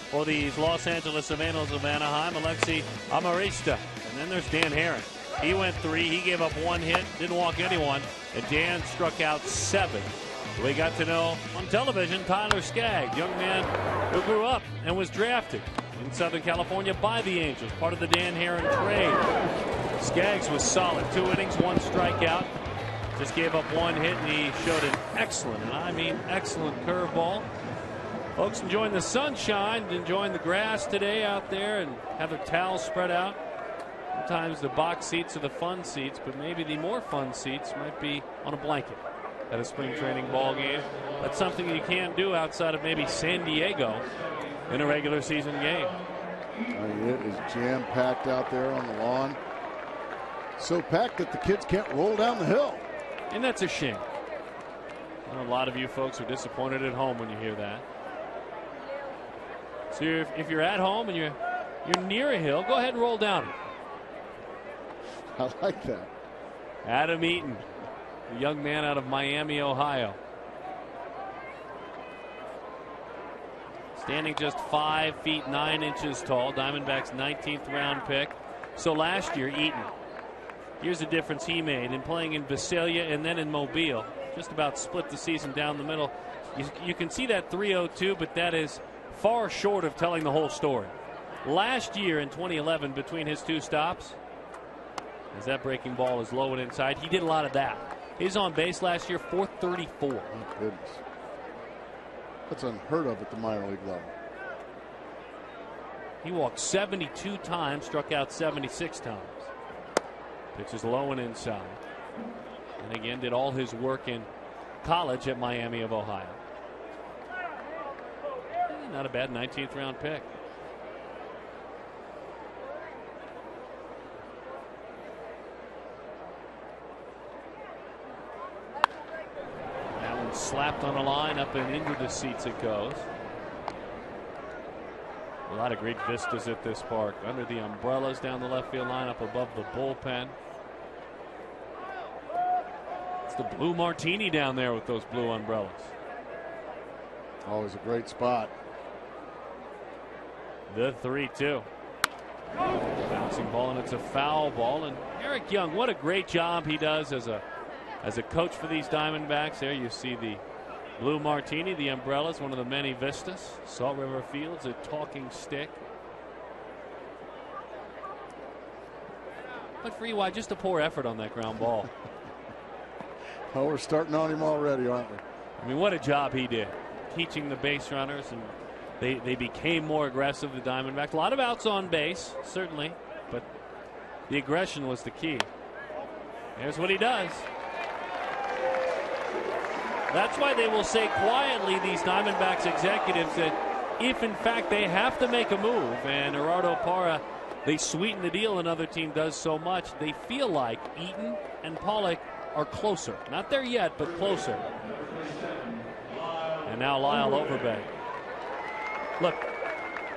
for these Los Angeles Angels of Anaheim. Alexi Amarista. And then there's Dan Herron. He went 3. He gave up 1 hit, didn't walk anyone. And Dan struck out 7. We got to know on television Tyler Skaggs, young man who grew up and was drafted in Southern California by the Angels, part of the Dan Herron trade. Skaggs was solid. 2 innings, 1 strikeout. Just gave up 1 hit, and he showed an excellent, and I mean excellent, curveball. Folks enjoying the sunshine, enjoying the grass today out there, and have their towels spread out. Sometimes the box seats are the fun seats, but maybe the more fun seats might be on a blanket at a spring training ball game. That's something you can't do outside of maybe San Diego in a regular season game. It is jam-packed out there on the lawn. So packed that the kids can't roll down the hill. And that's a shame. I know a lot of you folks are disappointed at home when you hear that. So if you're at home and you're near a hill, go ahead and roll down it. I like that. Adam Eaton, a young man out of Miami, Ohio. Standing just 5 feet 9 inches tall. Diamondbacks 19th round pick. So last year, Eaton, here's the difference he made in playing in Visalia and then in Mobile. Just about split the season down the middle. You can see that 302, but that is far short of telling the whole story. Last year in 2011, between his 2 stops, as that breaking ball is low and inside, he did a lot of that. His on base last year, 434. My goodness. That's unheard of at the minor league level. He walked 72 times, struck out 76 times. Pitches low and inside. And again, did all his work in college at Miami of Ohio. not a bad 19th round pick. That one slapped on a line, up and into the seats it goes. A lot of great vistas at this park. Under the umbrellas down the left field line, up above the bullpen. It's the Blue Martini down there with those blue umbrellas. Always a great spot. The 3-2. Bouncing ball, and it's a foul ball. And Eric Young, what a great job he does as a coach for these Diamondbacks. There you see the Blue Martini, the umbrellas, one of the many vistas. Salt River Fields, a talking stick. But for EY, just a poor effort on that ground ball. Oh, we're starting on him already, aren't we? I mean, what a job he did. Teaching the base runners, and they became more aggressive, the Diamondbacks. A lot of outs on base, certainly, but the aggression was the key. Here's what he does. That's why they will say quietly, these Diamondbacks executives, that if in fact they have to make a move, and Gerardo Parra, they sweeten the deal, another team does so much, they feel like Eaton and Pollock are closer. Not there yet, but closer. And now Lyle Overbay. Look,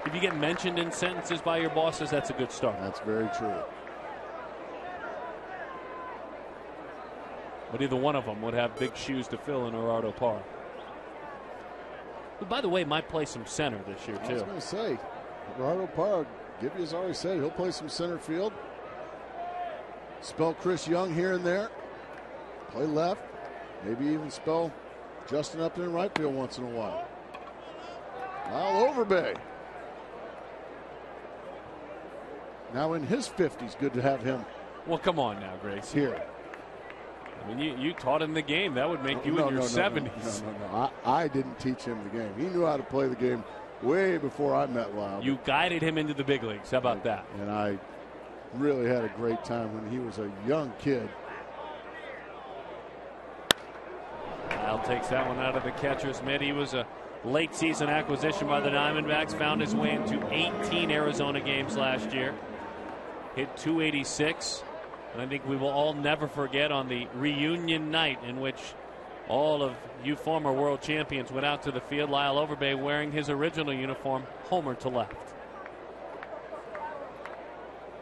if you get mentioned in sentences by your bosses, that's a good start. That's very true. But either one of them would have big shoes to fill in Gerardo Parra, who, by the way, might play some center this year, too. I was going to say, Gerardo Parra, Gibby has already said he'll play some center field. Spell Chris Young here and there. Play left. Maybe even spell Justin up there in right field once in a while. Lyle Overbay. Now in his 50s, good to have him. Well, come on now, Grace. Here. I mean, you taught him the game. That would make you in your 70s. No. I didn't teach him the game. He knew how to play the game way before I met Lyle. You guided him into the big leagues. How about that? And I really had a great time when he was a young kid. Lyle takes that one out of the catcher's mitt. He was a late season acquisition by the Diamondbacks. Found his way into 18 Arizona games last year. Hit 286. And I think we will all never forget on the reunion night in which all of you former world champions went out to the field. Lyle Overbay wearing his original uniform, homer to left.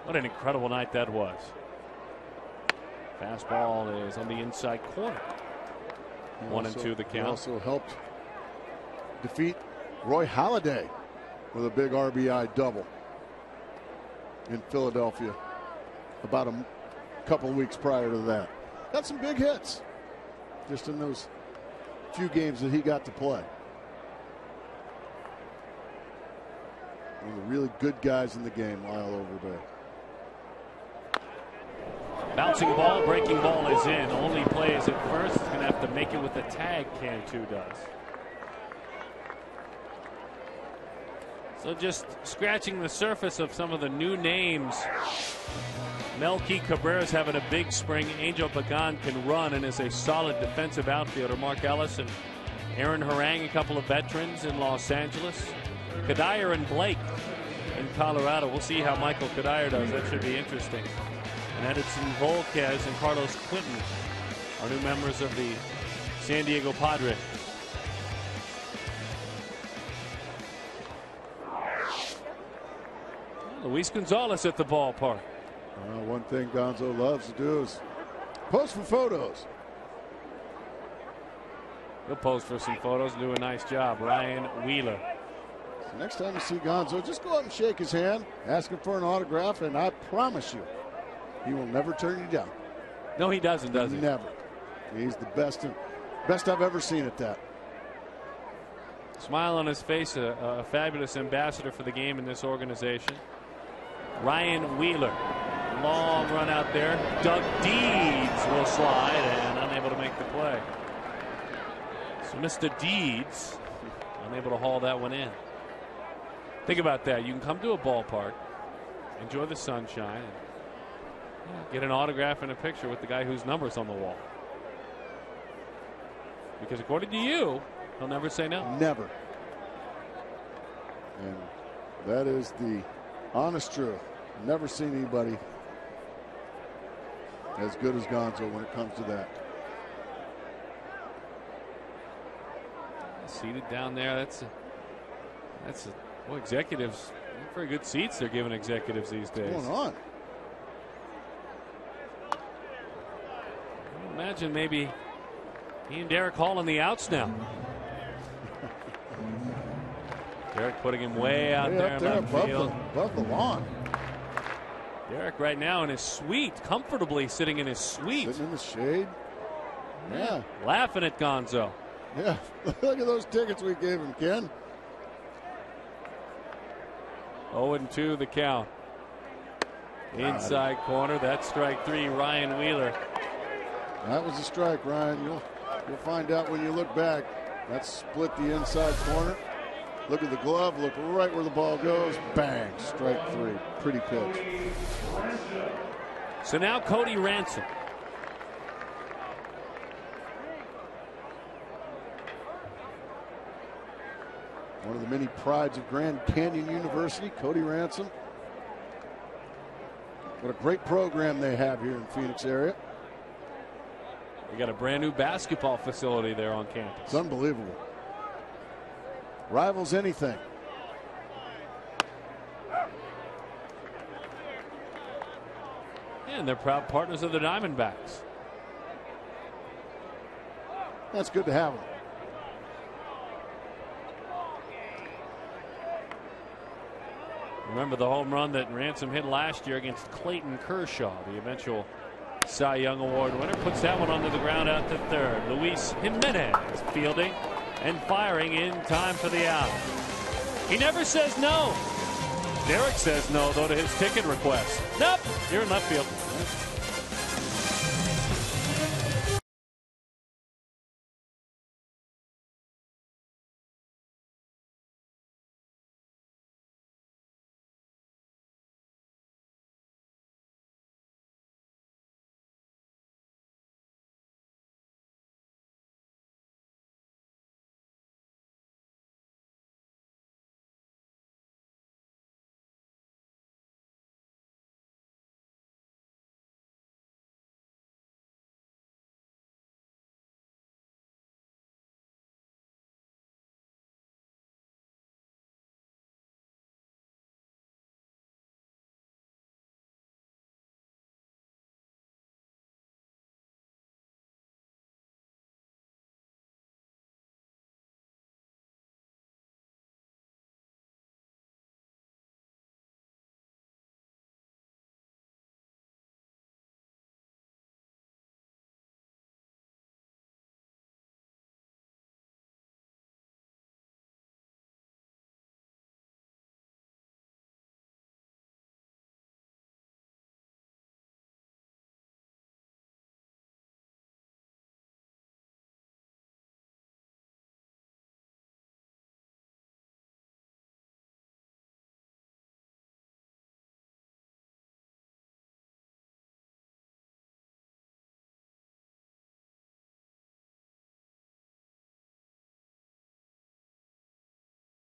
What an incredible night that was. Fastball is on the inside corner. 1-2 the count. He also helped defeat Roy Halladay with a big RBI double in Philadelphia about a couple of weeks prior to that. Got some big hits just in those few games that he got to play. One of the really good guys in the game, Lyle Overbay. Bouncing ball, breaking ball is in. Only plays at first. He's going to have to make it with the tag. Cantu does. So just scratching the surface of some of the new names. Melky Cabrera's having a big spring. Angel Pagan can run and is a solid defensive outfielder. Mark Ellis and Aaron Harang, a couple of veterans in Los Angeles. Kadire and Blake in Colorado. We'll see how Michael Kadire does. That should be interesting. And Edison Volquez and Carlos Quinton are new members of the San Diego Padres. Luis Gonzalez at the ballpark. One thing Gonzo loves to do is post for photos. He'll post for some photos and do a nice job. Ryan Wheeler. So next time you see Gonzo, just go up and shake his hand, ask him for an autograph, and I promise you, he will never turn you down. No, he doesn't, does he? Never. He's the best I've ever seen at that. Smile on his face, a fabulous ambassador for the game in this organization. Ryan Wheeler. Long run out there. Doug Deeds will slide and unable to make the play. So Mr. Deeds unable to haul that one in. Think about that. You can come to a ballpark, enjoy the sunshine, and get an autograph and a picture with the guy whose number's on the wall. Because according to you, he'll never say no. Never. And that is the honest truth. Never seen anybody as good as Gonzo when it comes to that. Seated down there. Well, executives, not very good seats they're giving executives these days. What's going on? Imagine maybe he and Derek Hall on the outs now. Derek putting him way out there in left field. Above the lawn. Derek right now in his suite, comfortably sitting in his suite. Sitting in the shade. Yeah. Laughing at Gonzo. Yeah. Look at those tickets we gave him, Ken. 0-2 the count. Inside corner. That's strike 3, Ryan Wheeler. That was a strike, Ryan. You'll find out when you look back. That split the inside corner. Look at the glove. Look right where the ball goes. Bang. Strike 3. Pretty pitch. So now Cody Ransom. One of the many prides of Grand Canyon University, Cody Ransom. What a great program they have here in the Phoenix area. They got a brand new basketball facility there on campus. It's unbelievable. Rivals anything. And they're proud partners of the Diamondbacks. That's good to have them. Remember the home run that Ransom hit last year against Clayton Kershaw, the eventual Cy Young Award winner. Puts that one onto the ground out to third. Luis Jimenez fielding and firing in time for the out. He never says no. Derek says no, though, to his ticket request. Nope, you're in left field.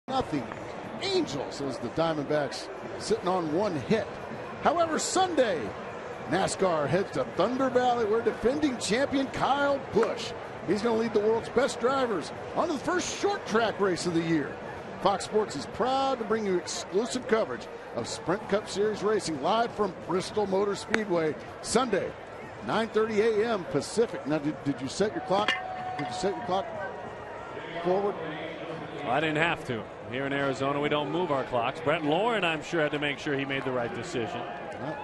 Nothing. Angels as the Diamondbacks sitting on one hit. However, Sunday, NASCAR heads to Thunder Valley where defending champion Kyle Busch. He's going to lead the world's best drivers onto the first short track race of the year. Fox Sports is proud to bring you exclusive coverage of Sprint Cup Series racing live from Bristol Motor Speedway Sunday, 9:30 a.m. Pacific. Now, did you set your clock? Did you set your clock forward? Well, I didn't have to. Here in Arizona, we don't move our clocks. Brent Lauren, I'm sure, had to make sure he made the right decision. That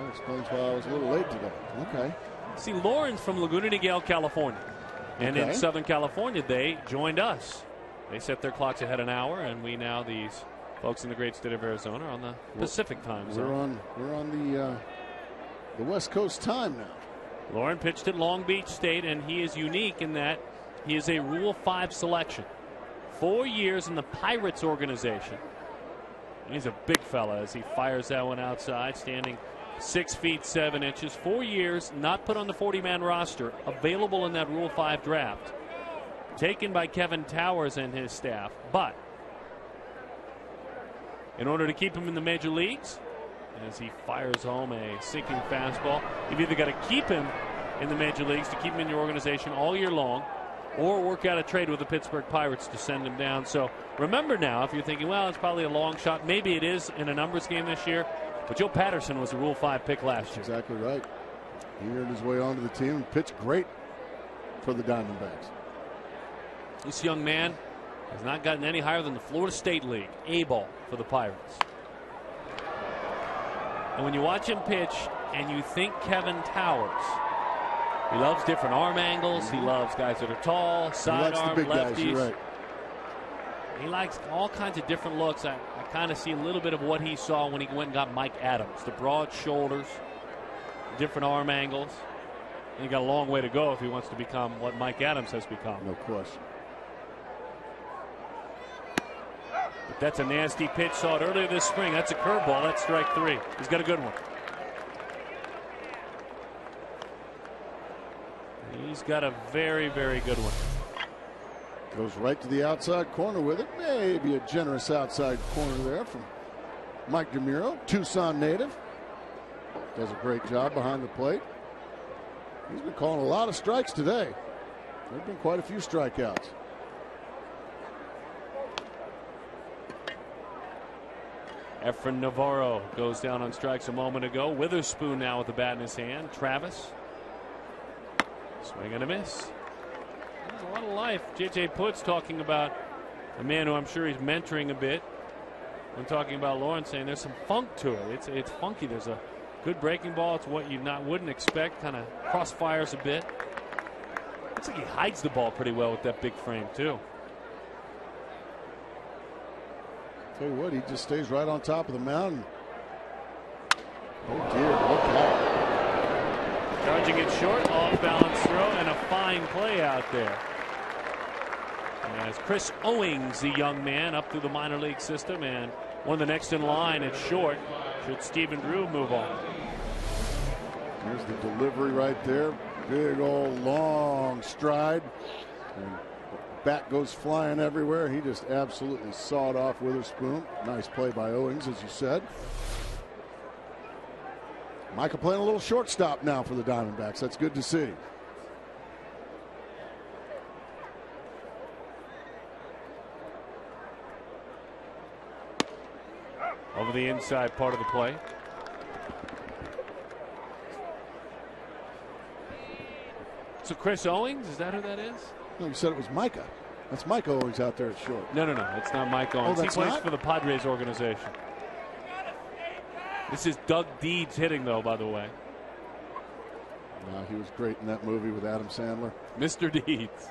explains why I was a little late today. Okay. See, Lauren's from Laguna Niguel, California. And in Southern California, they joined us. They set their clocks ahead an hour, and we now, these folks in the great state of Arizona, are on the Pacific time zone. We're on the West Coast time now. Lauren pitched at Long Beach State, and he is unique in that he is a Rule 5 selection. 4 years in the Pirates organization. He's a big fella as he fires that one outside, standing 6 feet 7 inches. 4 years, not put on the 40-man roster, available in that Rule 5 draft. Taken by Kevin Towers and his staff, but in order to keep him in the major leagues, as he fires home a sinking fastball. You've either got to keep him in the major leagues to keep him in your organization all year long, or work out a trade with the Pittsburgh Pirates to send him down. So remember now, if you're thinking, well, it's probably a long shot, maybe it is in a numbers game this year, but Joe Patterson was a Rule 5 pick last year. Exactly right. He earned his way onto the team and pitched great for the Diamondbacks. This young man has not gotten any higher than the Florida State League, A-ball for the Pirates. And when you watch him pitch and you think Kevin Towers, he loves different arm angles. He loves guys that are tall, sidearm, lefties. Guys, right. He likes all kinds of different looks. I kind of see a little bit of what he saw when he went and got Mike Adams. The broad shoulders, different arm angles. And he got a long way to go if he wants to become what Mike Adams has become. No question. But that's a nasty pitch. Saw it earlier this spring. That's a curveball. That's strike 3. He's got a good one. He's got a very, very good one. Goes right to the outside corner with it. Maybe a generous outside corner there from Mike DeMuro, Tucson native. Does a great job behind the plate. He's been calling a lot of strikes today. There have been quite a few strikeouts. Efren Navarro goes down on strikes a moment ago. Witherspoon now with the bat in his hand. Travis. Swing and a miss. There's a lot of life. J.J. Putt's talking about a man who I'm sure he's mentoring a bit. When talking about Lawrence, saying there's some funk to it. It's funky. There's a good breaking ball. It's what you wouldn't expect. Kind of crossfires a bit. Looks like he hides the ball pretty well with that big frame too. Tell you what, he just stays right on top of the mountain. Oh dear, what ball. Charging it short, off balance throw, and a fine play out there. As Chris Owings, the young man, up through the minor league system, and one of the next in line at short, should Stephen Drew move on. Here's the delivery right there. Big old long stride. And bat goes flying everywhere. He just absolutely sawed off Witherspoon. Nice play by Owings, as you said. Michael playing a little shortstop now for the Diamondbacks. That's good to see. Over the inside part of the play. So Chris Owings, is that who that is? No, you said it was Micah. That's Mike Owings out there at short. No. It's not Mike Owings. He plays for the Padres organization. This is Doug Deeds hitting, though, by the way. No, he was great in that movie with Adam Sandler. Mr. Deeds.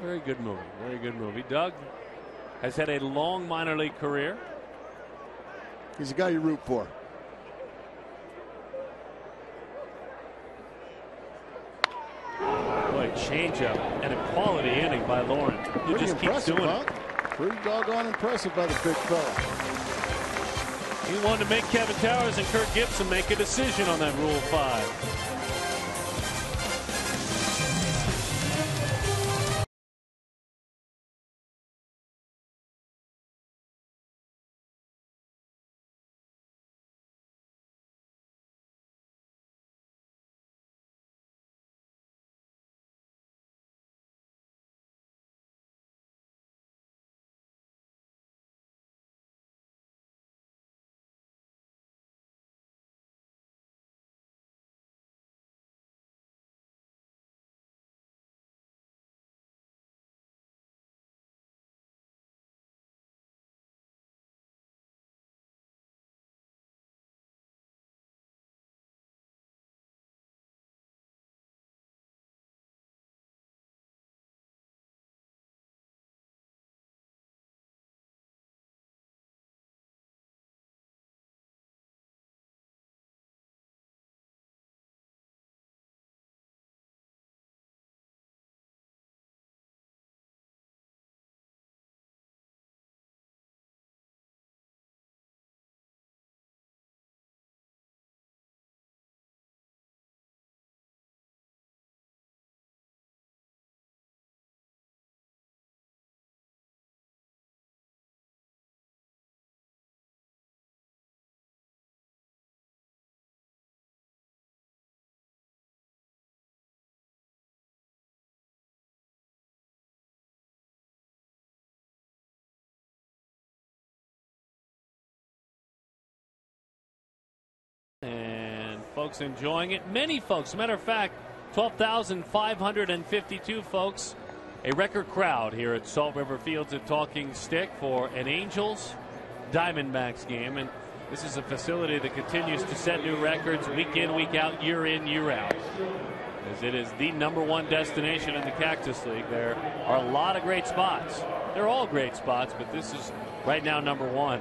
Very good movie. Very good movie. Doug has had a long minor league career. He's a guy you root for. Boy, changeup and a quality inning by Lauren. He just keeps doing it. Pretty doggone impressive by the big fella. He wanted to make Kevin Towers and Kirk Gibson make a decision on that Rule 5. And folks enjoying it. Many folks. As a matter of fact, 12,552 folks. A record crowd here at Salt River Fields at Talking Stick for an Angels Diamondbacks game. And this is a facility that continues to set new records week in, week out, year in, year out. As it is the #1 destination in the Cactus League. There are a lot of great spots. They're all great spots, but this is right now #1.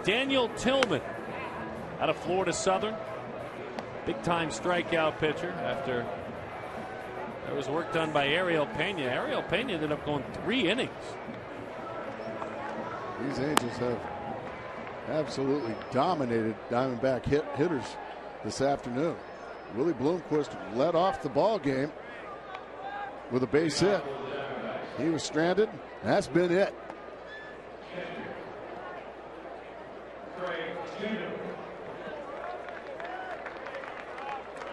Daniel Tillman out of Florida Southern. Big-time strikeout pitcher after there was work done by Ariel Pena. Ariel Pena ended up going 3 innings. These Angels have absolutely dominated Diamondback hitters this afternoon. Willie Bloomquist led off the ball game with a base hit. He was stranded. That's been it.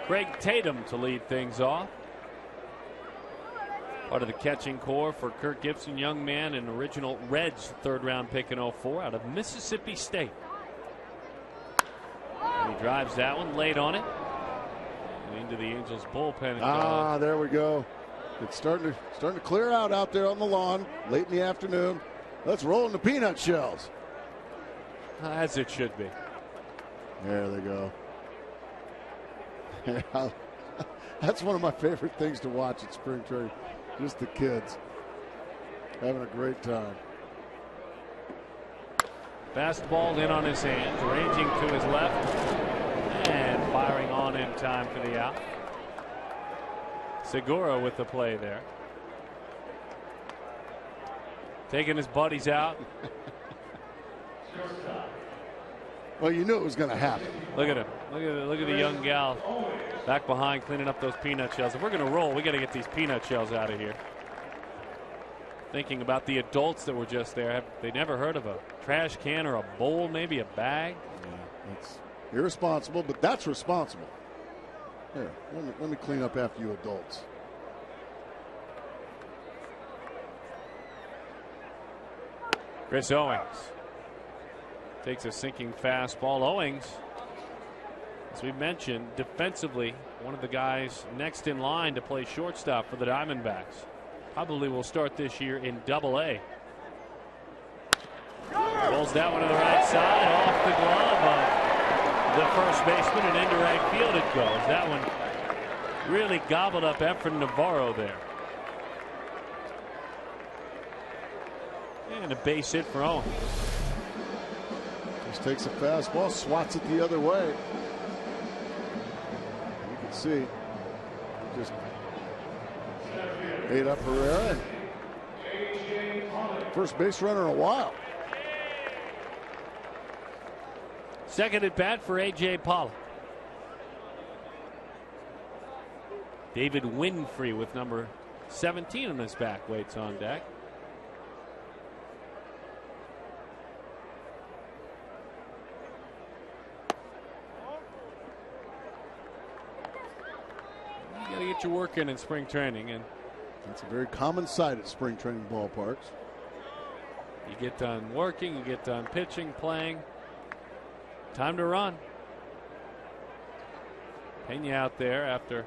Greg Tatum to lead things off. Part of the catching core for Kirk Gibson, young man, an original Reds 3rd-round pick in 04 out of Mississippi State. And he drives that one late on it. And into the Angels bullpen. There we go. It's starting to clear out there on the lawn late in the afternoon. Let's roll in the peanut shells. As it should be. There they go. That's one of my favorite things to watch at spring training. Just the kids having a great time. Fastball in on his hands, ranging to his left, and firing on in time for the out. Segura with the play there. Taking his buddies out. Well, you knew it was going to happen. Look at him. Look at the young gal back behind cleaning up those peanut shells. If we're going to roll, we got to get these peanut shells out of here. Thinking about the adults that were just there. Have they never heard of a trash can or a bowl, maybe a bag? Yeah, that's irresponsible, but that's responsible. Here, let me clean up after you adults. Chris Owings takes a sinking fastball. Owings, as we mentioned, defensively, one of the guys next in line to play shortstop for the Diamondbacks. Probably will start this year in Double-A. Rolls that one to the right side, off the glove of the first baseman and into right field it goes. That one really gobbled up Efren Navarro there. And a base hit for Owens. Just takes a fastball, swats it the other way. You can see just ate up Herrera. First base runner in a while. Second at bat for A.J. Pollock. David Winfrey with number 17 on his back waits on deck. You got to get your work in spring training, and it's a very common sight at spring training ballparks. You get done working, you get done pitching, playing. Time to run. Pena out there after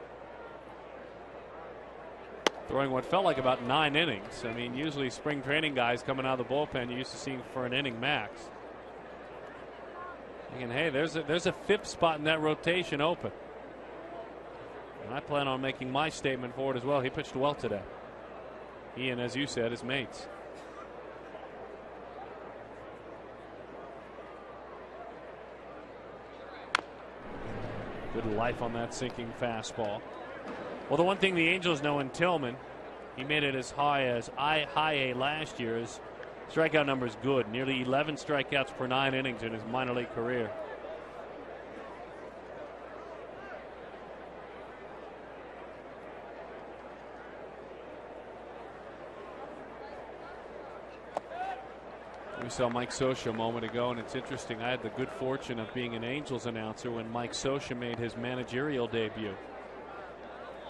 throwing what felt like about 9 innings. I mean, usually spring training guys coming out of the bullpen, you're used to seeing for an inning max. Thinking, hey, there's a 5th spot in that rotation open. And I plan on making my statement for it as well. He pitched well today. He and, as you said, his mates. Good life on that sinking fastball. Well, the one thing the Angels know in Tillman, he made it as high as high A last year. His strikeout number is good. Nearly 11 strikeouts per 9 innings in his minor league career. We saw Mike Scioscia a moment ago, and it's interesting. I had the good fortune of being an Angels announcer when Mike Scioscia made his managerial debut.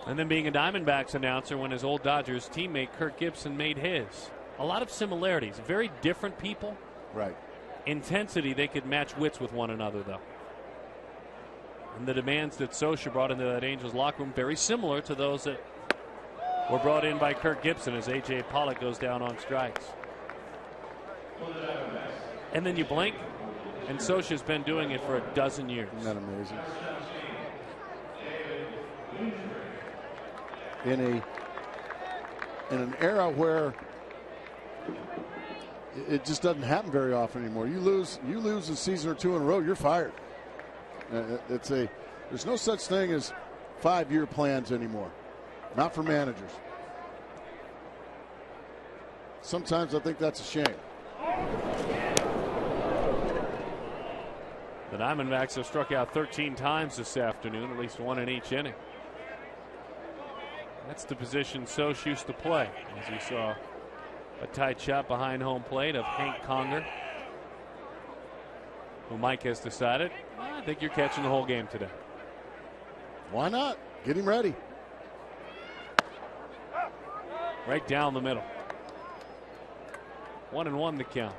And then being a Diamondbacks announcer when his old Dodgers teammate Kirk Gibson made his. A lot of similarities. Very different people. Right. intensity, they could match wits with one another, though. And the demands that Sosha brought into that Angels locker room, very similar to those that were brought in by Kirk Gibson as A.J. Pollock goes down on strikes. And then you blink, and Sosha's been doing it for a dozen years. Isn't that amazing? In an era where it just doesn't happen very often anymore. You lose a season or two in a row, you're fired. There's no such thing as 5-year plans anymore. Not for managers. Sometimes I think that's a shame. The Diamondbacks have struck out 13 times this afternoon, at least one in each inning. That's the position Soch used to play, as you saw a tight shot behind home plate of Hank Conger, who Mike has decided, I think you're catching the whole game today. Why not? Get him ready. Right down the middle. 1-1 the count.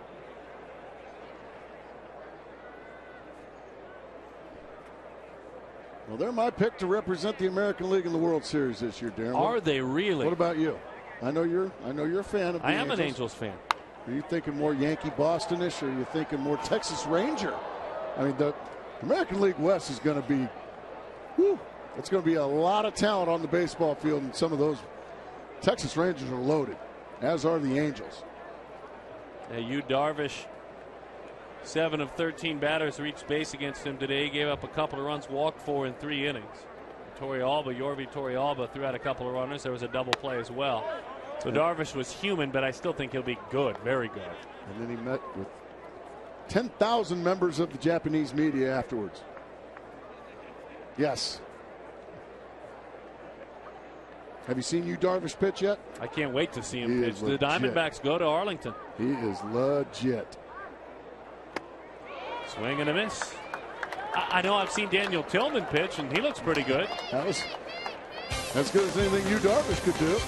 Well, they're my pick to represent the American League in the World Series this year, Darren. Are they really? What about you? I know you're a fan of the I am Angels. an Angels fan. Are you thinking more Yankee Bostonish, or are you thinking more Texas Ranger? I mean, the American League West is going to be, it's going to be a lot of talent on the baseball field, and some of those Texas Rangers are loaded, as are the Angels. Yu Darvish, 7 of 13 batters reached base against him today. He gave up a couple of runs, walked 4 in 3 innings. Yorvi Torrealba threw out a couple of runners. There was a double play as well. So Darvish was human, but I still think he'll be good, very good. And then he met with 10,000 members of the Japanese media afterwards. Yes. Have you seen Yu Darvish pitch yet? I can't wait to see him pitch. The Diamondbacks go to Arlington. He is legit. Swing and a miss. I know I've seen Daniel Tillman pitch, and he looks pretty good. That was as good as anything Yu Darvish could do.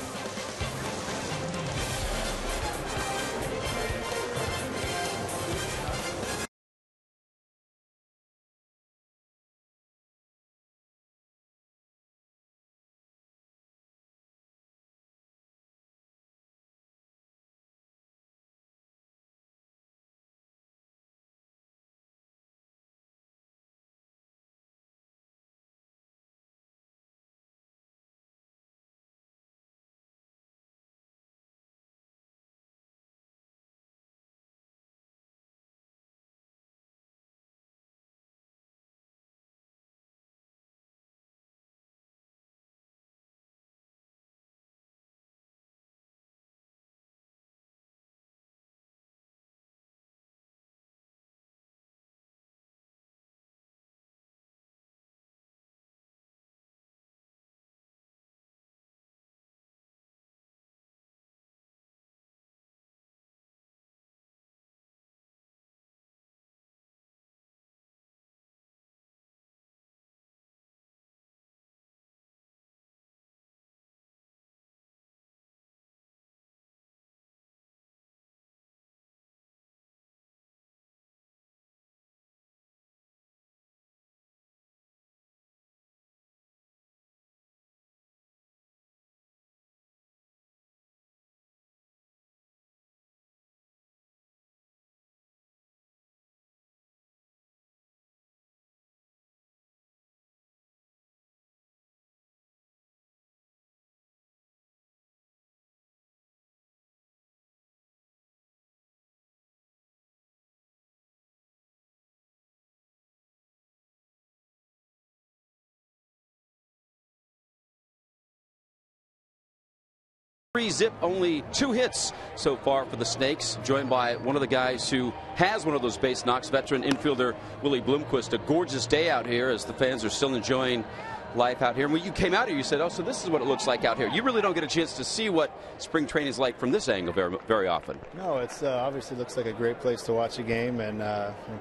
Zip, only 2 hits so far for the Snakes, joined by one of the guys who has one of those base knocks, veteran infielder Willie Bloomquist. A gorgeous day out here as the fans are still enjoying life out here. And when you came out here, you said, oh, so this is what it looks like out here. You really don't get a chance to see what spring training is like from this angle very, very often. No, it's obviously looks like a great place to watch a game, and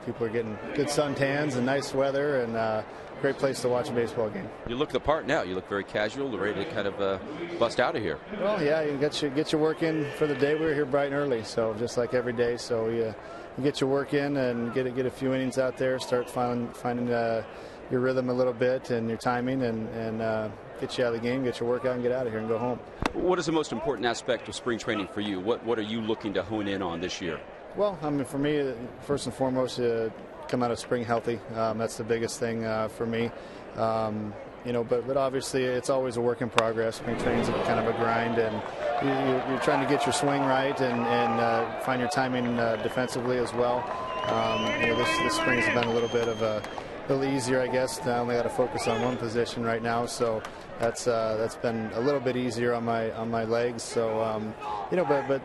people are getting good suntans and nice weather, and great place to watch a baseball game. You look the part now. You look very casual, ready to kind of bust out of here. Well, yeah, you get your work in for the day. We were here bright and early, so just like every day. So you get your work in and get a few innings out there, start finding your rhythm a little bit and your timing, and get you out of the game, get your workout, and get out of here and go home. What is the most important aspect of spring training for you? What are you looking to hone in on this year? Well, I mean, for me, first and foremost, come out of spring healthy. That's the biggest thing for me. But obviously it's always a work in progress. Spring training's kind of a grind, and you're trying to get your swing right and find your timing defensively as well. This spring's been a little bit of a little easier, I guess. I only got to focus on one position right now, so that's been a little bit easier on my legs. So but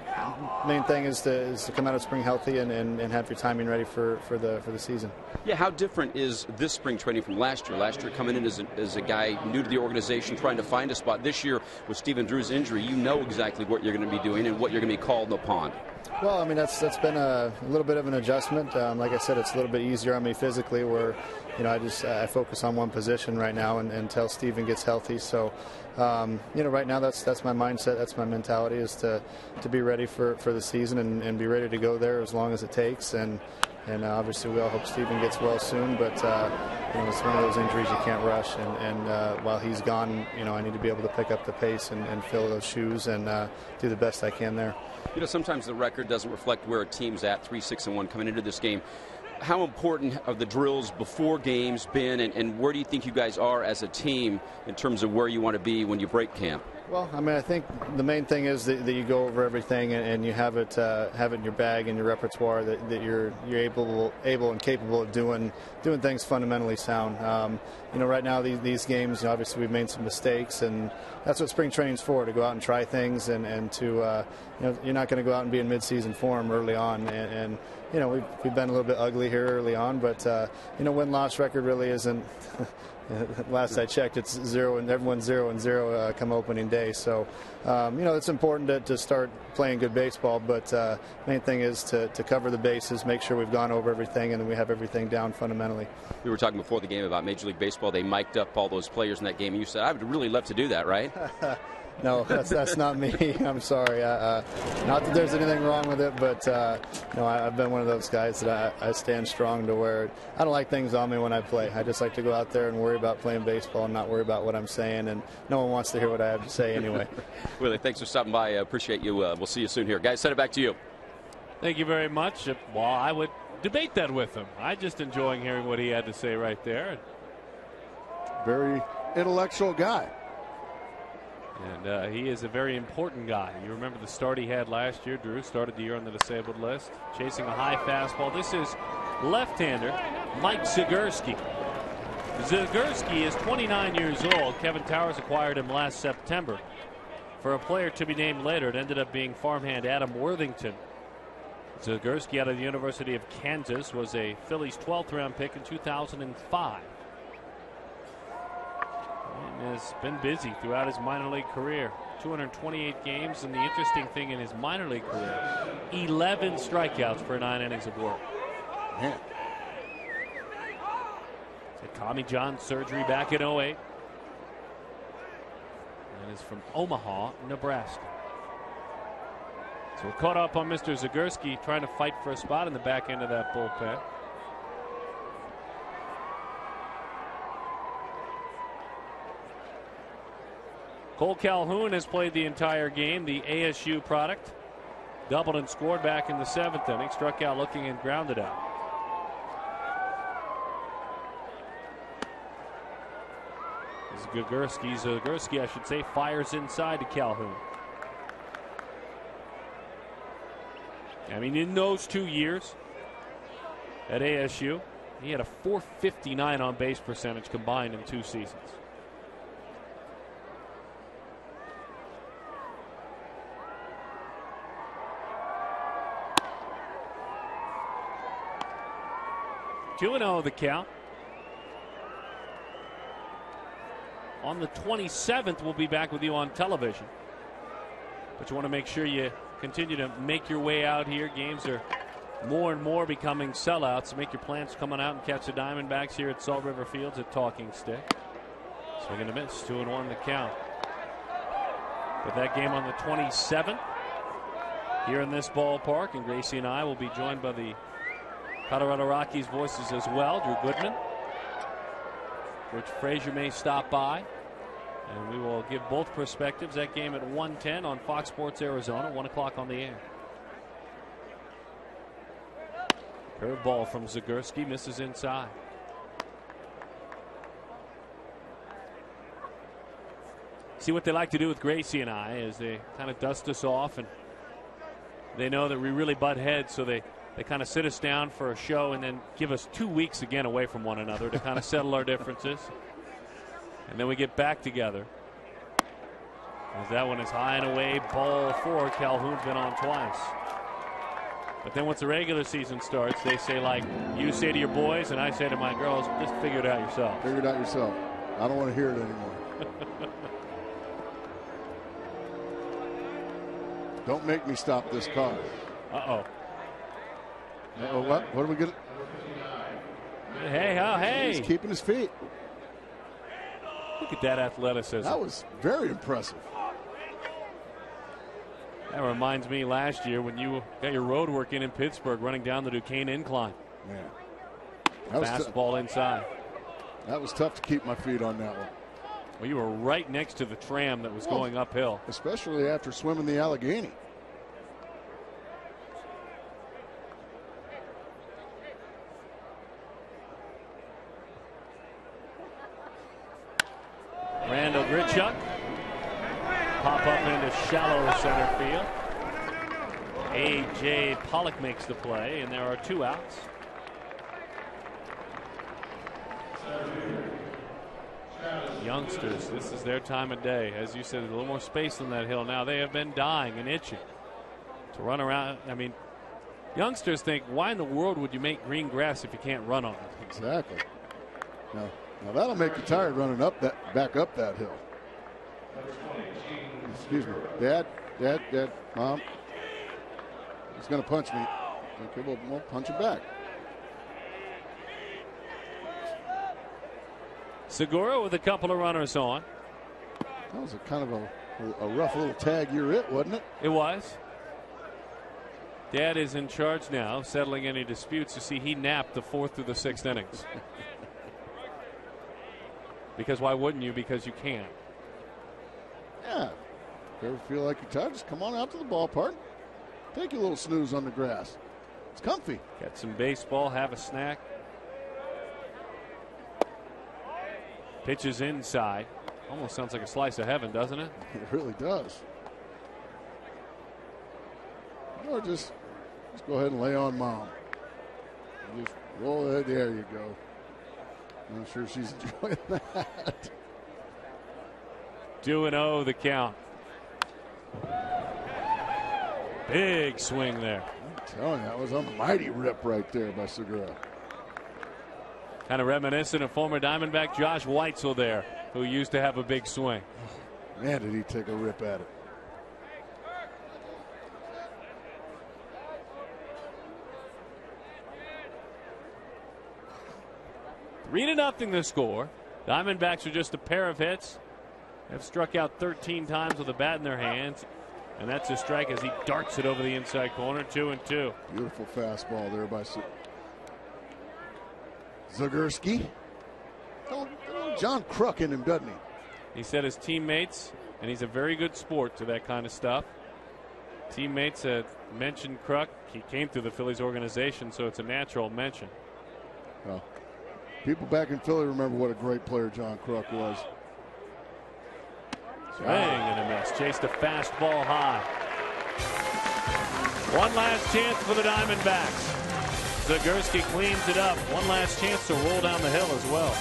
main thing is to come out of spring healthy and have your timing ready for the season. Yeah, how different is this spring training from last year? Last year, coming in as a guy new to the organization, trying to find a spot. This year, with Stephen Drew's injury, you know exactly what you're going to be doing and what you're going to be called upon. Well, I mean, that's been a little bit of an adjustment. Like I said, it's a little bit easier on me physically, where I focus on one position right now until Stephen gets healthy. So right now that's my mindset, that's my mentality, is to be ready for the season and be ready to go there as long as it takes. And obviously we all hope Stephen gets well soon, but it's one of those injuries you can't rush. And while he's gone, I need to be able to pick up the pace and fill those shoes and do the best I can there. Sometimes the record doesn't reflect where a team's at, 3-6-1 coming into this game. How important have the drills before games been, and where do you think you guys are as a team in terms of where you want to be when you break camp? Well, I mean, I think the main thing is that you go over everything and you have it in your bag and your repertoire, that you're able and capable of doing things fundamentally sound. Right now these games, obviously we've made some mistakes, and that's what spring training's for, to go out and try things and to you're not going to go out and be in mid-season form early on, and we've been a little bit ugly here early on, but win-loss record really isn't. Last I checked, it's 0 and everyone's 0-0 come opening day. So, it's important to start playing good baseball. But main thing is to cover the bases, make sure we've gone over everything, and then we have everything down fundamentally. We were talking before the game about Major League Baseball. They mic'd up all those players in that game, and you said, "I would really love to do that," right? No, that's not me. I'm sorry. Not that there's anything wrong with it, but I've been one of those guys that I stand strong to where I don't like things on me when I play. I just like to go out there and worry about playing baseball and not worry about what I'm saying, and no one wants to hear what I have to say anyway. Willie, thanks for stopping by. I appreciate you. We'll see you soon here. Guys, send it back to you. Thank you very much. Well, I would debate that with him. I just enjoying hearing what he had to say right there. Very intellectual guy. And he is a very important guy. You remember the start he had last year. Drew started the year on the disabled list, chasing a high fastball. This is left-hander Mike Zagurski. Zagurski is 29 years old. Kevin Towers acquired him last September for a player to be named later. It ended up being farmhand Adam Worthington. Zagurski, out of the University of Kansas, was a Phillies 12th round pick in 2005. And has been busy throughout his minor league career. 228 games, and the interesting thing in his minor league career, 11 strikeouts for 9 innings of work. Man. Tommy John surgery back in 08. And is from Omaha, Nebraska. So we're caught up on Mr. Zagurski trying to fight for a spot in the back end of that bullpen. Cole Calhoun has played the entire game, the ASU product. Doubled and scored back in the 7th inning. Struck out looking and grounded out. Zagurski, I should say, fires inside to Calhoun. I mean, in those 2 years at ASU, he had a .459 on base percentage combined in 2 seasons. Two 2-0 the count. On the 27th, we'll be back with you on television. But you want to make sure you continue to make your way out here. Games are more and more becoming sellouts. Make your plans coming out and catch the Diamondbacks here at Salt River Fields at Talking Stick. Swing and a miss, 2-1 the count. But that game on the 27th here in this ballpark, and Gracie and I will be joined by the Colorado Rockies voices as well. Drew Goodman. Rich Frazier may stop by. And we will give both perspectives. That game at 1:10 on Fox Sports Arizona, 1 o'clock on the air. Curveball from Zagurski, misses inside. See, what they like to do with Gracie and I is they kind of dust us off, and they know that we really butt heads, so they kind of sit us down for a show and then give us 2 weeks again away from one another to kind of settle our differences. And then we get back together. As that one is high and away, ball 4. Calhoun's been on twice. But then once the regular season starts, they say, like you say to your boys and I say to my girls, just figure it out yourself. Figure it out yourself. I don't want to hear it anymore. Don't make me stop this car. Uh-oh. Uh-oh, what? What are we going to... Hey, oh, hey. He's keeping his feet. Look at that athleticism. That was very impressive. That reminds me last year when you got your road work in Pittsburgh running down the Duquesne incline. Man. Fastball inside. That was tough to keep my feet on that one. Well, you were right next to the tram that was going uphill. Especially after swimming the Allegheny. Randall Grichuk pop up into shallow center field. A.J. Pollock makes the play, and there are 2 outs. Youngsters, this is their time of day. As you said, there's a little more space on that hill now. They have been dying and itching to run around. I mean, youngsters think, why in the world would you make green grass if you can't run on it? Exactly. Now that'll make you tired running back up that hill. Excuse me. Dad, Mom. He's going to punch me. Okay, we'll punch him back. Segura with a couple of runners on. That was a kind of a rough little tag you're it, wasn't it? It was. Dad is in charge now, settling any disputes. You see, he napped the 4th through the 6th innings. Because why wouldn't you? Because you can. Yeah. If you ever feel like you're tired, just come on out to the ballpark. Take your little snooze on the grass. It's comfy. Get some baseball, have a snack. Pitches inside. Almost sounds like a slice of heaven, doesn't it? It really does. Or just go ahead and lay on Mom. Just roll it. There you go. I'm sure she's enjoying that. 2-0 the count. Big swing there. I'm telling you, that was a mighty rip right there by Segura. Kind of reminiscent of former Diamondback Josh Weitzel there, who used to have a big swing. Man, did he take a rip at it. Three to nothing the score. Diamondbacks are just a pair of hits. Have struck out 13 times with a bat in their hands. And that's a strike as he darts it over the inside corner. 2-2. Beautiful fastball there by Zagurski. John Kruk in him, doesn't he? He said his teammates, and he's a very good sport to that kind of stuff. Teammates had mentioned Kruk. He came through the Phillies organization, so it's a natural mention. Well, people back in Philly remember what a great player John Kruk was. Swing and a miss. Chased a fastball high. One last chance for the Diamondbacks. Zagurski cleans it up. One last chance to roll down the hill as well.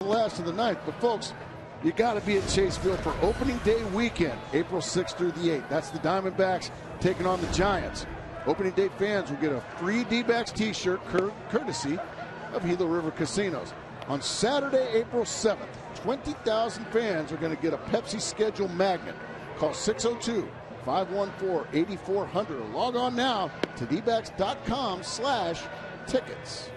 the last of the ninth. But, folks, you got to be at Chase Field for opening day weekend, April 6th through the 8th. That's the Diamondbacks taking on the Giants. Opening day fans will get a free D-backs T-shirt courtesy of Gila River Casinos. On Saturday, April 7th, 20,000 fans are going to get a Pepsi schedule magnet. Call 602-514-8400 or log on now to dbacks.com/tickets.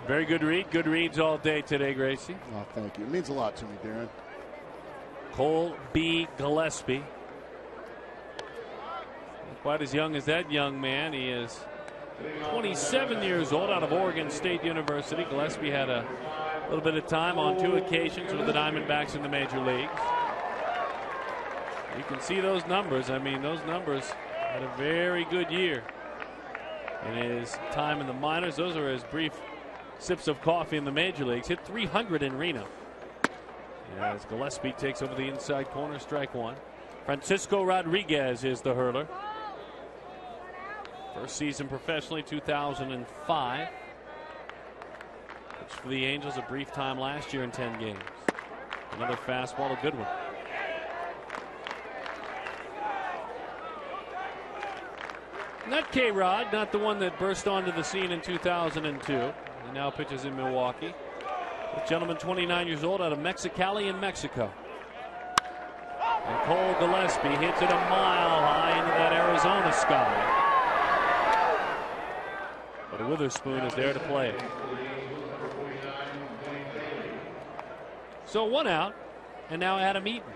Very good read. Good reads all day today, Gracie. Oh, thank you. It means a lot to me, Darren. Cole B. Gillespie. Quite as young as that young man. He is 27 years old, out of Oregon State University. Gillespie had a little bit of time on 2 occasions with the Diamondbacks in the major leagues. You can see those numbers. I mean, those numbers had a very good year in his time in the minors. Those are his brief sips of coffee in the major leagues. Hit 300 in Reno. As Gillespie takes over the inside corner, strike one. Francisco Rodriguez is the hurler. First season professionally, 2005. Which for the Angels, a brief time last year in 10 games. Another fastball, a good one. Not K-Rod, not the one that burst onto the scene in 2002. He now pitches in Milwaukee. The gentleman, 29 years old, out of Mexicali in Mexico. And Cole Gillespie hits it a mile high into that Arizona sky. But a Witherspoon is there to play it. So 1 out, and now Adam Eaton.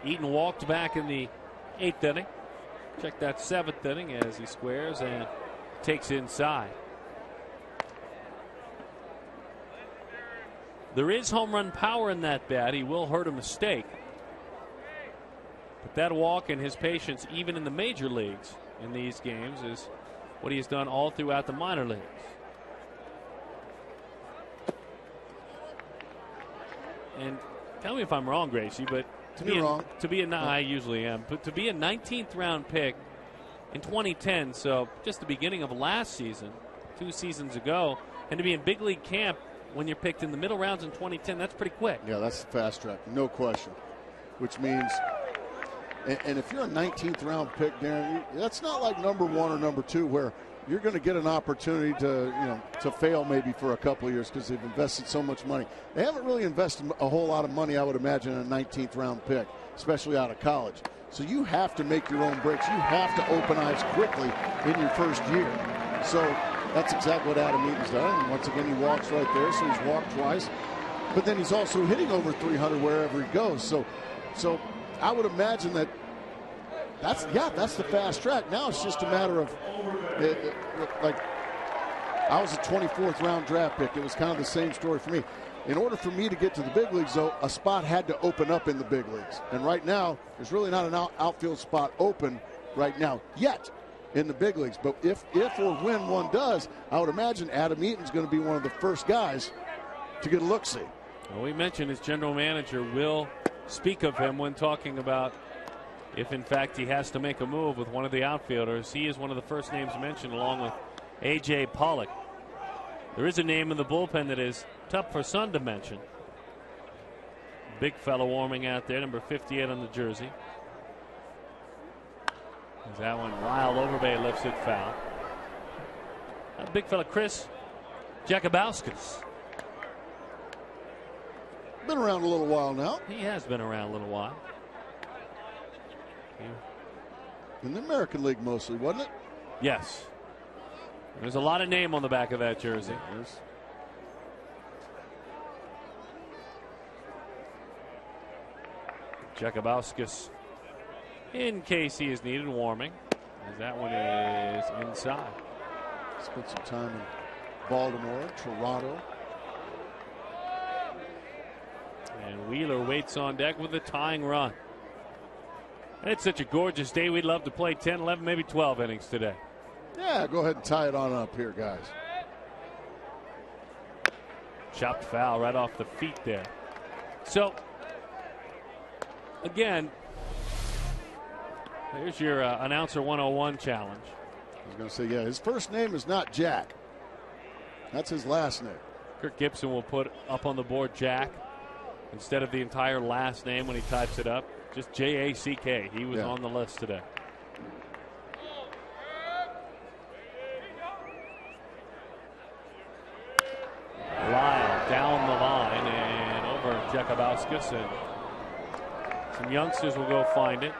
Eaton walked back in the 8th inning. Check that 7th inning as he squares and takes inside. There is home run power in that bat. He will hurt a mistake. But that walk and his patience, even in the major leagues in these games, is what he has done all throughout the minor leagues. And tell me if I'm wrong, Gracie, but I usually am. But to be a 19th round pick in 2010, so just the beginning of last season, 2 seasons ago, and to be in big league camp when you're picked in the middle rounds in 2010, that's pretty quick. Yeah, that's the fast track, no question. Which means, and if you're a 19th round pick, Darren, that's not like number 1 or number 2 where you're going to get an opportunity to fail maybe for a couple of years because they've invested so much money. They haven't really invested a whole lot of money, I would imagine, in a 19th round pick, especially out of college. So you have to make your own breaks. You have to open eyes quickly in your first year. So that's exactly what Adam Eaton's done. And once again, he walks right there, so he's walked twice. But then he's also hitting over 300 wherever he goes. So I would imagine that's the fast track. Now it's just a matter of, like, I was a 24th round draft pick. It was kind of the same story for me. In order for me to get to the big leagues, though, a spot had to open up in the big leagues. And right now, there's really not an outfield spot open right now yet in the big leagues. But if or when one does, I would imagine Adam Eaton's going to be one of the first guys to get a look-see. Well, we mentioned his general manager will speak of him when talking about if, in fact, he has to make a move with one of the outfielders. He is one of the first names mentioned, along with A.J. Pollock. There is a name in the bullpen that is tough for Sun to mention. Big fellow warming out there, number 58 on the jersey. As that one, Lyle Overbay lifts it foul. That big fella, Chris Jakubauskas. Been around a little while now. He has been around a little while. In the American League mostly, wasn't it? Yes. There's a lot of name on the back of that jersey. Jakubauskas, in case he is needed, warming. As that one is inside. Spent some time in Baltimore, Toronto. And Wheeler waits on deck with a tying run. It's such a gorgeous day. We'd love to play 10, 11, maybe 12 innings today. Yeah, go ahead and tie it on up here, guys. Chopped foul right off the feet there. So, again, here's your announcer 101 challenge. I was going to say, yeah, his first name is not Jack. That's his last name. Kirk Gibson will put up on the board Jack instead of the entire last name when he types it up. Just J-A-C-K. He was on the list today. Lyle down the line and over Jakubauskas, and some youngsters will go find it.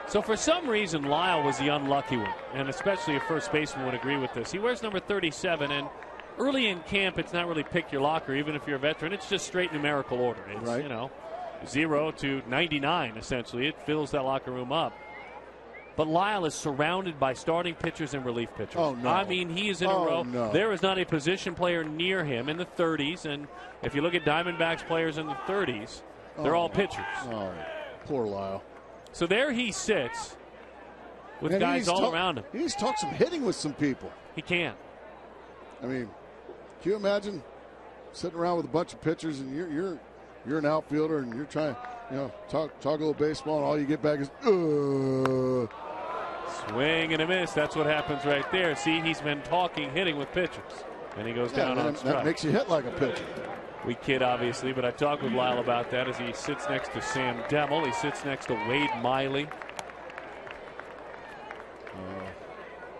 So for some reason, Lyle was the unlucky one, and especially a first baseman would agree with this. He wears number 37, and early in camp, it's not really pick your locker, even if you're a veteran. It's just straight numerical order. It's, you know, 0 to 99, essentially. It fills that locker room up. But Lyle is surrounded by starting pitchers and relief pitchers. Oh, no. I mean, he is in a row. No. There is not a position player near him in the 30s. And if you look at Diamondbacks players in the 30s, they're all pitchers. Oh, poor Lyle. So there he sits with guys all around him. He's talked some hitting with some people. He can. I mean, can you imagine sitting around with a bunch of pitchers and you're an outfielder and you're trying, you know, talk a little baseball, and all you get back is swing and a miss. That's what happens right there. See, he's been talking hitting with pitchers, and he goes down on strike. That makes you hit like a pitcher. We kid, obviously, but I talked with Lyle about that as he sits next to Sam Demmel. He sits next to Wade Miley.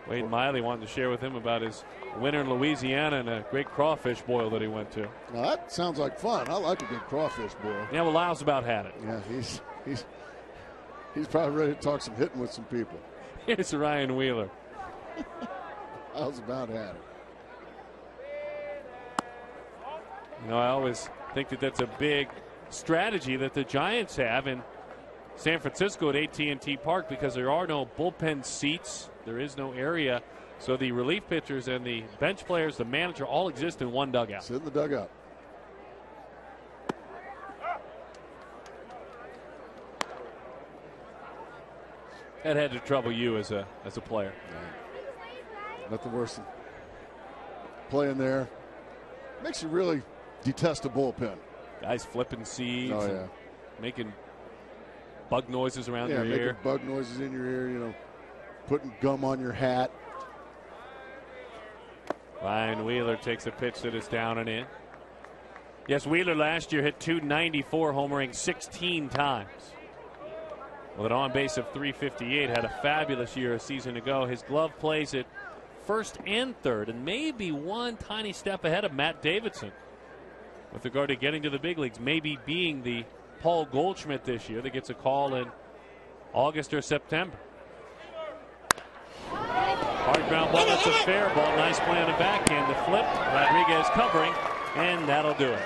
Wade Miley wanted to share with him about his winter in Louisiana and a great crawfish boil that he went to. Now that sounds like fun. I like a good crawfish boil. Yeah, well, Lyle's about had it. Yeah, he's probably ready to talk some hitting with some people. Here's Ryan Wheeler. Lyle's about had it. You know, I always think that that's a big strategy that the Giants have in San Francisco at AT&T Park, because there are no bullpen seats. There is no area. So the relief pitchers and the bench players, the manager, all exist in one dugout. Sit in the dugout. That had to trouble you as a player. Yeah. Nothing worse than playing there. Makes you really detest a bullpen. Guys flipping seeds. Oh, yeah. Making bug noises around your making ear. Bug noises in your ear, you know, putting gum on your hat. Ryan Wheeler takes a pitch that is down and in. Yes, Wheeler last year hit .294, homering 16 times. With an on base of .358, had a fabulous year a season ago. His glove plays at first and third, and maybe one tiny step ahead of Matt Davidson with regard to getting to the big leagues, maybe being the Paul Goldschmidt this year that gets a call in August or September. Hard ground ball, that's a fair ball. Nice play on the backhand. The flip, Rodriguez covering, and that'll do it.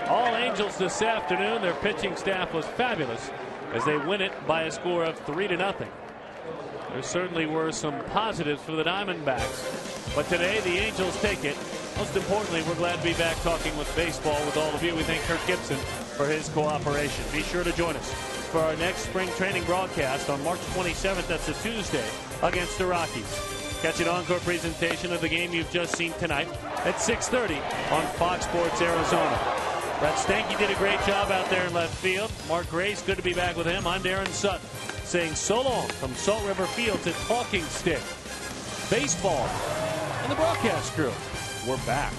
All Angels this afternoon. Their pitching staff was fabulous as they win it by a score of 3-0. There certainly were some positives for the Diamondbacks, but today the Angels take it. Most importantly, we're glad to be back talking with baseball with all of you. We thank Kirk Gibson for his cooperation. Be sure to join us for our next spring training broadcast on March 27th. That's a Tuesday against the Rockies. Catch an encore presentation of the game you've just seen tonight at 6:30 on Fox Sports Arizona. Brett Stanky did a great job out there in left field. Mark Grace, good to be back with him. I'm Darren Sutton saying so long from Salt River Field to Talking Stick. Baseball and the broadcast crew. We're back.